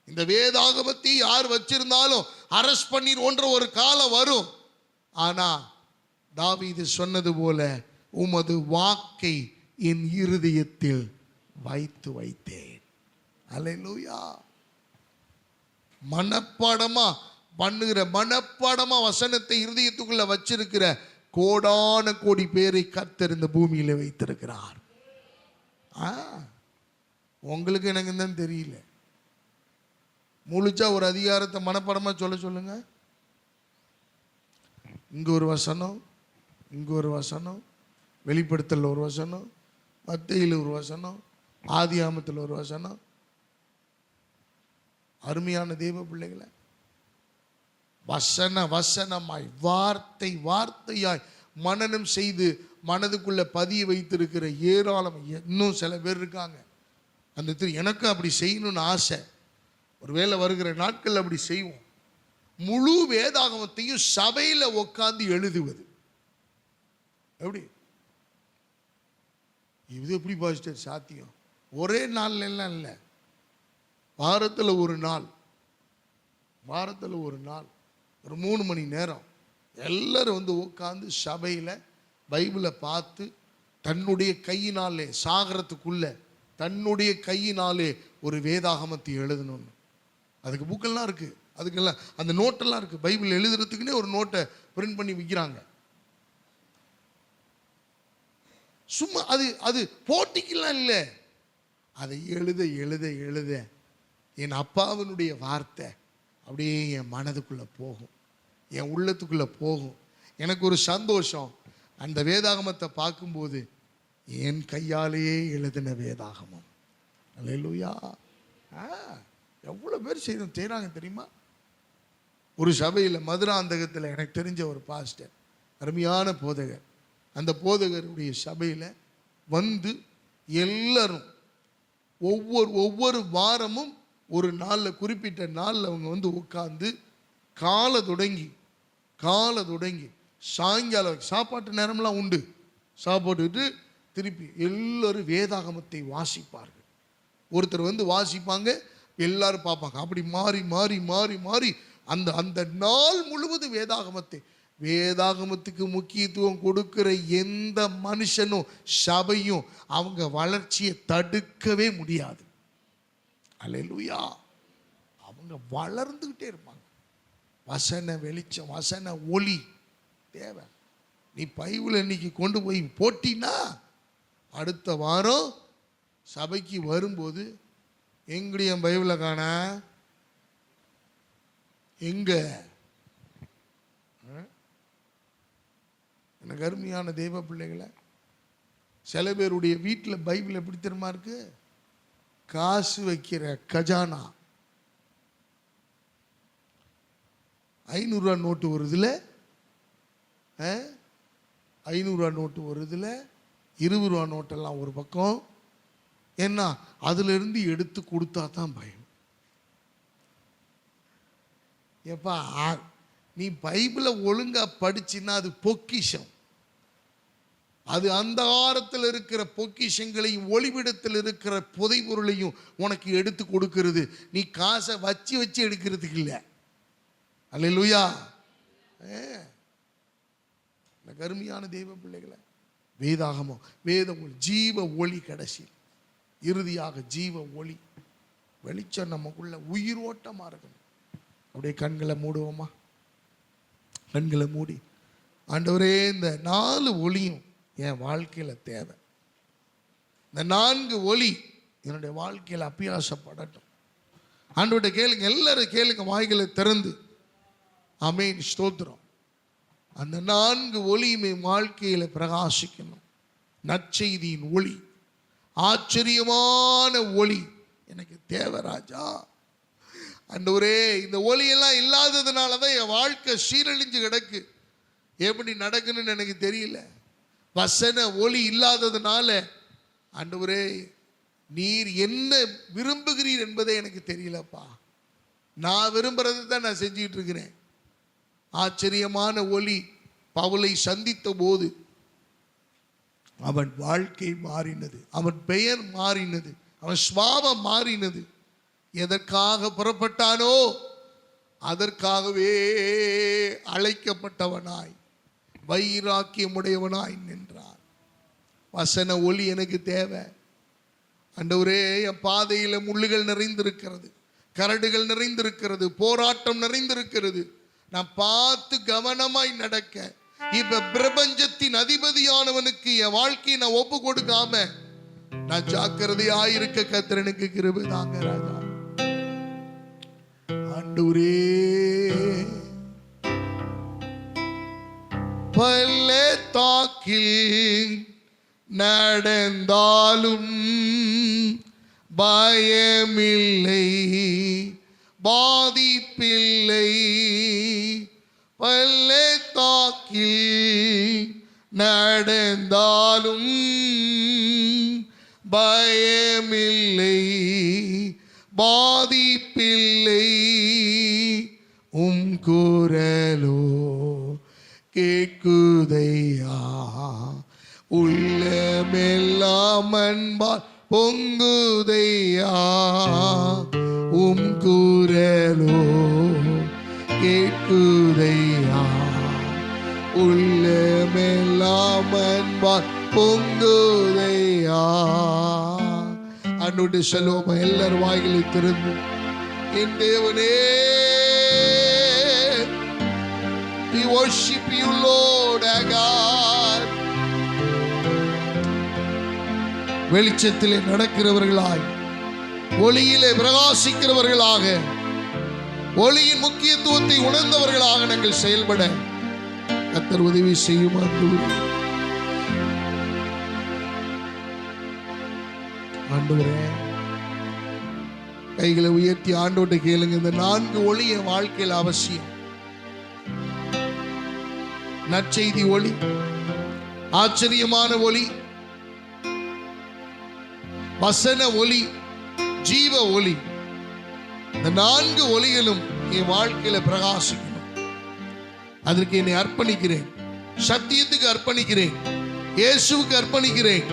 Speaker 1: இந்த வேதாகமத்தை யார் வச்சிருந்தாலும் அரஸ்ட் பண்ணிடுவோன்ற ஒரு காலம் வரும். ஆனா தாவீது சொன்னது போல, உமது வாக்கை என் இருதயத்தில் வைத்து வைத்தேன். அல்லேலூயா. மனப்பாடமா பண்ணுகிற, மனப்பாடமா வசனத்தை இருதயத்துக்குள்ள வச்சிருக்கிற கோடான கோடி பேரை கர்த்தர் இந்த பூமியில வைத்திருக்கிறார். உங்களுக்கு எனக்கு தான் தெரியல. முழுச்சா ஒரு அதிகாரத்தை மனப்பாடமா சொல்லுங்க. இங்க ஒரு வசனம், இங்க ஒரு வசனம், வெளிப்படுத்தல் ஒரு வசனம், மத்தேயில ஒரு வசனம், ஆதியாகமத்தில் ஒரு வசனம். அருமையான தேவ பிள்ளைகளை, வசனமாய், வார்த்தை வார்த்தையாய் மனனம் செய்து மனதுக்குள்ள பதிய வைத்திருக்கிற ஏராளம் இன்னும் சில பேர் இருக்காங்க. அந்த எனக்கு அப்படி செய்யணும்னு ஆசை. ஒருவேளை வருகிற நாட்கள் அப்படி செய்வோம். முழு வேதாகமத்தையும் சபையில உட்கார்ந்து எழுதுவது. எப்படி இது எப்படி பாஸ்டர் சாத்தியம்? ஒரே நாள்ல எல்லாம் இல்லை, வாரத்தில் ஒரு நாள், ஒரு 3 மணி நேரம் எல்லாரும் உட்கார்ந்து சபையில் பைபிளை பார்த்து தன்னுடைய கையினாலே, சாகரத்துக்குள்ள தன்னுடைய கையினாலே ஒரு வேதாகமத்தை எழுதணும்னு. அதுக்கு புக்கெல்லாம் இருக்கு, அதுக்கெல்லாம் அந்த நோட்டெல்லாம் இருக்கு. பைபிள் எழுதுறதுக்குன்னே ஒரு நோட்டை பிரிண்ட் பண்ணி விற்கிறாங்க. சும்மா அது போட்டிக்கெல்லாம் இல்லை. அதை எழுத எழுத எழுத என் அப்பாவினுடைய வார்த்தை அப்படியே என் மனதுக்குள்ள போகும், என் உள்ளத்துக்குள்ள போகும். எனக்கு ஒரு சந்தோஷம், அந்த வேதாகமத்தை பார்க்கும்போது என் கையாலேயே எழுதின வேதாகமம். அல்லேலூயா. எவ்வளோ பேர் செய்கிறாங்க தெரியுமா? ஒரு சபையில் மதுராந்தகத்தில் எனக்கு தெரிஞ்ச ஒரு பாஸ்டர், அருமையான போதகர். அந்த போதகருடைய சபையில் எல்லாரும் ஒவ்வொரு வாரமும் ஒரு நாளில் குறிப்பிட்ட நாளில் அவங்க வந்து உட்கார்ந்து காலை தொடங்கி சாயங்காலம் சாப்பாட்டு நேரம்லாம் உண்டு, சாப்பாட்டுட்டு திருப்பி எல்லாரும் வேதாகமத்தை வாசிப்பார்கள். ஒருத்தர் வந்து வாசிப்பாங்க, எல்லாரும் பார்ப்பாங்க. அப்படி மாறி மாறி மாறி மாறி அந்த அந்த நாள் முழுவதும் வேதாகமத்துக்கு முக்கியத்துவம் கொடுக்கிற எந்த மனுஷனும் சபையும் அவங்க வளர்ச்சியை தடுக்கவே முடியாது. அல்லேலூயா. அவங்க வளர்ந்துக்கிட்டே இருப்பாங்க. வசன வெளிச்சம், வசன ஒளி தேவை. நீ பைபிள் இன்னைக்கு கொண்டு போய் போட்டினா அடுத்த வாரம் சபைக்கு வரும்போது எங்கடைய பைபிளை காண எங்க? எனக்கு அருமையான தெய்வ பிள்ளைகளை, சில பேருடைய வீட்டில் பைபிள் எப்படி தெரியுமா இருக்கு? காசு வைக்கிற கஜானா. 500 ரூபா நோட்டு வருதுல, 500 ரூபா நோட்டு வருதுல, 20 ரூபா நோட்டெல்லாம் ஒரு பக்கம். ஏன்னா அதுல இருந்து எடுத்து கொடுத்தா தான் பயம். எப்பா நீ பைபிளை ஒழுங்கா படிச்சின்னா அது பொக்கிஷம். அது அந்தகாரத்தில் இருக்கிற பொக்கிஷங்களையும் ஒளிவிடத்தில் இருக்கிற புதைபொருளையும் உனக்கு எடுத்து கொடுக்கிறது. நீ காசை வச்சு எடுக்கிறதுக்கு இல்லை. அல்லேலூயா. கருமையான தெய்வ பிள்ளைகளை, வேதாகமம், வேத ஒளி, ஜீவ ஒளி, கடைசி இறுதியாக ஜீவ ஒளி வெளிச்சம் நமக்குள்ள உயிரோட்டமா இருக்கணும். அப்படியே கண்களை மூடுவோமா? கண்களை மூடி, ஆண்டவரே இந்த 4 ஒளியும் என் வாழ்க்கையில தேவை. இந்த 4 ஒளி என்னுடைய வாழ்க்கையில் அபியாசப்படட்டும். ஆண்டவர்கிட்ட கேளுங்க, எல்லாரும் கேளுங்க, வாய்களை திறந்து. ஆமென், ஸ்தோத்திரம். அந்த 4 ஒளியுமே வாழ்க்கையில பிரகாசிக்கணும். நற்செய்தியின் ஒளி, ஆச்சரியமான ஒளி எனக்கு தேவை ராஜா. ஆண்டவரே, இந்த ஒளியெல்லாம் இல்லாததுனால தான் என் வாழ்க்கை சீரழிஞ்சு கிடக்கு. எப்படி நடக்குன்னு எனக்கு தெரியல. வசன ஒளி இல்லாததுனால ஆண்டவரே, நீர் என்ன விரும்புகிறீர் என்பதே எனக்கு தெரியலப்பா. நான் விரும்புறது தான் நான் செஞ்சுட்டு இருக்கிறேன். ஆச்சரியமான ஒளி பவுலை சந்தித்த போது அவன் வாழ்க்கை மாறினது, அவன் பெயர் மாறினது, அவன் சுபாவம் மாறினது. எதற்காக புறப்பட்டானோ அதற்காகவே அழைக்கப்பட்டவனாய் வைராக்கியமுடையவனாய் நின்றான். வசன ஒளி எனக்கு தேவை. ஆண்டவரே, என் பாதையில முள்ளுகள் நிறைந்திருக்கிறது, கரடுகள் நிறைந்திருக்கிறது, போராட்டம் நிறைந்திருக்கிறது. நான் பார்த்து கவனமாய் நடக்க, இப்ப பிரபஞ்சத்தின் அதிபதியானவனுக்கு என் வாழ்க்கையை நான் ஒப்பு கொடுக்காம நான் ஜாக்கிரதையாயிருக்க கர்த்தர் எனக்கு கிருபை தாங்க ராஜா. ஆண்டவரே, பள்ளத்தாக்கில் நடந்தாலும் பயமில்லை, பாதிப்பில்லை. பள்ளத்தாக்கில் நடந்தாலும் பயமில்லை, பாதிப்பில்லை. குரலோ கேக்குதையா, உள்ளமெல்லாம் அன்பால் பொங்குதையா. குரலோ கேக்குதையா, உள்ளமெல்லாம் அன்பால் பொங்குதையா. அன்னுடைய செல்வமா எல்லாரும் வாய்களை திறந்து, என் தேவனே, we worship you Lord our God. வெளிச்சத்திலே நடக்கிறவர்களாய், ஒளியிலே பிரகாசிக்கிறவர்களாக, ஒளியின் முக்கியத்துவத்தை உணர்ந்தவர்களாக நாங்கள் செயல்பட கர்த்தர் உதவி செய்யும். ஆண்டவரே, கைகளை உயர்த்தி ஆண்டோட்ட கேளுங்க. இந்த 4 ஒளி என் வாழ்க்கையில் அவசியம். நற்செய்தி ஒளி, ஆச்சரியமான ஒளி, வசன ஒளி, ஜீவ ஒளி. இந்த 4 ஒளிகளும் என் வாழ்க்கையில பிரகாசிக்கணும். அதற்கு என்னை அர்ப்பணிக்கிறேன். சத்தியத்துக்கு அர்ப்பணிக்கிறேன். இயேசுவுக்கு அர்ப்பணிக்கிறேன்.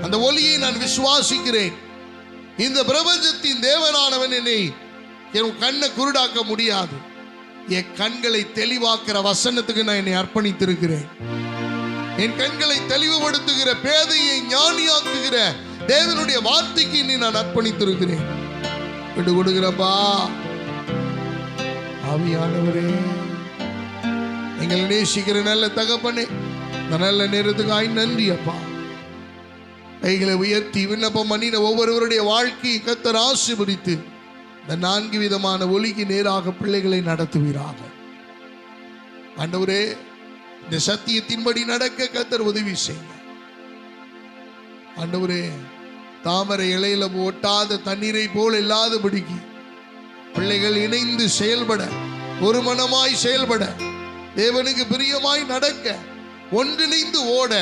Speaker 1: அந்த ஒளியை நான் விசுவாசிக்கிறேன். இந்த பிரபஞ்சத்தின் தேவனானவன் என்னை என் கண்ணை குருடாக்க முடியாது. என் கண்களை தெளிவாக்குற வசனத்துக்கு நான் என்னை அர்ப்பணித்திருக்கிறேன். என் கண்களை தெளிவுபடுத்துகிற, பேதையை ஞானியாக்குகிற தேவனுடைய வார்த்தைக்கு என்னை நான் அர்ப்பணித்திருக்கிறேன். விட்டு கொடுக்கிறப்பா. ஆவியானவரே, எங்களை நேசிக்கிற நல்ல தகப்பனே, இந்த நல்ல நேரத்துக்காய் நன்றி அப்பா. கைகளை உயர்த்தி விண்ணப்பம் பண்ணின ஒவ்வொருவருடைய வாழ்க்கையை கர்த்தர் ஆசீர்வதித்து இந்த 4 விதமான ஒளிக்கு நேராக பிள்ளைகளை நடத்துவீராக. ஆண்டவரே, இந்த சத்தியத்தின்படி நடக்க கர்த்தர் உதவி செய்யுங்க. ஆண்டவரே, தாமரை இலையில ஒட்டாத தண்ணீரை போல் இல்லாதபடிக்கு பிள்ளைகள் இணைந்து செயல்பட, ஒரு மனமாய் செயல்பட, தேவனுக்கு பிரியமாய் நடக்க, ஒன்றிணைந்து ஓட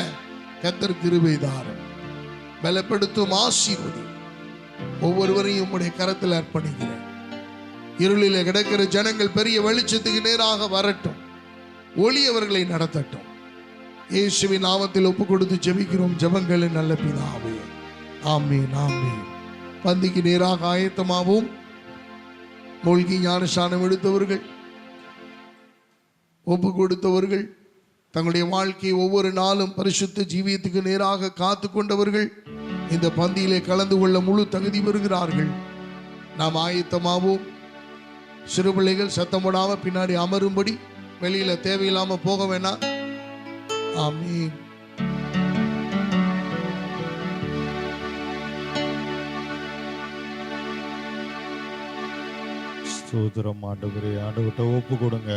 Speaker 1: கர்த்தர் கிருபை தாரும். பலப்படுத்தும், ஆசீர்வதி. ஒவ்வொருவரையும் உம்முடைய கரத்தில் அர்ப்பணிக்கிறேன். இருளில கிடக்கிற ஜனங்கள் பெரிய வெளிச்சத்துக்கு நேராக வரட்டும். ஒளி அவர்களை நடத்தட்டும். இயேசுவின் நாமத்தில் ஒப்பு கொடுத்து ஜெபிக்கிறோம் ஜெபங்களின் நல்ல பிதாவே. ஆமென், ஆமென். பந்திக்கு நேராக ஆயத்தமாகவும். மூழ்கி ஞானஸ்நானம் எடுத்தவர்கள், ஒப்பு கொடுத்தவர்கள், தங்களுடைய வாழ்க்கையை ஒவ்வொரு நாளும் பரிசுத்த ஜீவியத்துக்கு நேராக காத்து கொண்டவர்கள் இந்த பந்தியிலே கலந்து கொள்ள முழு தகுதி பெறுகிறார்கள். நாம் ஆயத்தமாவோம். சிறு பிள்ளைகள் சத்தம் போடாம பின்னாடி அமரும்படி, வெளியில தேவையில்லாம போக வேணாம். ஆமென்.
Speaker 2: ஸ்தோத்திரம் ஆண்டவரே. ஆண்டவர்கிட்ட ஒப்பு கொடுங்க.